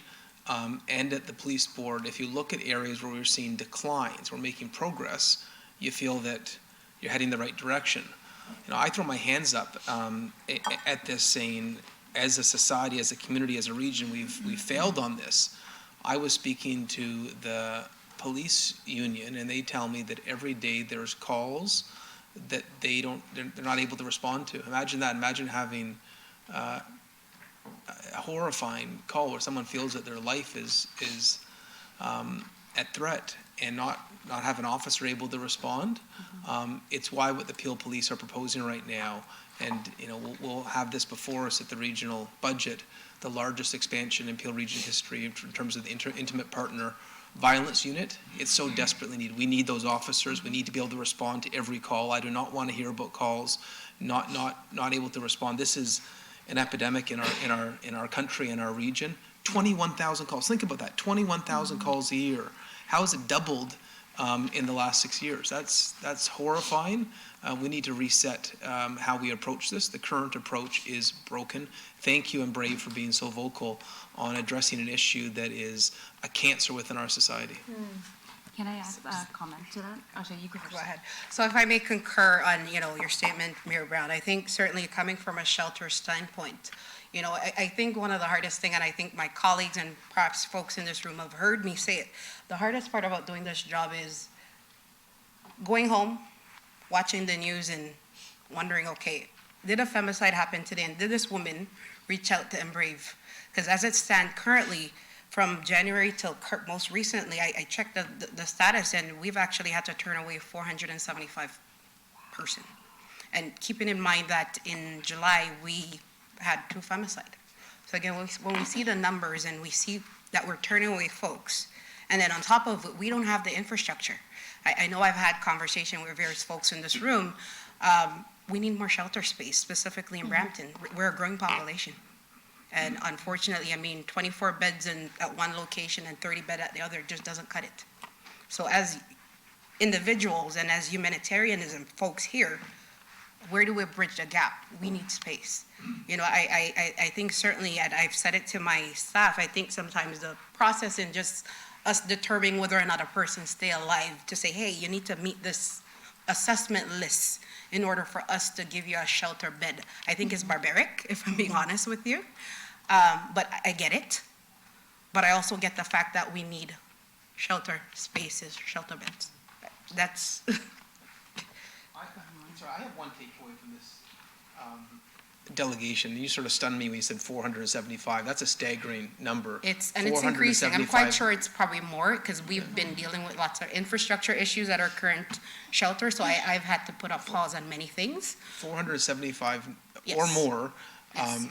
and at the police board. If you look at areas where we're seeing declines, we're making progress, you feel that you're heading the right direction. I throw my hands up at this, saying, as a society, as a community, as a region, we've failed on this. I was speaking to the police union, and they tell me that every day there's calls that they're not able to respond to. Imagine that. Imagine having a horrifying call where someone feels that their life is at threat and not have an officer able to respond. It's why what the Peel Police are proposing right now, and we'll have this before us at the regional budget, the largest expansion in Peel Region history in terms of the intimate partner violence unit. It's so desperately needed. We need those officers. We need to be able to respond to every call. I do not want to hear about calls not able to respond. This is an epidemic in our country, in our region. 21,000 calls. Think about that. 21,000 calls a year. How has it doubled in the last 6 years? That's horrifying. We need to reset how we approach this. The current approach is broken. Thank you, Embrave, for being so vocal on addressing an issue that is a cancer within our society. Can I add a comment to that? Actually, you go first. Go ahead. So if I may concur on, your statement, Mayor Brown, I think certainly coming from a shelter standpoint, I think one of the hardest thing, and I think my colleagues and perhaps folks in this room have heard me say it, the hardest part about doing this job is going home, watching the news and wondering, okay, did a femicide happen today? And did this woman reach out to Embrave? Because as it stands currently, from January till most recently, I checked the status, and we've actually had to turn away 475 person. And keeping in mind that in July, we had 2 femicide. So again, when we see the numbers and we see that we're turning away folks, and then on top of it, we don't have the infrastructure. I know I've had conversation with various folks in this room. We need more shelter space, specifically in Brampton. We're a growing population. And unfortunately, 24 beds at one location and 30 bed at the other just doesn't cut it. So as individuals and as humanitarianism folks here, where do we bridge the gap? We need space. I think certainly, and I've said it to my staff, I think sometimes the process in just us determining whether or not a person stay alive to say, hey, you need to meet this assessment list in order for us to give you a shelter bed, I think is barbaric, if I'm being honest with you. But I get it. But I also get the fact that we need shelter spaces, shelter beds. That's. I have one takeaway from this delegation. You sort of stunned me when you said 475. That's a staggering number. It's increasing. I'm quite sure it's probably more because we've been dealing with lots of infrastructure issues at our current shelter. So I've had to put up pause on many things. 475 Yes. or more Yes.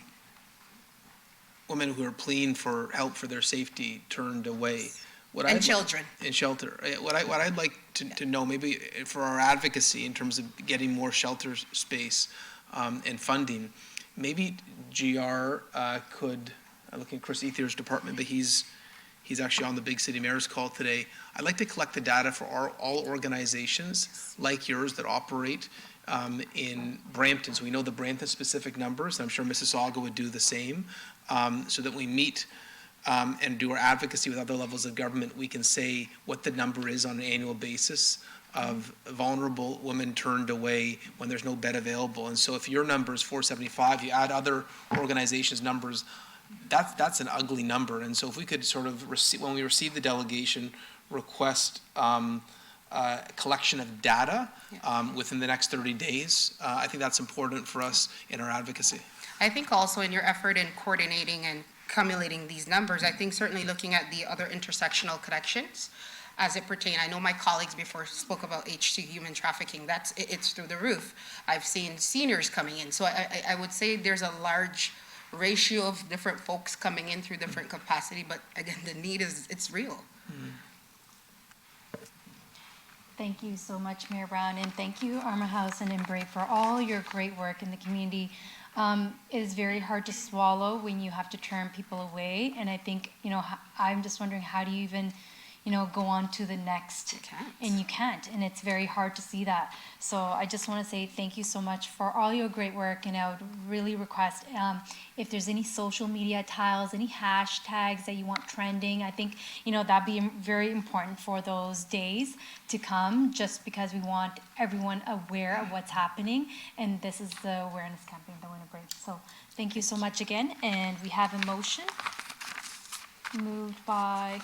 women who are pleading for help for their safety turned away. And children. In shelter. What I'd like to know, maybe for our advocacy in terms of getting more shelter space and funding, maybe GR could, I'm looking at Chris Ethier's department, but he's actually on the Big City Mayor's call today. I'd like to collect the data for all organizations like yours that operate in Brampton. So we know the Brampton specific numbers. I'm sure Mississauga would do the same, so that we meet and do our advocacy with other levels of government. We can say what the number is on an annual basis of vulnerable women turned away when there's no bed available. And so if your number is 475, you add other organizations' numbers, that's an ugly number. And so if we could sort of when we receive the delegation, request collection of data within the next 30 days, I think that's important for us in our advocacy. I think also in your effort in coordinating and accumulating these numbers, I think certainly looking at the other intersectional connections as it pertains. I know my colleagues before spoke about HC human trafficking. It's through the roof. I've seen seniors coming in. So I would say there's a large ratio of different folks coming in through different capacity, but again, the need it's real. Thank you so much, Mayor Brown, and thank you, Arma House and Embrave, for all your great work in the community. It is very hard to swallow when you have to turn people away, and I think, I'm just wondering, how do you even, go on to the next? You can't. And you can't, and it's very hard to see that. So I just want to say thank you so much for all your great work, and I would really request if there's any social media tiles, any hashtags that you want trending, I think, that'd be very important for those days to come, just because we want everyone aware of what's happening, and this is the awareness campaign that we're going to bring. So thank you so much again, and we have a motion moved by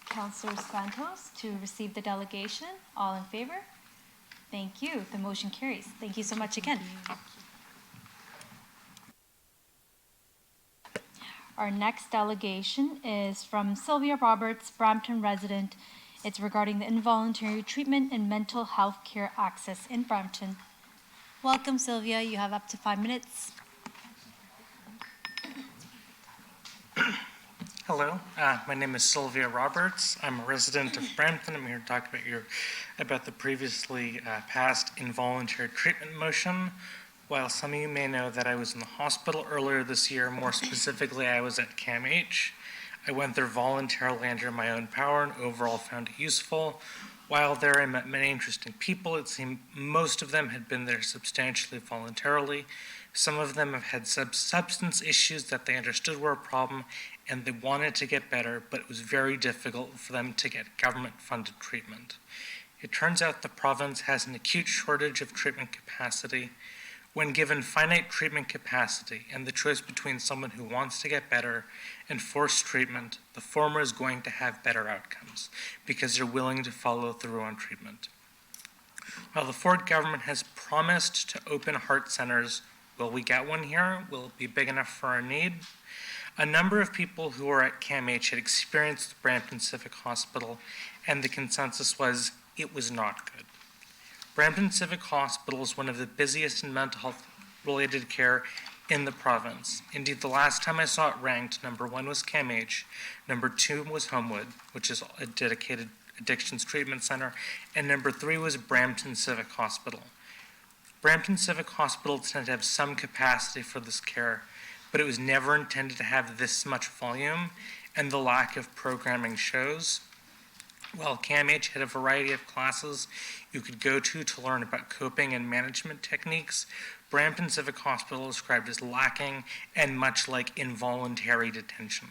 Councillor Santos to receive the delegation. All in favor? Thank you. The motion carries. Thank you so much again. Our next delegation is from Sylvia Roberts, Brampton resident. It's regarding the involuntary treatment and mental health care access in Brampton. Welcome, Sylvia. You have up to 5 minutes. Hello, my name is Sylvia Roberts. I'm a resident of Brampton. I'm here to talk about the previously passed involuntary treatment motion. While some of you may know that I was in the hospital earlier this year, more specifically, I was at CAMH. I went there voluntarily under my own power and overall found it useful. While there, I met many interesting people. It seemed most of them had been there substantially voluntarily. Some of them have had substance issues that they understood were a problem, and they wanted to get better, but it was very difficult for them to get government-funded treatment. It turns out the province has an acute shortage of treatment capacity. When given finite treatment capacity and the choice between someone who wants to get better and forced treatment, the former is going to have better outcomes because they're willing to follow through on treatment. While the Ford government has promised to open heart centers, will we get one here? Will it be big enough for our need? A number of people who were at CAMH had experienced the Brampton Civic Hospital, and the consensus was it was not good. Brampton Civic Hospital is one of the busiest in mental health-related care in the province. Indeed, the last time I saw it ranked, number 1 was CAMH, number 2 was Homewood, which is a dedicated addictions treatment center, and number 3 was Brampton Civic Hospital. Brampton Civic Hospital tended to have some capacity for this care, but it was never intended to have this much volume, and the lack of programming shows. While CAMH had a variety of classes you could go to learn about coping and management techniques, Brampton Civic Hospital is described as lacking and much like involuntary detention.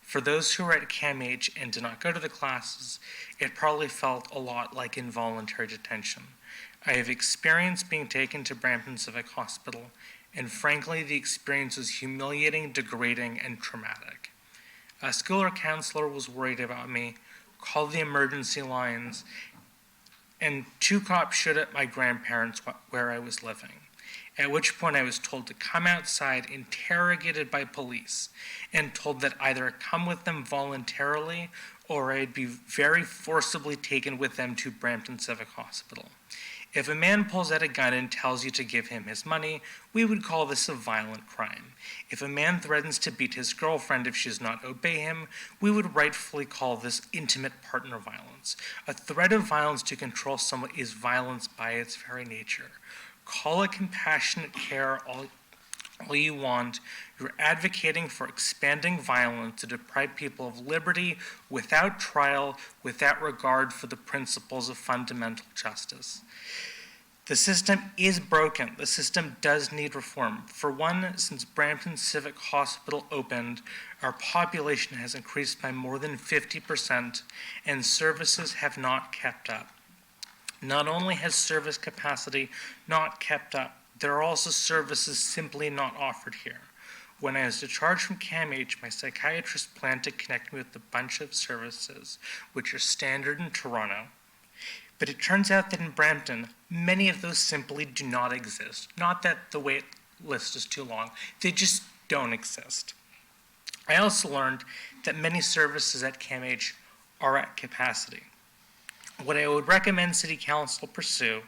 For those who were at CAMH and did not go to the classes, it probably felt a lot like involuntary detention. I have experienced being taken to Brampton Civic Hospital, and frankly, the experience was humiliating, degrading, and traumatic. A school or counselor was worried about me, called the emergency lines, and 2 cops showed at my grandparents where I was living, at which point I was told to come outside, interrogated by police, and told that either come with them voluntarily or I'd be very forcibly taken with them to Brampton Civic Hospital. If a man pulls out a gun and tells you to give him his money, we would call this a violent crime. If a man threatens to beat his girlfriend if she does not obey him, we would rightfully call this intimate partner violence. A threat of violence to control someone is violence by its very nature. Call it compassionate care all you want. You're advocating for expanding violence to deprive people of liberty without trial, without regard for the principles of fundamental justice. The system is broken. The system does need reform. For one, since Brampton Civic Hospital opened, our population has increased by more than 50%, and services have not kept up. Not only has service capacity not kept up, there are also services simply not offered here. When I was discharged from CAMH, my psychiatrist planned to connect me with a bunch of services, which are standard in Toronto. But it turns out that in Brampton, many of those simply do not exist. Not that the wait list is too long, they just don't exist. I also learned that many services at CAMH are at capacity. What I would recommend City Council pursue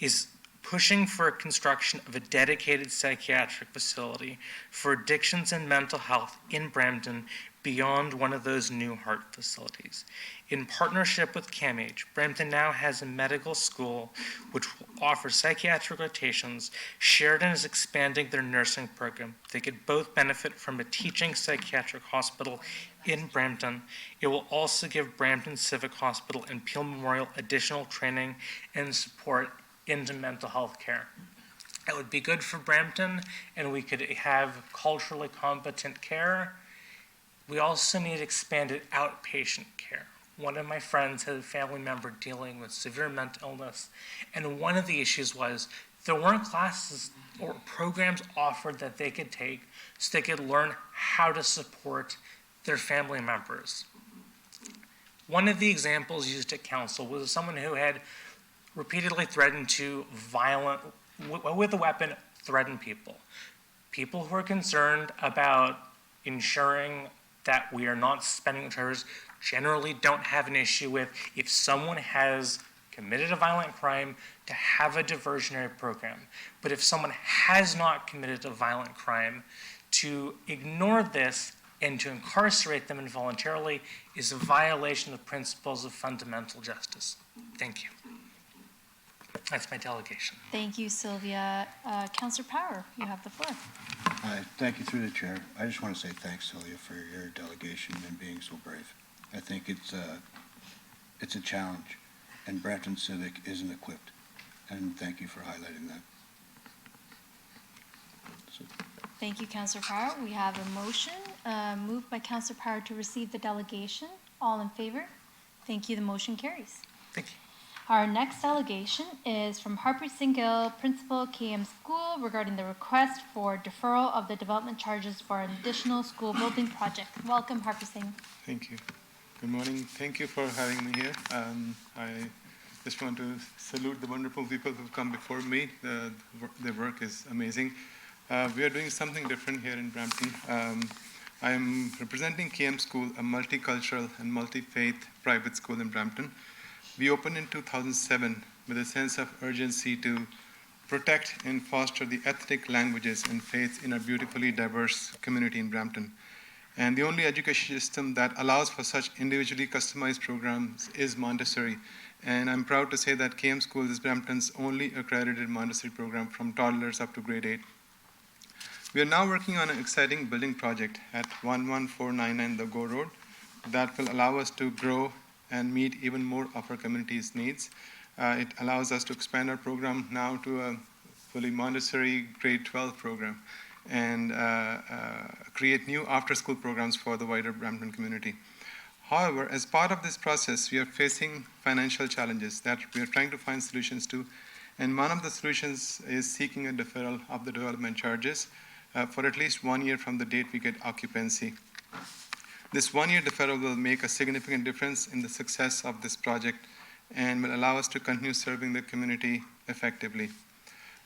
is pushing for a construction of a dedicated psychiatric facility for addictions and mental health in Brampton beyond one of those new heart facilities. In partnership with CAMH, Brampton now has a medical school which will offer psychiatric rotations. Sheridan is expanding their nursing program. They could both benefit from a teaching psychiatric hospital in Brampton. It will also give Brampton Civic Hospital and Peel Memorial additional training and support into mental health care. It would be good for Brampton, and we could have culturally competent care. We also need expanded outpatient care. One of my friends had a family member dealing with severe mental illness, and one of the issues was there weren't classes or programs offered that they could take so they could learn how to support their family members. One of the examples used at council was someone who had repeatedly threatened to with a weapon, threaten people. People who are concerned about ensuring that we are not spending terrorists generally don't have an issue with if someone has committed a violent crime to have a diversionary program. But if someone has not committed a violent crime, to ignore this and to incarcerate them involuntarily is a violation of the principles of fundamental justice. Thank you. That's my delegation. Thank you, Sylvia. Councillor Power, you have the floor. Thank you through the chair. I just want to say thanks, Sylvia, for your delegation and being so brave. I think it's a challenge, and Brampton Civic isn't equipped, and thank you for highlighting that. Thank you, Councillor Power. We have a motion moved by Councillor Power to receive the delegation. All in favor? Thank you. The motion carries. Thank you. Our next delegation is from Harpreet Singh Gill, Principal, KM School, regarding the request for deferral of the development charges for an additional school building project. Welcome, Harpreet Singh. Thank you. Good morning. Thank you for having me here. I just want to salute the wonderful people who've come before me. Their work is amazing. We are doing something different here in Brampton. I am representing KM School, a multicultural and multi-faith private school in Brampton. We opened in 2007 with a sense of urgency to protect and foster the ethnic languages and faiths in a beautifully diverse community in Brampton. And the only education system that allows for such individually customized programs is Montessori. And I'm proud to say that KM School is Brampton's only accredited Montessori program from toddlers up to grade 8. We are now working on an exciting building project at 11499 The Go Road that will allow us to grow and meet even more of our community's needs. It allows us to expand our program now to a fully Montessori grade 12 program and create new after-school programs for the wider Brampton community. However, as part of this process, we are facing financial challenges that we are trying to find solutions to, and one of the solutions is seeking a deferral of the development charges for at least 1 year from the date we get occupancy. This 1 year deferral will make a significant difference in the success of this project and will allow us to continue serving the community effectively.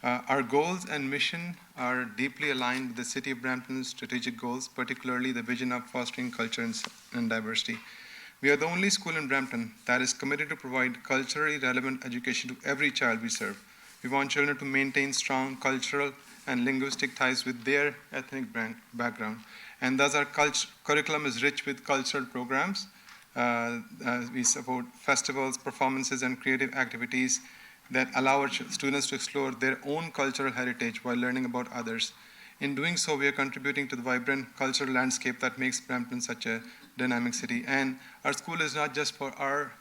Our goals and mission are deeply aligned with the City of Brampton's strategic goals, particularly the vision of fostering culture and diversity. We are the only school in Brampton that is committed to provide culturally relevant education to every child we serve. We want children to maintain strong cultural and linguistic ties with their ethnic background. And thus our curriculum is rich with cultural programs. We support festivals, performances, and creative activities that allow our students to explore their own cultural heritage while learning about others. In doing so, we are contributing to the vibrant cultural landscape that makes Brampton such a dynamic city. And our school is not just for our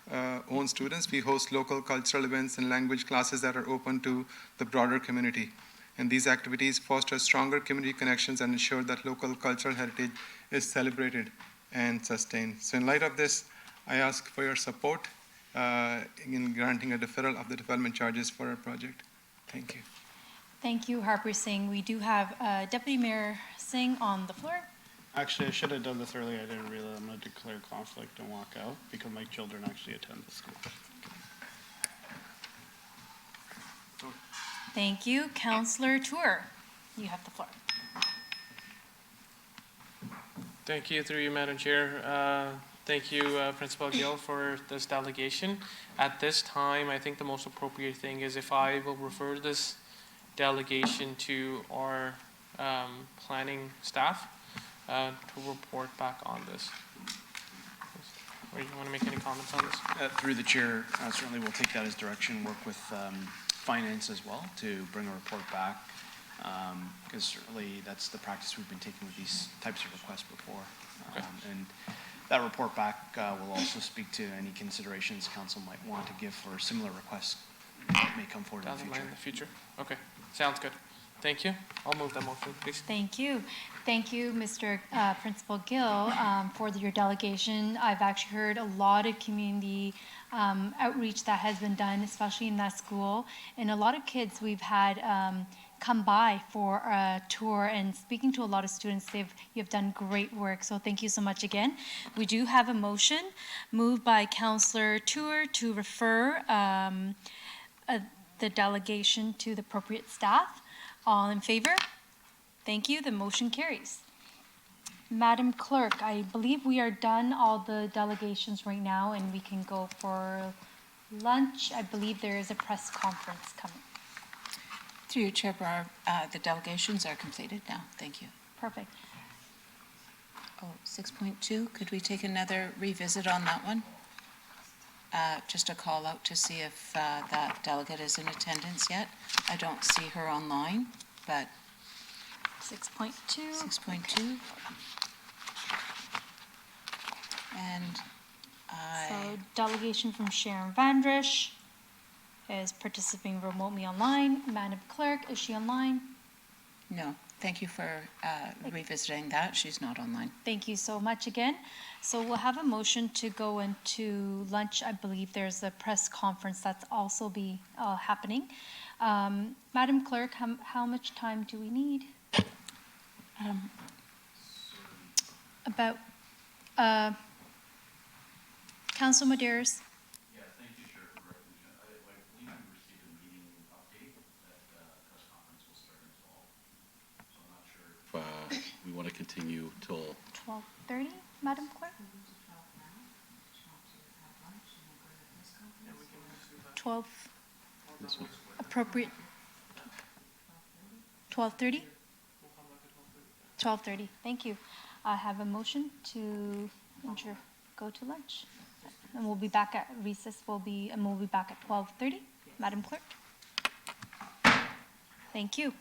own students. We host local cultural events and language classes that are open to the broader community. And these activities foster stronger community connections and ensure that local cultural heritage is celebrated and sustained. So in light of this, I ask for your support in granting a deferral of the development charges for our project. Thank you. Thank you, Harpreet Singh. We do have Deputy Mayor Singh on the floor. Actually, I should have done this earlier. I didn't realize I'm going to declare conflict and walk out because my children actually attend the school. Thank you. Councillor Tour, you have the floor. Thank you, through you, Madam Chair. Thank you, Principal Gill, for this delegation. At this time, I think the most appropriate thing is if I will refer this delegation to our planning staff to report back on this. Or you want to make any comments on this? Through the chair, certainly we'll take that as direction, work with finance as well to bring a report back, because certainly that's the practice we've been taking with these types of requests before. And that report back will also speak to any considerations council might want to give for similar requests that may come forward in the future. Okay, sounds good. Thank you. I'll move that motion, please. Thank you. Thank you, Mr. Principal Gill, for your delegation. I've actually heard a lot of community outreach that has been done, especially in that school. And a lot of kids we've had come by for a tour, and speaking to a lot of students, you've done great work. So thank you so much again. We do have a motion moved by Councillor Tour to refer the delegation to the appropriate staff. All in favor? Thank you. The motion carries. Madam Clerk, I believe we are done all the delegations right now, and we can go for lunch. I believe there is a press conference coming. Through you, Chair Brar, the delegations are completed now. Thank you. Perfect. Oh, 6.2, could we take another revisit on that one? Just a call out to see if that delegate is in attendance yet. I don't see her online, but 6.2. 6.2. And So delegation from Sharon Vandrish is participating remotely online. Madam Clerk, is she online? No. Thank you for revisiting that. She's not online. Thank you so much again. So we'll have a motion to go into lunch. I believe there's a press conference that's also be happening. Madam Clerk, how much time do we need? About, Council Madeiras? Yeah, thank you, Chair, for recognition. I believe we received a meeting update that press conference will start in 12. So I'm not sure if we want to continue till 12:30, Madam Clerk? 12, this one. appropriate. 12:30? 12:30, thank you. I have a motion to go to lunch. And we'll be back at recess, we'll be back at 12:30. Madam Clerk? Thank you.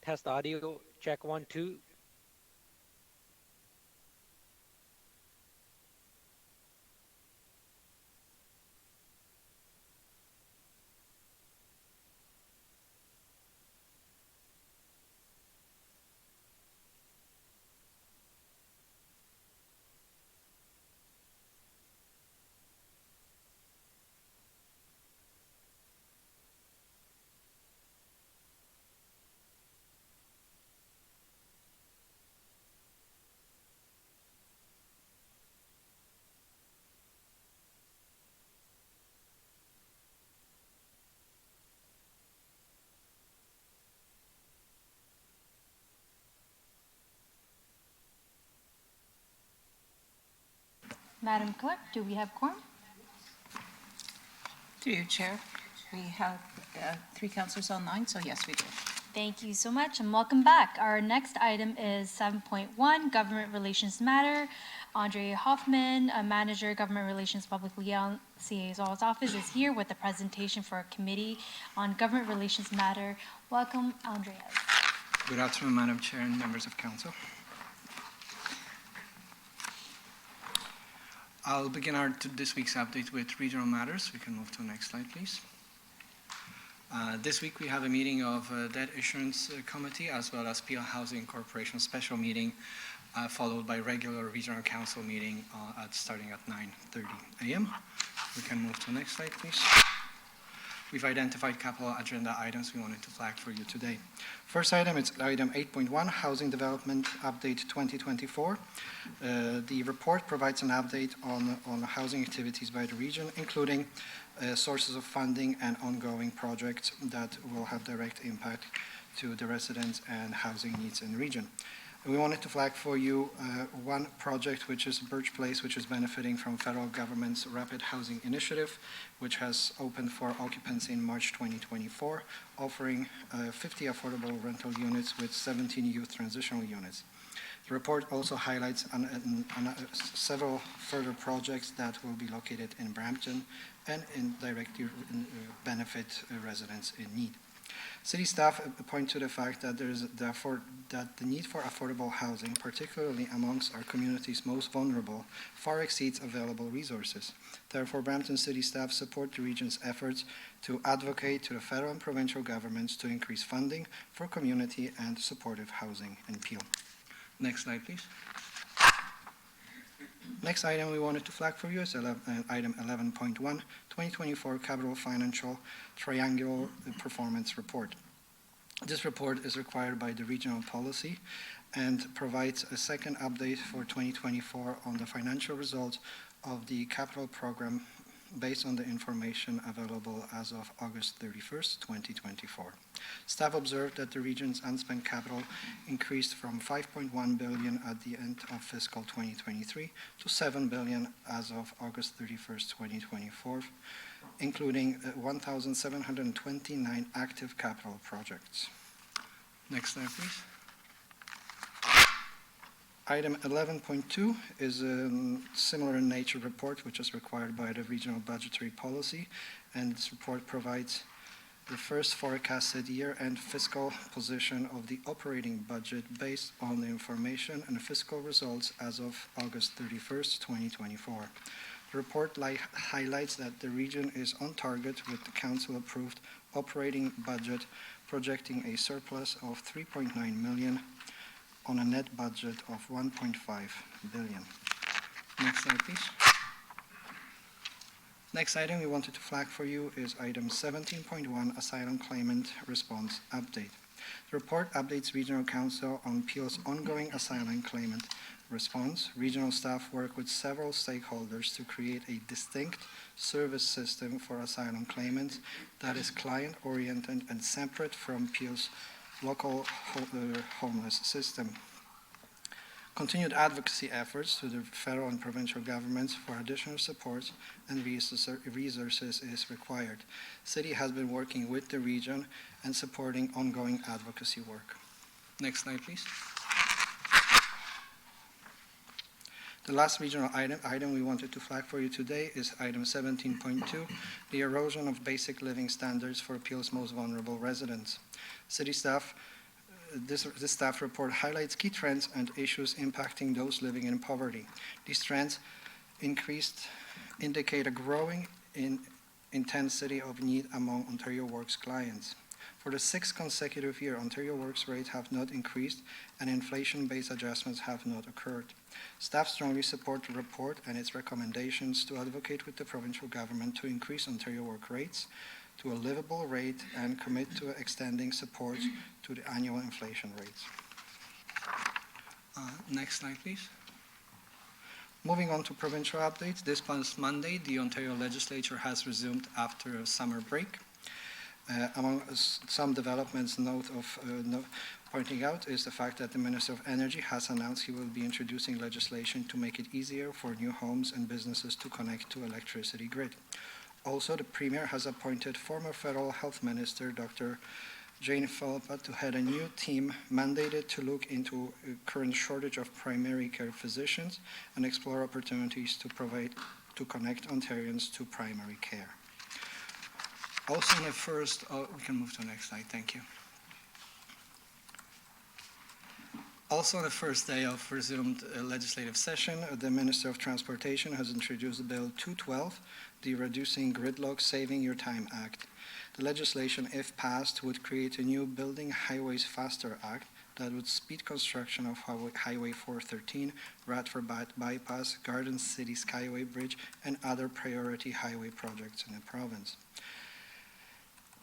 Test audio, check 1, 2. Madam Clerk, do we have quorum? Through you, Chair. We have 3 councillors online, so yes, we do. Thank you so much and welcome back. Our next item is 7.1, Government Relations Matter. Andre Hoffman, a Manager, Government Relations Public Liaison's Office, is here with a presentation for a Committee on Government Relations Matter. Welcome, Andreas. Good afternoon, Madam Chair and members of Council. I'll begin this week's update with regional matters. We can move to the next slide, please. This week we have a meeting of Debt Issuance Committee as well as Peel Housing Corporation special meeting, followed by regular regional council meeting starting at 9:30 a.m. We can move to the next slide, please. We've identified capital agenda items we wanted to flag for you today. First item, it's item 8.1, Housing Development Update 2024. The report provides an update on housing activities by the region, including sources of funding and ongoing projects that will have direct impact to the residents and housing needs in the region. We wanted to flag for you one project, which is Birch Place, which is benefiting from federal government's Rapid Housing Initiative, which has opened for occupancy in March 2024, offering 50 affordable rental units with 17 youth transitional units. The report also highlights several further projects that will be located in Brampton and directly benefit residents in need. City staff point to the fact that the need for affordable housing, particularly amongst our community's most vulnerable, far exceeds available resources. Therefore, Brampton City staff support the region's efforts to advocate to the federal and provincial governments to increase funding for community and supportive housing in Peel. Next slide, please. Next item we wanted to flag for you is item 11.1, 2024 Capital Financial Triangular Performance Report. This report is required by the regional policy and provides a second update for 2024 on the financial results of the capital program based on the information available as of August 31st, 2024. Staff observed that the region's unspent capital increased from 5.1 billion at the end of fiscal 2023 to 7 billion as of August 31st, 2024, including 1,729 active capital projects. Next slide, please. Item 11.2 is a similar in nature report, which is required by the regional budgetary policy, and this report provides the first forecasted year-end fiscal position of the operating budget based on the information and fiscal results as of August 31st, 2024. The report highlights that the region is on target with the council-approved operating budget, projecting a surplus of 3.9 million on a net budget of 1.5 billion. Next slide, please. Next item we wanted to flag for you is item 17.1, Asylum Claimant Response Update. The report updates Regional Council on Peel's ongoing asylum claimant response. Regional staff work with several stakeholders to create a distinct service system for asylum claimants that is client-oriented and separate from Peel's local homeless system. Continued advocacy efforts to the federal and provincial governments for additional support and resources is required. City has been working with the region and supporting ongoing advocacy work. Next slide, please. The last regional item we wanted to flag for you today is item 17.2, the erosion of basic living standards for Peel's most vulnerable residents. City staff this staff report highlights key trends and issues impacting those living in poverty. These trends indicate a growing intensity of need among Ontario Works clients. For the sixth consecutive year, Ontario Works rates have not increased and inflation-based adjustments have not occurred. Staff strongly support the report and its recommendations to advocate with the provincial government to increase Ontario Work rates to a livable rate and commit to extending support to the annual inflation rates. Next slide, please. Moving on to provincial updates, this past Monday, the Ontario Legislature has resumed after a summer break. Among some developments pointing out is the fact that the Minister of Energy has announced he will be introducing legislation to make it easier for new homes and businesses to connect to electricity grid. Also, the Premier has appointed former Federal Health Minister Dr. Jane Philpott to head a new team mandated to look into current shortage of primary care physicians and explore opportunities to connect Ontarians to primary care. Also in the first, we can move to the next slide, thank you. Also on the first day of resumed legislative session, the Minister of Transportation has introduced Bill 212, the Reducing Gridlock Saving Your Time Act. The legislation, if passed, would create a new Building Highways Faster Act that would speed construction of Highway 413, Radford Bypass, Garden City Skyway Bridge, and other priority highway projects in the province.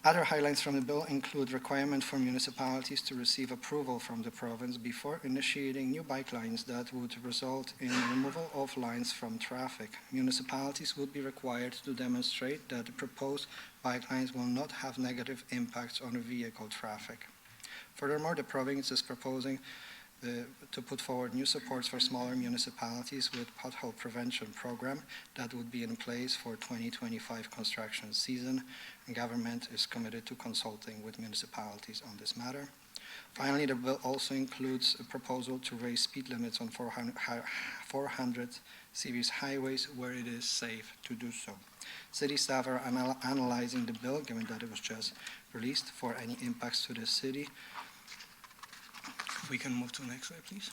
Other highlights from the bill include requirement for municipalities to receive approval from the province before initiating new bike lines that would result in removal of lines from traffic. Municipalities would be required to demonstrate that the proposed bike lines will not have negative impacts on vehicle traffic. Furthermore, the province is proposing to put forward new supports for smaller municipalities with pothole prevention program that would be in place for 2025 construction season. And government is committed to consulting with municipalities on this matter. Finally, the bill also includes a proposal to raise speed limits on 400 series highways where it is safe to do so. City staff are analyzing the bill, given that it was just released, for any impacts to the city. We can move to the next slide, please.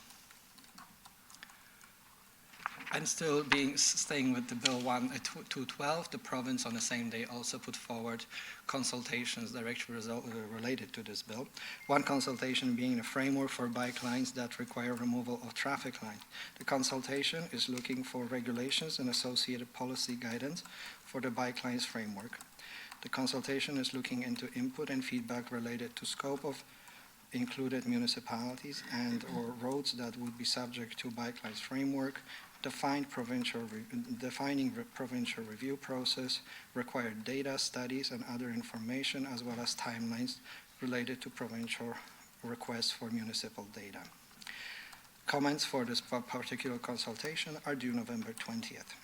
And still staying with the Bill 212, the province on the same day also put forward consultations directly related to this bill. One consultation being a framework for bike lines that require removal of traffic lines. The consultation is looking for regulations and associated policy guidance for the bike lines framework. The consultation is looking into input and feedback related to scope of included municipalities and or roads that would be subject to bike lines framework, defining provincial review process, required data, studies, and other information, as well as timelines related to provincial requests for municipal data. Comments for this particular consultation are due November 20th.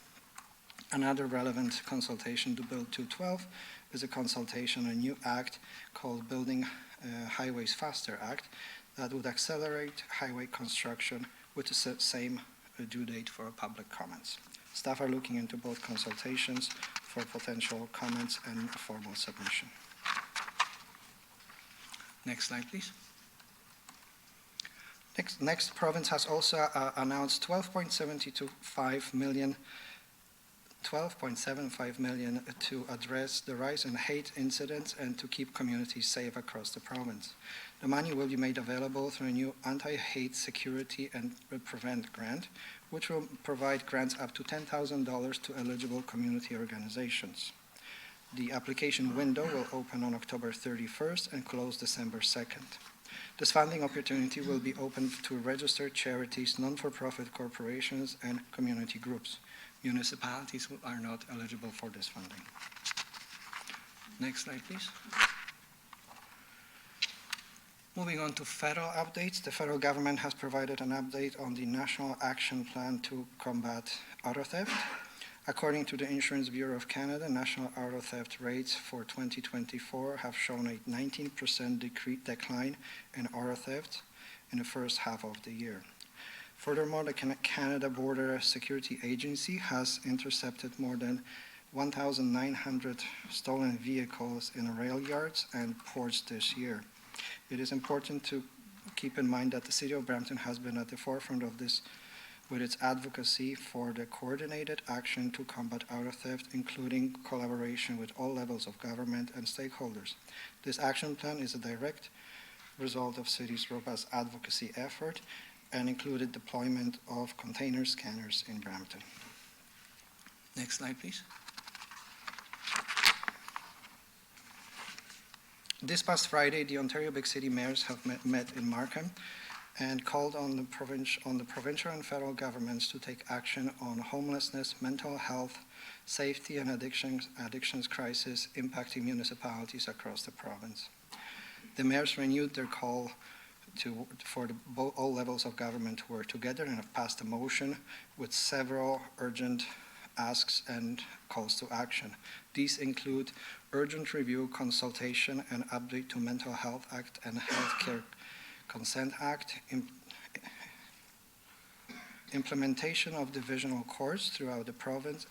Another relevant consultation to Bill 212 is a consultation on a new act called Building Highways Faster Act that would accelerate highway construction with the same due date for public comments. Staff are looking into both consultations for potential comments and a formal submission. Next slide, please. Next, province has also announced $12.75 million to address the rise in hate incidents and to keep communities safe across the province. The money will be made available through a new anti-hate security and prevent grant, which will provide grants up to $10,000 to eligible community organizations. The application window will open on October 31st and close December 2nd. This funding opportunity will be open to registered charities, non-for-profit corporations, and community groups. Municipalities are not eligible for this funding. Next slide, please. Moving on to federal updates, the federal government has provided an update on the National Action Plan to combat auto theft. According to the Insurance Bureau of Canada, national auto theft rates for 2024 have shown a 19% decline in auto theft in the first half of the year. Furthermore, the Canada Border Security Agency has intercepted more than 1,900 stolen vehicles in rail yards and ports this year. It is important to keep in mind that the City of Brampton has been at the forefront of this with its advocacy for the coordinated action to combat auto theft, including collaboration with all levels of government and stakeholders. This action plan is a direct result of city's robust advocacy effort and included deployment of container scanners in Brampton. Next slide, please. This past Friday, the Ontario Big City Mayors have met in Markham and called on the provincial and federal governments to take action on homelessness, mental health, safety, and addictions crisis impacting municipalities across the province. The mayors renewed their call for all levels of government to work together and have passed a motion with several urgent asks and calls to action. These include urgent review, consultation, and update to Mental Health Act and Healthcare Consent Act, implementation of divisional courts throughout the province,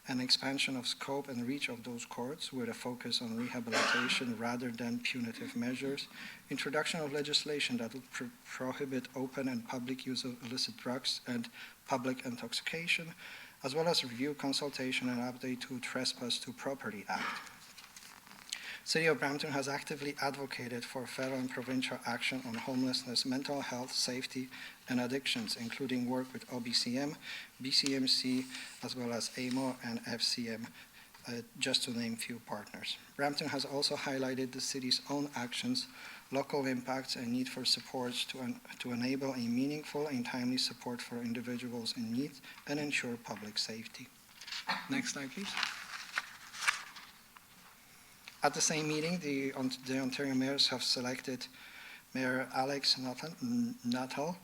and expansion of scope and reach of those courts with a focus on rehabilitation rather than punitive measures, introduction of legislation that would prohibit open and public use of illicit drugs and public intoxication, as well as review, consultation, and update to Trespass to Property Act. City of Brampton has actively advocated for federal and provincial action on homelessness, mental health, safety, and addictions, including work with OBCM, BCMC, as well as AMO and FCM, just to name few partners. Brampton has also highlighted the city's own actions, local impacts, and need for supports to enable a meaningful and timely support for individuals in need and ensure public safety. Next slide, please. At the same meeting, the Ontario mayors have selected Mayor Alex Nuttall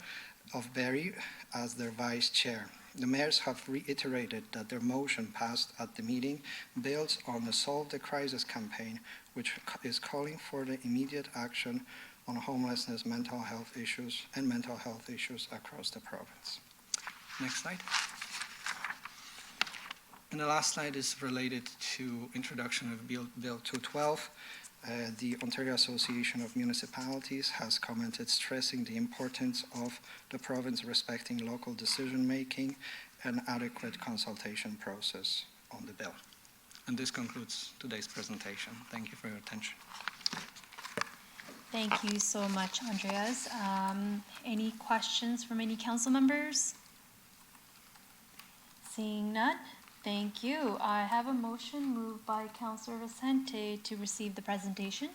of Barrie as their vice chair. The mayors have reiterated that their motion passed at the meeting builds on the Solve the Crisis campaign, which is calling for the immediate action on homelessness, mental health issues across the province. Next slide. And the last slide is related to introduction of Bill 212. The Ontario Association of Municipalities has commented stressing the importance of the province respecting local decision-making and adequate consultation process on the bill. And this concludes today's presentation. Thank you for your attention. Thank you so much, Andreas. Any questions from any council members? Seeing none, thank you. I have a motion moved by Councillor Vicente to receive the presentation.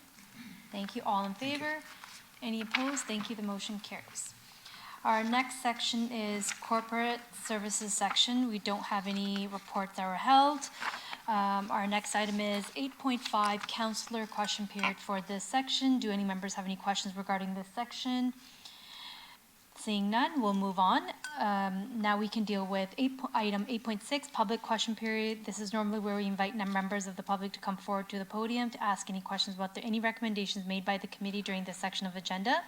Thank you. All in favor? Any opposed? Thank you. The motion carries. Our next section is corporate services section. We don't have any reports that were held. Our next item is 8.5, councillor question period for this section. Do any members have any questions regarding this section? Seeing none, we'll move on. Now we can deal with item 8.6, public question period. This is normally where we invite members of the public to come forward to the podium to ask any questions about any recommendations made by the committee during this section of agenda.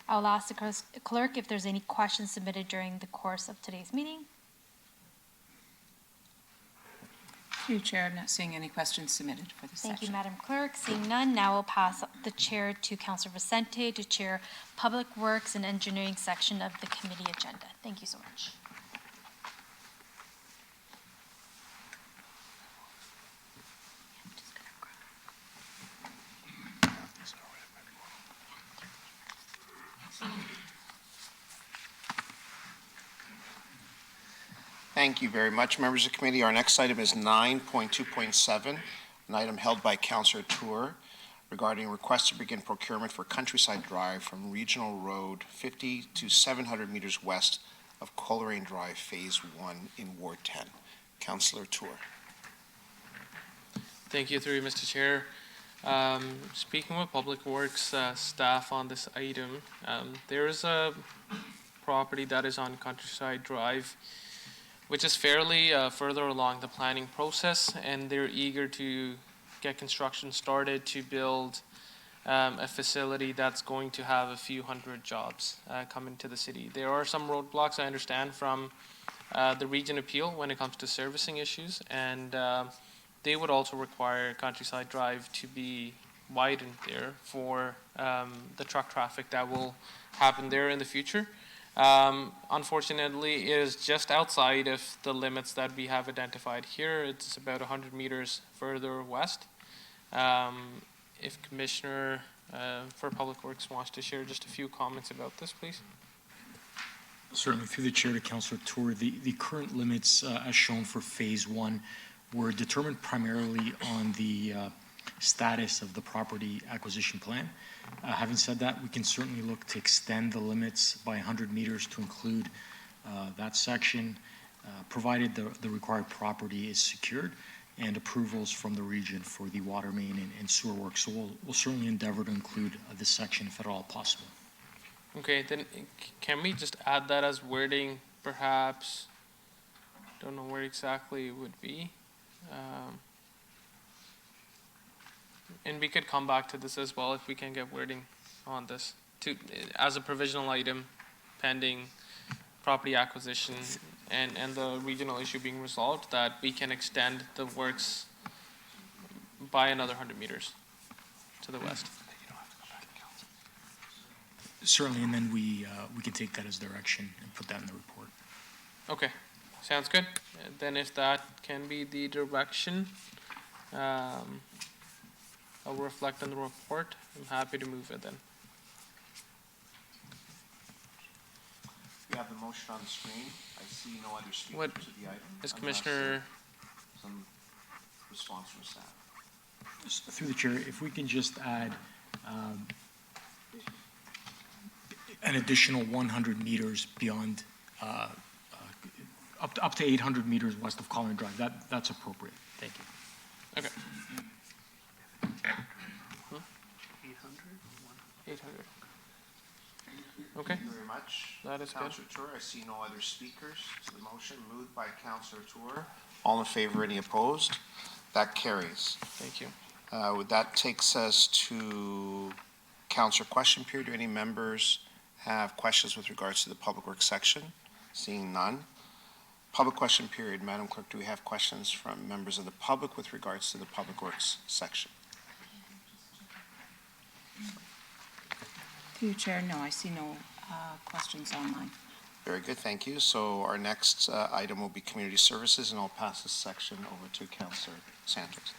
I'll ask the clerk if there's any questions submitted during the course of today's meeting. Through you, Chair, I'm not seeing any questions submitted for this Thank section. you, Madam Clerk. Seeing none, now I'll pass the chair to Councillor Vicente to chair Public Works and Engineering section of the committee agenda. Thank you so much. Thank you very much, members of the committee. Our next item is 9.2.7, an item held by Councillor Tour regarding request to begin procurement for Countryside Drive from Regional Road 50 to 700 meters west of Coleraine Drive, Phase 1 in Ward 10. Councillor Tour. Thank you, through you, Mr. Chair. Speaking with Public Works staff on this item, there is a property that is on Countryside Drive, which is fairly further along the planning process, and they're eager to get construction started to build a facility that's going to have a few hundred jobs come into the city. There are some roadblocks, I understand, from the region appeal when it comes to servicing issues, and they would also require Countryside Drive to be widened there for the truck traffic that will happen there in the future. Unfortunately, it is just outside of the limits that we have identified here. It's about 100 meters further west. If Commissioner for Public Works wants to share just a few comments about this, please. Certainly, through the chair to Councillor Tour, the current limits as shown for phase one were determined primarily on the status of the property acquisition plan. Having said that, we can certainly look to extend the limits by 100 meters to include that section, provided the required property is secured and approvals from the region for the water main and sewer work. So we'll certainly endeavor to include this section if at all possible. Okay, then can we just add that as wording, perhaps? Don't know where exactly it would be. And we could come back to this as well if we can get wording on this as a provisional item pending property acquisition and the regional issue being resolved, that we can extend the works by another 100 meters to the west. Certainly, and then we can take that as direction and put that in the report. Okay, sounds good. Then if that can be the direction, I'll reflect on the report. I'm happy to move it then. We have the motion on the screen. I see no other speakers What to the item. is unless, Commissioner? Some response from staff. Through the chair, if we can just add an additional 100 meters beyond, up to 800 meters west of Collin Drive, that's appropriate. Thank you. Okay. 800. Okay. Thank you very much. That is good. Councillor Tour, I see no other speakers to the motion. Moved by Councillor Tour. All in favor, any opposed? That carries. Thank you. That takes us to Councillor question period. Do any members have questions with regards to the Public Works section? Seeing none. Public question period. Madam Clerk, do we have questions from members of the public with regards to the Public Works section? Through Chair, no, I see no questions online. Very good, thank you. So our next item will be Community Services, and I'll pass this section over to Councillor Sanders.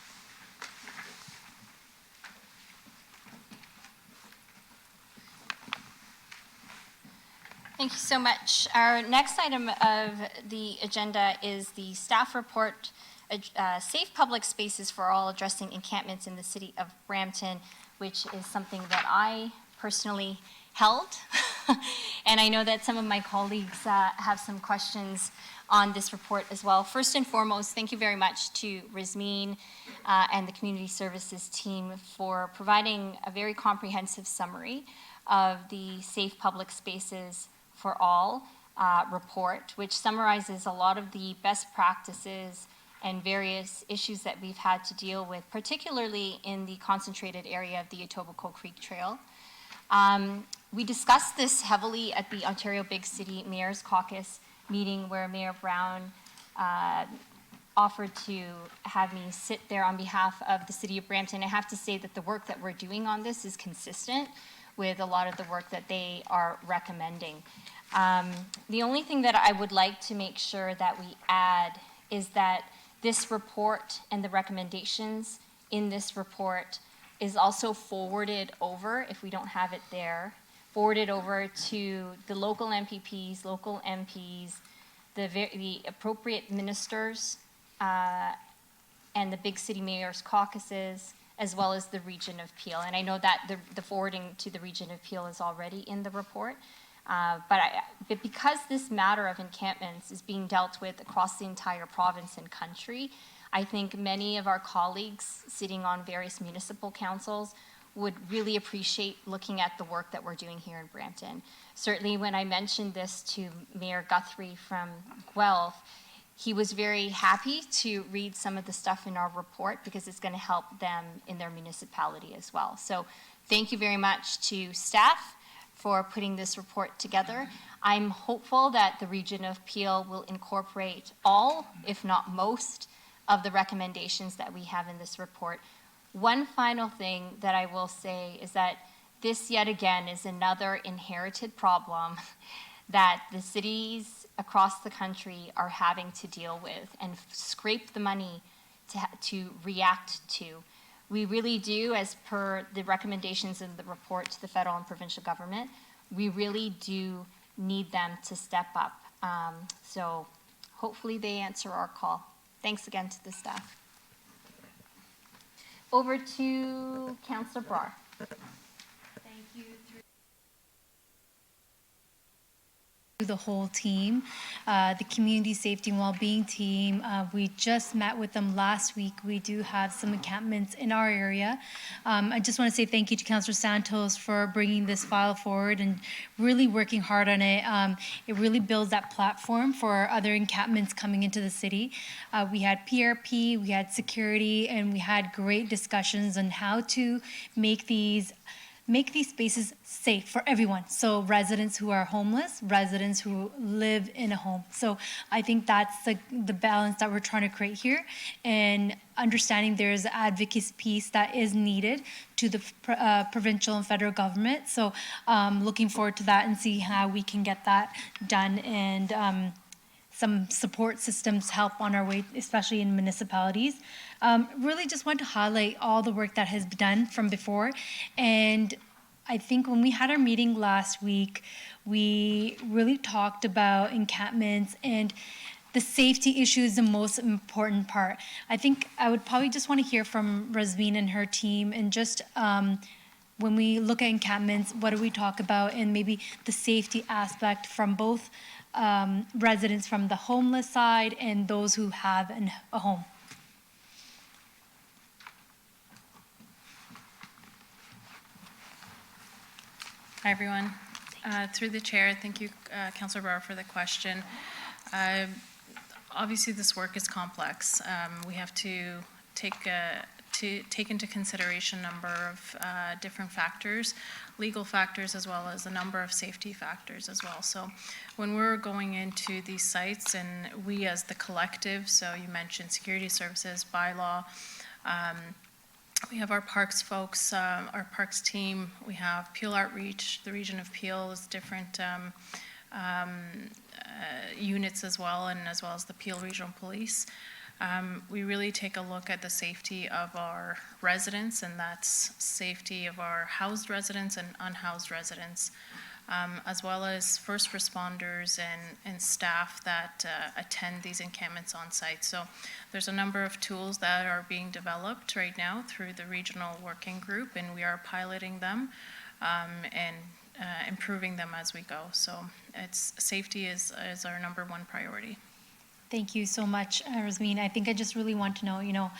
Thank you so much. Our next item of the agenda is the staff report, Safe Public Spaces for All, addressing encampments in the city of Brampton, which is something that I personally held. And I know that some of my colleagues have some questions on this report as well. First and foremost, thank you very much to Rizmeen and the Community Services team for providing a very comprehensive summary of the Safe Public Spaces for All report, which summarizes a lot of the best practices and various issues that we've had to deal with, particularly in the concentrated area of the Etobicoke Creek Trail. We discussed this heavily at the Ontario Big City Mayor's Caucus meeting, where Mayor Brown offered to have me sit there on behalf of the city of Brampton. I have to say that the work that we're doing on this is consistent with a lot of the work that they are recommending. The only thing that I would like to make sure that we add is that this report and the recommendations in this report is also forwarded over, if we don't have it there, forwarded over to the local MPPs, local MPs, the appropriate ministers, and the Big City Mayor's Caucuses, as well as the Region of Peel. And I know that the forwarding to the Region of Peel is already in the report. But because this matter of encampments is being dealt with across the entire province and country, I think many of our colleagues sitting on various municipal councils would really appreciate looking at the work that we're doing here in Brampton. Certainly when I mentioned this to Mayor Guthrie from Guelph, he was very happy to read some of the stuff in our report because it's going to help them in their municipality as well. So thank you very much to staff for putting this report together. I'm hopeful that the Region of Peel will incorporate all, if not most, of the recommendations that we have in this report. One final thing that I will say is that This yet again is another inherited problem that the cities across the country are having to deal with and scrape the money to react to. We really do, as per the recommendations in the report to the federal and provincial government, we really do need them to step up. So hopefully they answer our call. Thanks again to the staff. Over to Councillor Brar. Thank you. The whole team, the community safety and well-being team. We just met with them last week. We do have some encampments in our area. I just want to say thank you to Councillor Santos for bringing this file forward and really working hard on it. It really builds that platform for other encampments coming into the city. We had PRP, we had security, and we had great discussions on how to make these spaces safe for everyone. So residents who are homeless, residents who live in a home. So I think that's the balance that we're trying to create here, and understanding there's advocacy piece that is needed to the provincial and federal government. So looking forward to that and see how we can get that done, and some support systems help on our way, especially in municipalities. Really just want to highlight all the work that has been done from before. And I think when we had our meeting last week, we really talked about encampments, and the safety issue is the most important part. I think I would probably just want to hear from Rasmeen and her team, and just when we look at encampments, what do we talk about, and maybe the safety aspect from both residents from the homeless side and those who have a home. Hi, everyone. Through the chair, thank you, Councillor Brar, for the question. Obviously, this work is complex. We have to take into consideration a number of different factors, legal factors, as well as a number of safety factors as well. So when we're going into these sites, and we as the collective, so you mentioned security services, bylaw, we have our parks folks, our parks team, we have Peel Outreach, the region of Peel is different units as well, and as well as the Peel Regional Police. We really take a look at the safety of our residents, and that's safety of our housed residents and unhoused residents, as well as first responders and staff that attend these encampments on site. So there's a number of tools that are being developed right now through the regional working group, and we are piloting them and improving them as we go. So safety is our number one priority. Thank you so much, Rasmeen. I think I just really want to know,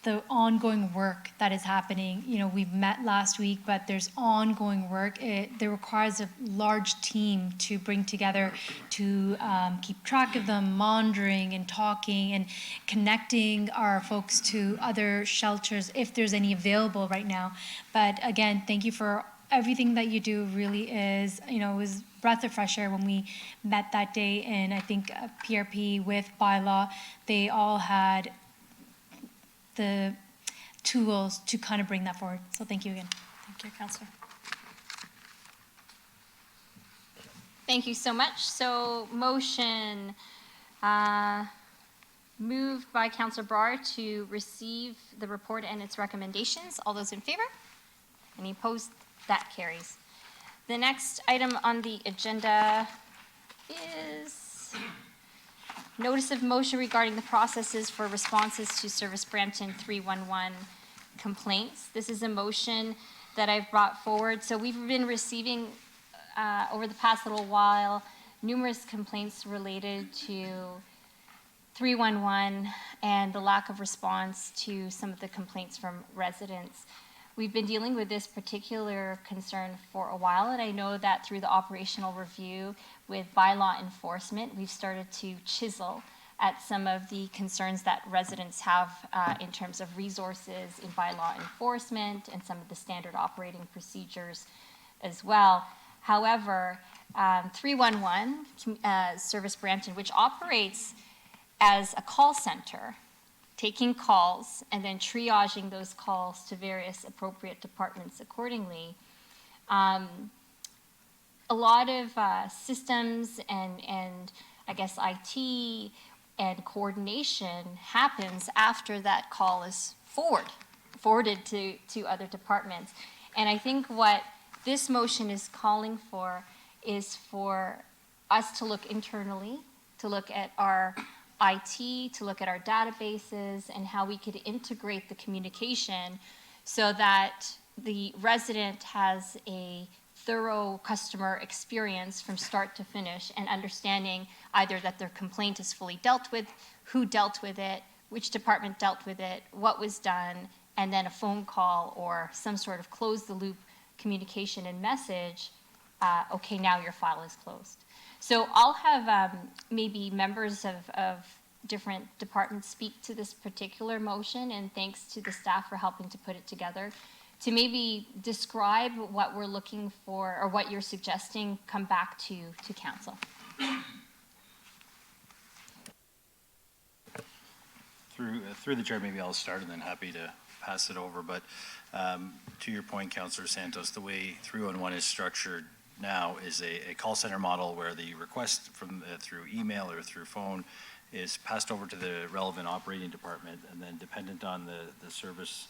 the ongoing work that is happening. We've met last week, but there's ongoing work. It requires a large team to bring together to keep track of them, monitoring and talking and connecting our folks to other shelters if there's any available right now. But again, thank you for everything that you do. Really is, it was breath of fresh air when we met that day. And I think PRP with bylaw, they all had the tools to kind of bring that forward. So thank you again. Thank you, Councillor. Thank you so much. So motion moved by Councillor Brar to receive the report and its recommendations. All those in favor? Any opposed? That carries. The next item on the agenda is notice of motion regarding the processes for responses to Service Brampton 311 complaints. This is a motion that I've brought forward. So we've been receiving over the past little while numerous complaints related to 311 and the lack of response to some of the complaints from residents. We've been dealing with this particular concern for a while, and I know that through the operational review with bylaw enforcement, we've started to chisel at some of the concerns that residents have in terms of resources in bylaw enforcement and some of the standard operating procedures as well. However, 311 Service Brampton, which operates as a call center, taking calls and then triaging those calls to various appropriate departments accordingly, A lot of systems and I guess IT and coordination happens after that call is forwarded to other departments. And I think what this motion is calling for is for us to look internally, to look at our IT, to look at our databases and how we could integrate the communication so that the resident has a thorough customer experience from start to finish and understanding either that their complaint is fully dealt with, who dealt with it, which department dealt with it, what was done, and then a phone call or some sort of close the loop communication and message, okay, now your file is closed. So I'll have maybe members of different departments speak to this particular motion, and thanks to the staff for helping to put it together, to maybe describe what we're looking for or what you're suggesting come back to council. Through the chair, maybe I'll start and then happy to pass it over. But to your point, Councillor Santos, the way 311 is structured now is a call center model where the request from through email or through phone is passed over to the relevant operating department, and then dependent on the service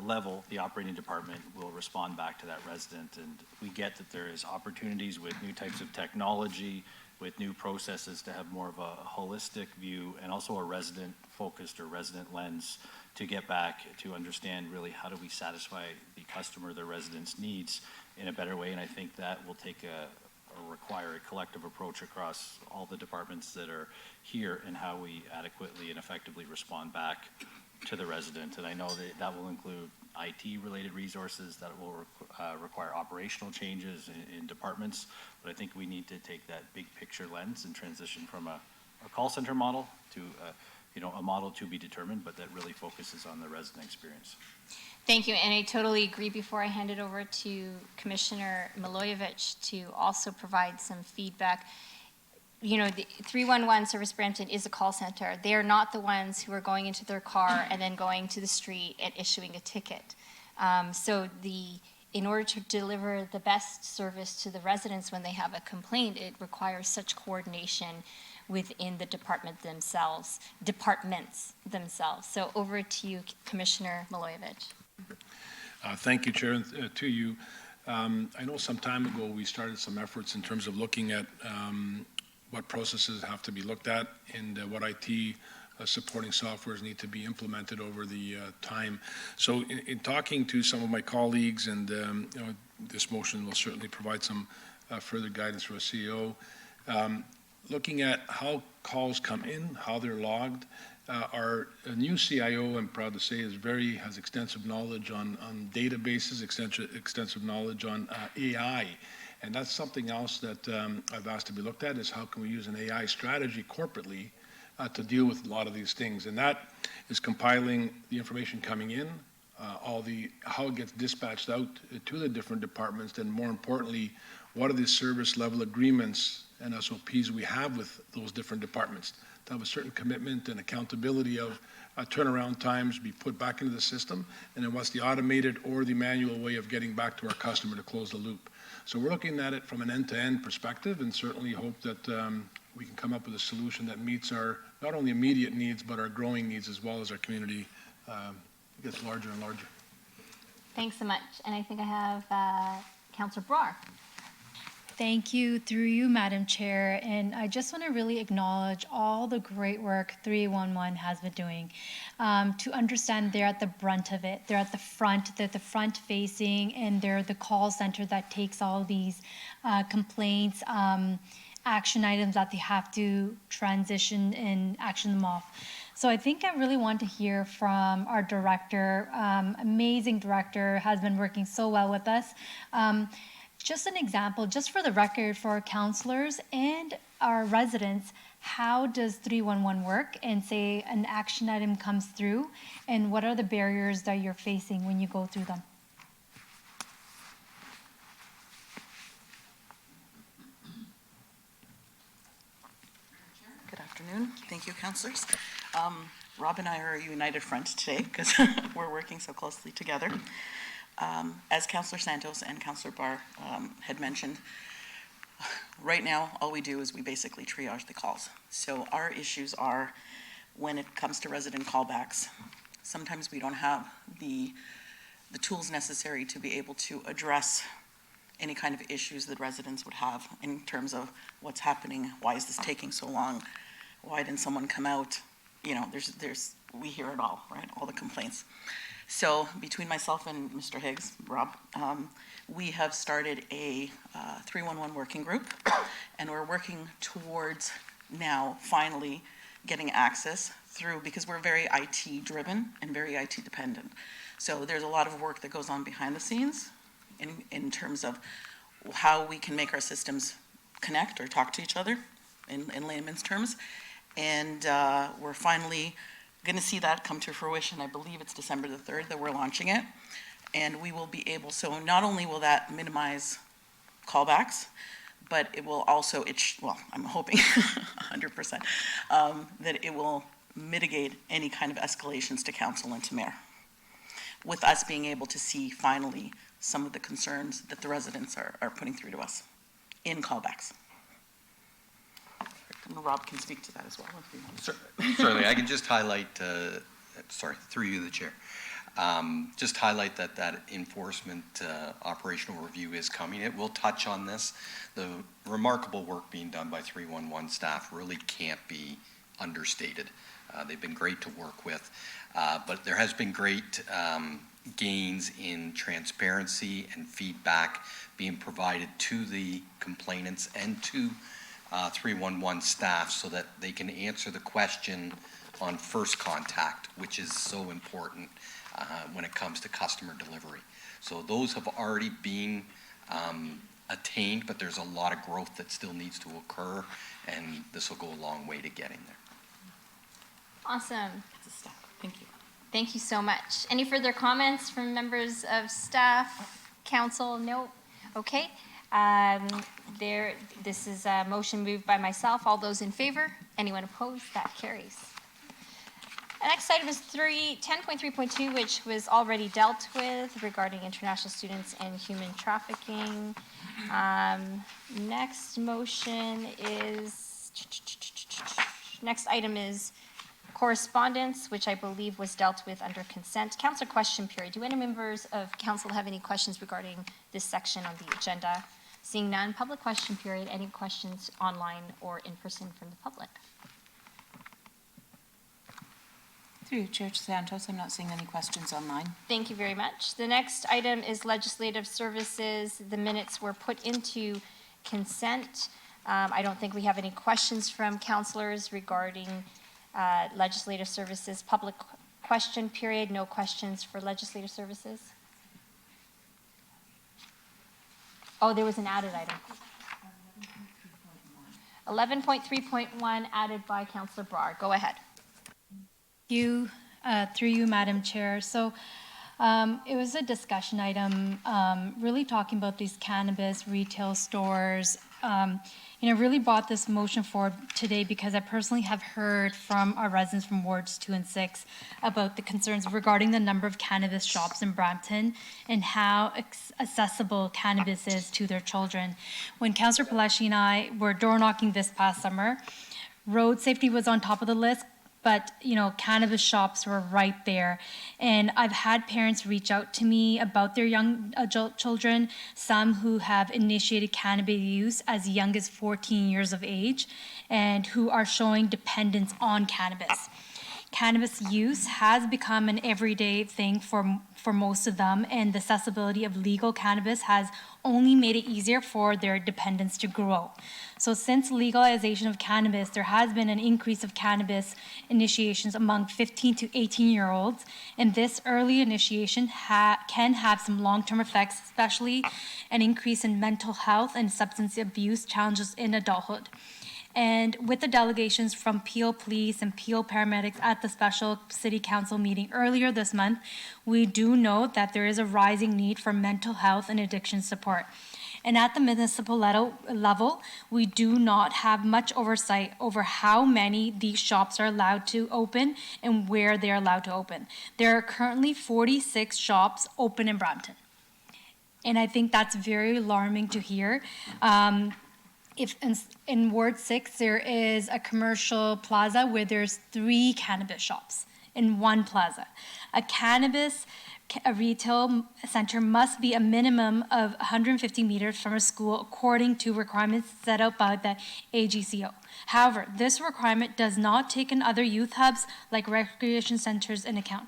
level, the operating department will respond back to that resident. And we get that there is opportunities with new types of technology, with new processes to have more of a holistic view and also a resident-focused or resident lens to get back to understand really how do we satisfy the customer, the resident's needs in a better way. And I think that will take require a collective approach across all the departments that are here and how we adequately and effectively respond back to the resident. And I know that will include IT-related resources, that will require operational changes in departments, but I think we need to take that big picture lens and transition from a call center model to a model to be determined, but that really focuses on the resident experience. Thank you, and I totally agree. Before I hand it over to Commissioner Milojevic to also provide some feedback, you know, the 311 Service Brampton is a call center. They are not the ones who are going into their car and then going to the street and issuing a ticket. In order to deliver the best service to the residents when they have a complaint, it requires such coordination within the departments themselves. So over to you, Commissioner Milojevic. Thank you, Chair, and to you. I know some time ago we started some efforts in terms of looking at what processes have to be looked at and what IT supporting softwares need to be implemented over the time. So in talking to some of my colleagues, and this motion will certainly provide some further guidance for a CEO, looking at how calls come in, how they're logged. Our new CIO, I'm proud to say, has extensive knowledge on databases, extensive knowledge on AI. And that's something else that I've asked to be looked at, is how can we use an AI strategy corporately to deal with a lot of these things. And that is compiling the information coming in, how it gets dispatched out to the different departments, and more importantly, what are the service level agreements and SOPs we have with those different departments to have a certain commitment and accountability of turnaround times be put back into the system, and then what's the automated or the manual way of getting back to our customer to close the loop. So we're looking at it from an end-to-end perspective, and certainly hope that we can come up with a solution that meets our not only immediate needs, but our growing needs, as well as our community gets larger and larger. Thanks so much. And I think I have Councillor Brar. Thank you, through you, Madam Chair. And I just want to really acknowledge all the great work 311 has been doing. To understand they're at the brunt of it. They're at the front facing, and they're the call center that takes all these complaints, action items that they have to transition and action them off. So I think I really want to hear from our director, amazing director, has been working so well with us. Just an example, just for the record, for our councillors and our residents, how does 311 work, and say an action item comes through, and what are the barriers that you're facing when you go through them? Good afternoon. Thank you, councillors. Rob and I are a united front today because we're working so closely together. As Councillor Santos and Councillor Barr had mentioned, right now, all we do is we basically triage the calls. So our issues are, when it comes to resident callbacks, sometimes we don't have the tools necessary to be able to address any kind of issues that residents would have in terms of what's happening, why is this taking so long, why didn't someone come out? You know, we hear it all, right, all the complaints. So between myself and Mr. Higgs, Rob, we have started a 311 working group, and we're working towards now finally getting access through, because we're very IT driven and very IT dependent. So there's a lot of work that goes on behind the scenes in terms of how we can make our systems connect or talk to each other in layman's terms. And we're finally going to see that come to fruition. I believe it's December the 3rd that we're launching it. And we will be able, so not only will that minimize callbacks, but it will also, I'm hoping 100%, that it will mitigate any kind of escalations to council and to mayor, with us being able to see finally some of the concerns that the residents are putting through to us in callbacks. And Rob can speak to that as well if you want. Certainly, I can just highlight, through you, the chair, just highlight that enforcement operational review is coming. It will touch on this. The remarkable work being done by 311 staff really can't be understated. They've been great to work with, but there has been great gains in transparency and feedback being provided to the complainants and to 311 staff so that they can answer the question on first contact, which is so important when it comes to customer delivery. So those have already been attained, but there's a lot of growth that still needs to occur, and this will go a long way to getting there. Awesome. Thank you. Thank you so much. Any further comments from members of staff, council? No? Okay. This is a motion moved by myself. All those in favor? Anyone opposed? That carries. The next item is 10.3.2, which was already dealt with regarding international students and human trafficking. Next item is correspondence, which I believe was dealt with under consent. Council question period. Do any members of council have any questions regarding this section on the agenda? Seeing none, public question period. Any questions online or in person from the public? Through you, Chair Santos, I'm not seeing any questions online. Thank you very much. The next item is legislative services. The minutes were put into consent. I don't think we have any questions from councilors regarding legislative services. Public question period. No questions for legislative services. Oh, there was an added item. 11.3.1 added by Councillor Brar. Go ahead. Through you, Madam Chair. So it was a discussion item, really talking about these cannabis retail stores. Really brought this motion forward today because I personally have heard from our residents from wards 2 and 6 about the concerns regarding the number of cannabis shops in Brampton and how accessible cannabis is to their children. When Councillor Palashi and I were door knocking this past summer, road safety was on top of the list, but cannabis shops were right there. And I've had parents reach out to me about their young adult children, some who have initiated cannabis use as young as 14 years of age, and who are showing dependence on cannabis. Cannabis use has become an everyday thing for most of them, and the accessibility of legal cannabis has only made it easier for their dependence to grow. So since legalization of cannabis, there has been an increase of cannabis initiations among 15 to 18-year-olds, and this early initiation can have some long-term effects, especially an increase in mental health and substance abuse challenges in adulthood. And with the delegations from Peel Police and Peel Paramedics at the special City Council meeting earlier this month, we do know that there is a rising need for mental health and addiction support. And at the municipal level, we do not have much oversight over how many these shops are allowed to open and where they are allowed to open. There are currently 46 shops open in Brampton. And I think that's very alarming to hear. If in Ward 6, there is a commercial plaza where there's 3 cannabis shops in one plaza. A retail center must be a minimum of 150 meters from a school according to requirements set out by the AGCO. However, this requirement does not take in other youth hubs like recreation centers into account.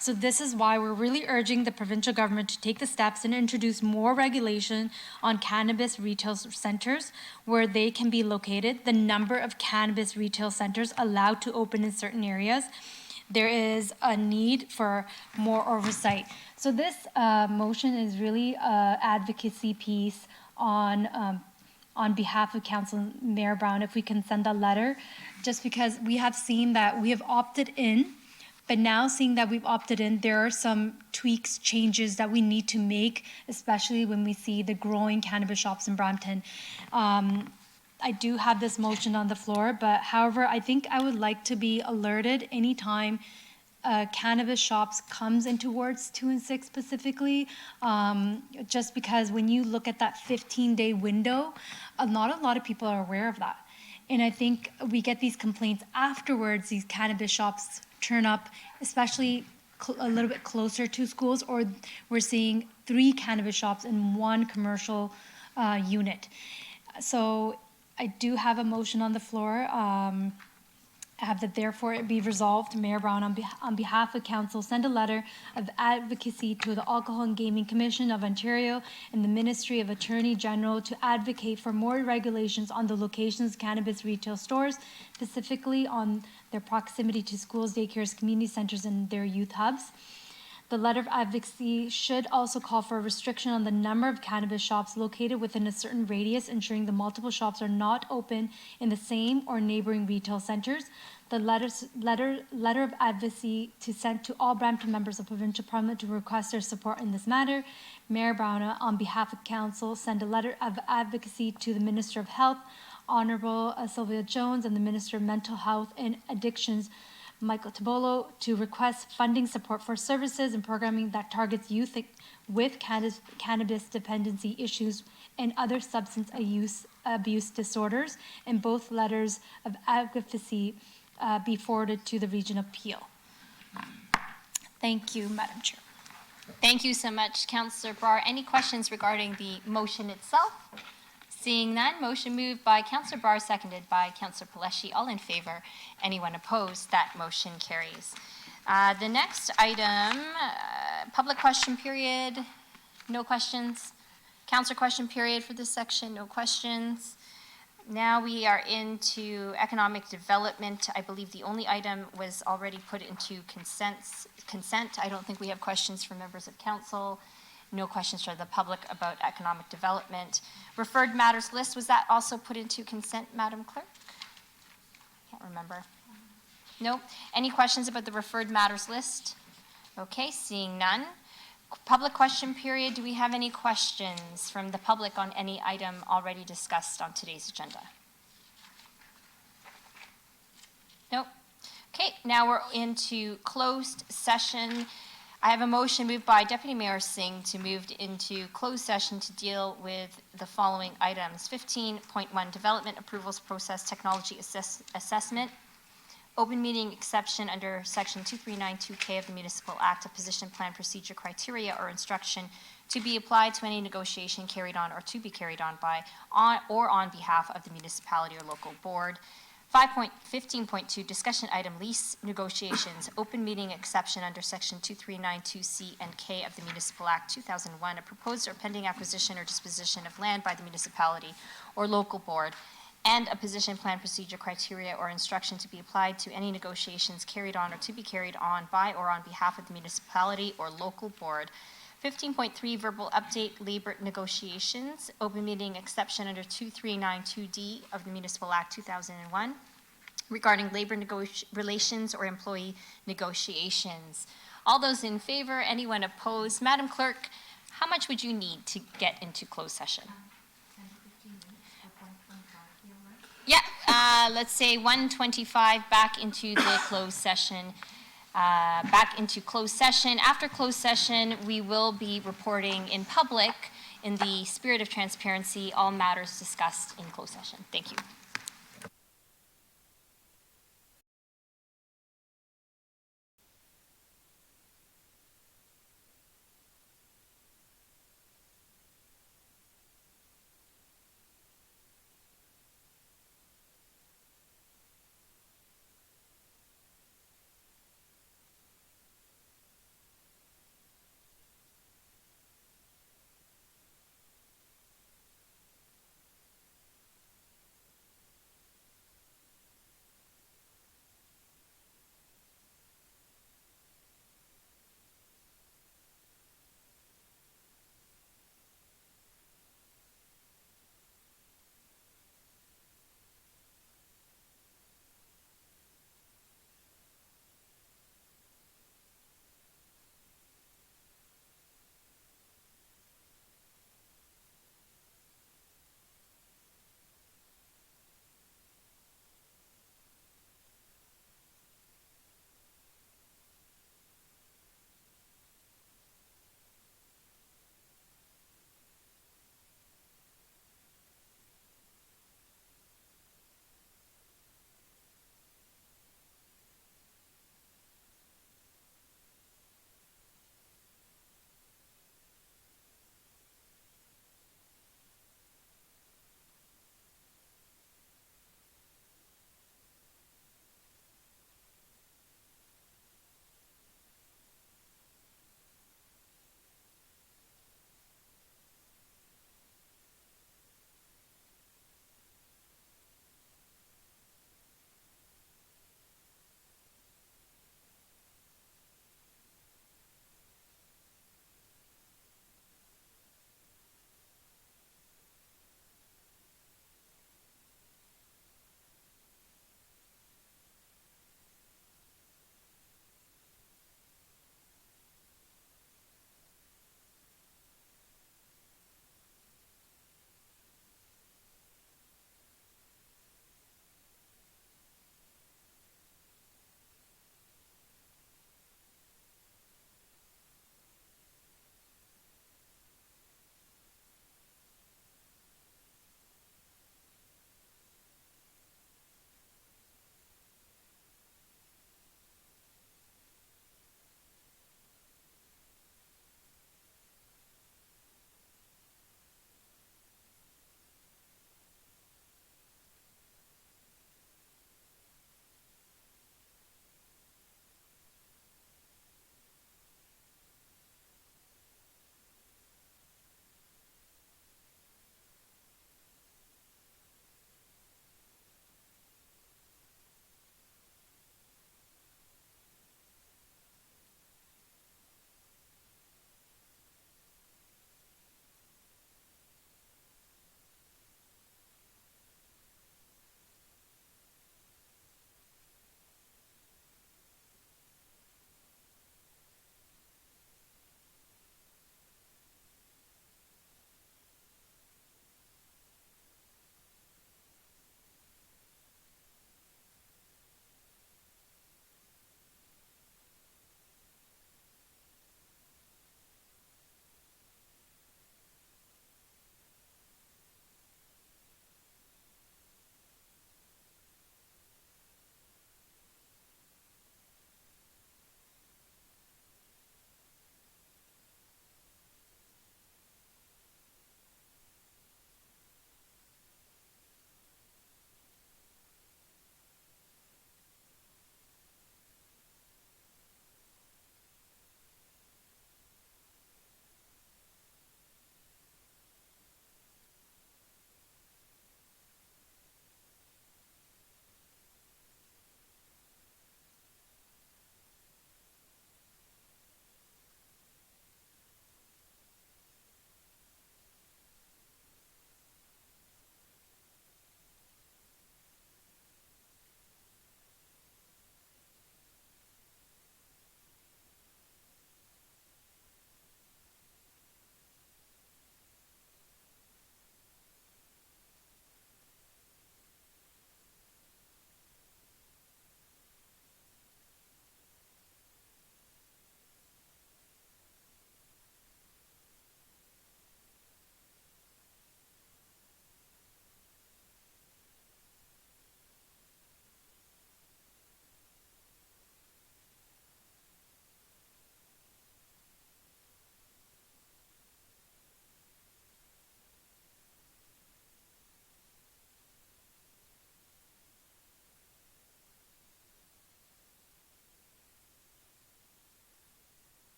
So this is why we're really urging the provincial government to take the steps and introduce more regulation on cannabis retail centers where they can be located, the number of cannabis retail centers allowed to open in certain areas. There is a need for more oversight. So this motion is really an advocacy piece on behalf of Council Mayor Brown, if we can send a letter, just because we have seen that we have opted in. But now seeing that we've opted in, there are some tweaks, changes that we need to make, especially when we see the growing cannabis shops in Brampton. I do have this motion on the floor, but however, I think I would like to be alerted anytime cannabis shops comes into wards 2 and 6 specifically, just because when you look at that 15-day window, not a lot of people are aware of that. And I think we get these complaints afterwards, these cannabis shops turn up, especially a little bit closer to schools, or we're seeing 3 cannabis shops in one commercial unit. So I do have a motion on the floor. I have that therefore it be resolved, Mayor Brown, on behalf of council, send a letter of advocacy to the Alcohol and Gaming Commission of Ontario and the Ministry of Attorney General to advocate for more regulations on the locations of cannabis retail stores, specifically on their proximity to schools, daycares, community centers, and their youth hubs. The letter of advocacy should also call for a restriction on the number of cannabis shops located within a certain radius, ensuring the multiple shops are not open in the same or neighboring retail centers. The letter of advocacy to send to all Brampton members of provincial parliament to request their support in this matter. Mayor Brown, on behalf of council, send a letter of advocacy to the Minister of Health, Honorable Sylvia Jones, and the Minister of Mental Health and Addictions, Michael Tabolo, to request funding support for services and programming that targets youth with cannabis dependency issues and other substance abuse disorders, and both letters of advocacy be forwarded to the Region of Peel. Thank you, Madam Chair. Thank you so much, Councillor Barr. Any questions regarding the motion itself? Seeing none, motion moved by Councillor Barr, seconded by Councillor Paleshi. All in favor? Anyone opposed? That motion carries. The next item, public question period. No questions. Councillor question period for this section. No questions. Now we are into economic development. I believe the only item was already put into consent. I don't think we have questions from members of council. No questions from the public about economic development. Referred matters list, was that also put into consent, Madam Clerk? Can't remember. No? Any questions about the referred matters list? Okay, seeing none. Public question period, do we have any questions from the public on any item already discussed on today's agenda? Nope. Okay, now we're into closed session. I have a motion moved by Deputy Mayor Singh to move into closed session to deal with the following items. 15.1, development approvals process technology assessment. Open meeting exception under section 2392K of the Municipal Act, a position plan procedure criteria or instruction to be applied to any negotiation carried on or to be carried on by on behalf of the municipality or local board. 15.2, discussion item, lease negotiations, open meeting exception under section 2392C and K of the Municipal Act 2001, a proposed or pending acquisition or disposition of land by the municipality or local board, and a position plan procedure criteria or instruction to be applied to any negotiations carried on or to be carried on by or on behalf of the municipality or local board. 15.3, verbal update, labor negotiations, open meeting exception under 2392D of the Municipal Act 2001 regarding labor relations or employee negotiations. All those in favor, anyone opposed? Madam Clerk, how much would you need to get into closed session? Yeah, let's say 1:25 back into the closed session. back into closed session. After closed session, we will be reporting in public, in the spirit of transparency, all matters discussed in closed session. Thank you.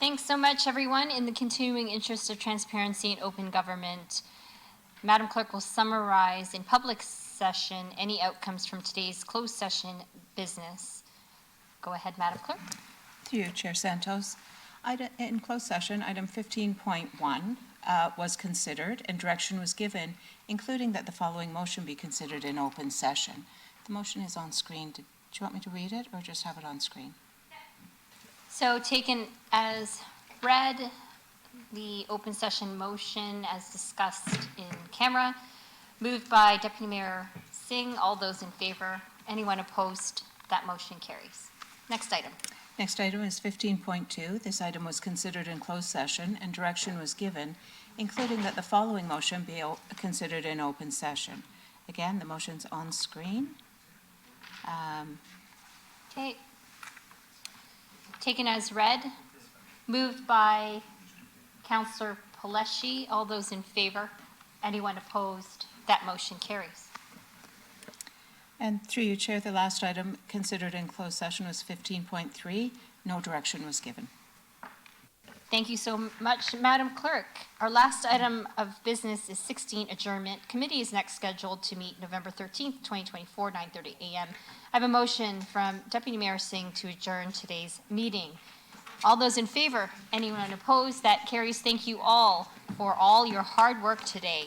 Thanks so much, everyone. In the continuing interest of transparency and open government, Madam Clerk will summarize in public session any outcomes from today's closed session business. Go ahead, Madam Clerk. Through you, Chair Santos. In closed session, item 15.1 was considered and direction was given, including that the following motion be considered in open session. The motion is on screen. Do you want me to read it or just have it on screen? So taken as read, the open session motion as discussed in camera, moved by Deputy Mayor Singh. All those in favor? Anyone opposed? That motion carries. Next item. Next item is 15.2. This item was considered in closed session and direction was given, including that the following motion be considered in open session. Again, the motion's on screen. Okay. Taken as read, moved by Councillor Paleshi. All those in favor? Anyone opposed? That motion carries. And through you, Chair, the last item considered in closed session was 15.3. No direction was given. Thank you so much, Madam Clerk. Our last item of business is 16, adjournment. Committee is next scheduled to meet November 13th, 2024, 9:30 a.m. I have a motion from Deputy Mayor Singh to adjourn today's meeting. All those in favor? Anyone opposed? That carries. Thank you all for all your hard work today.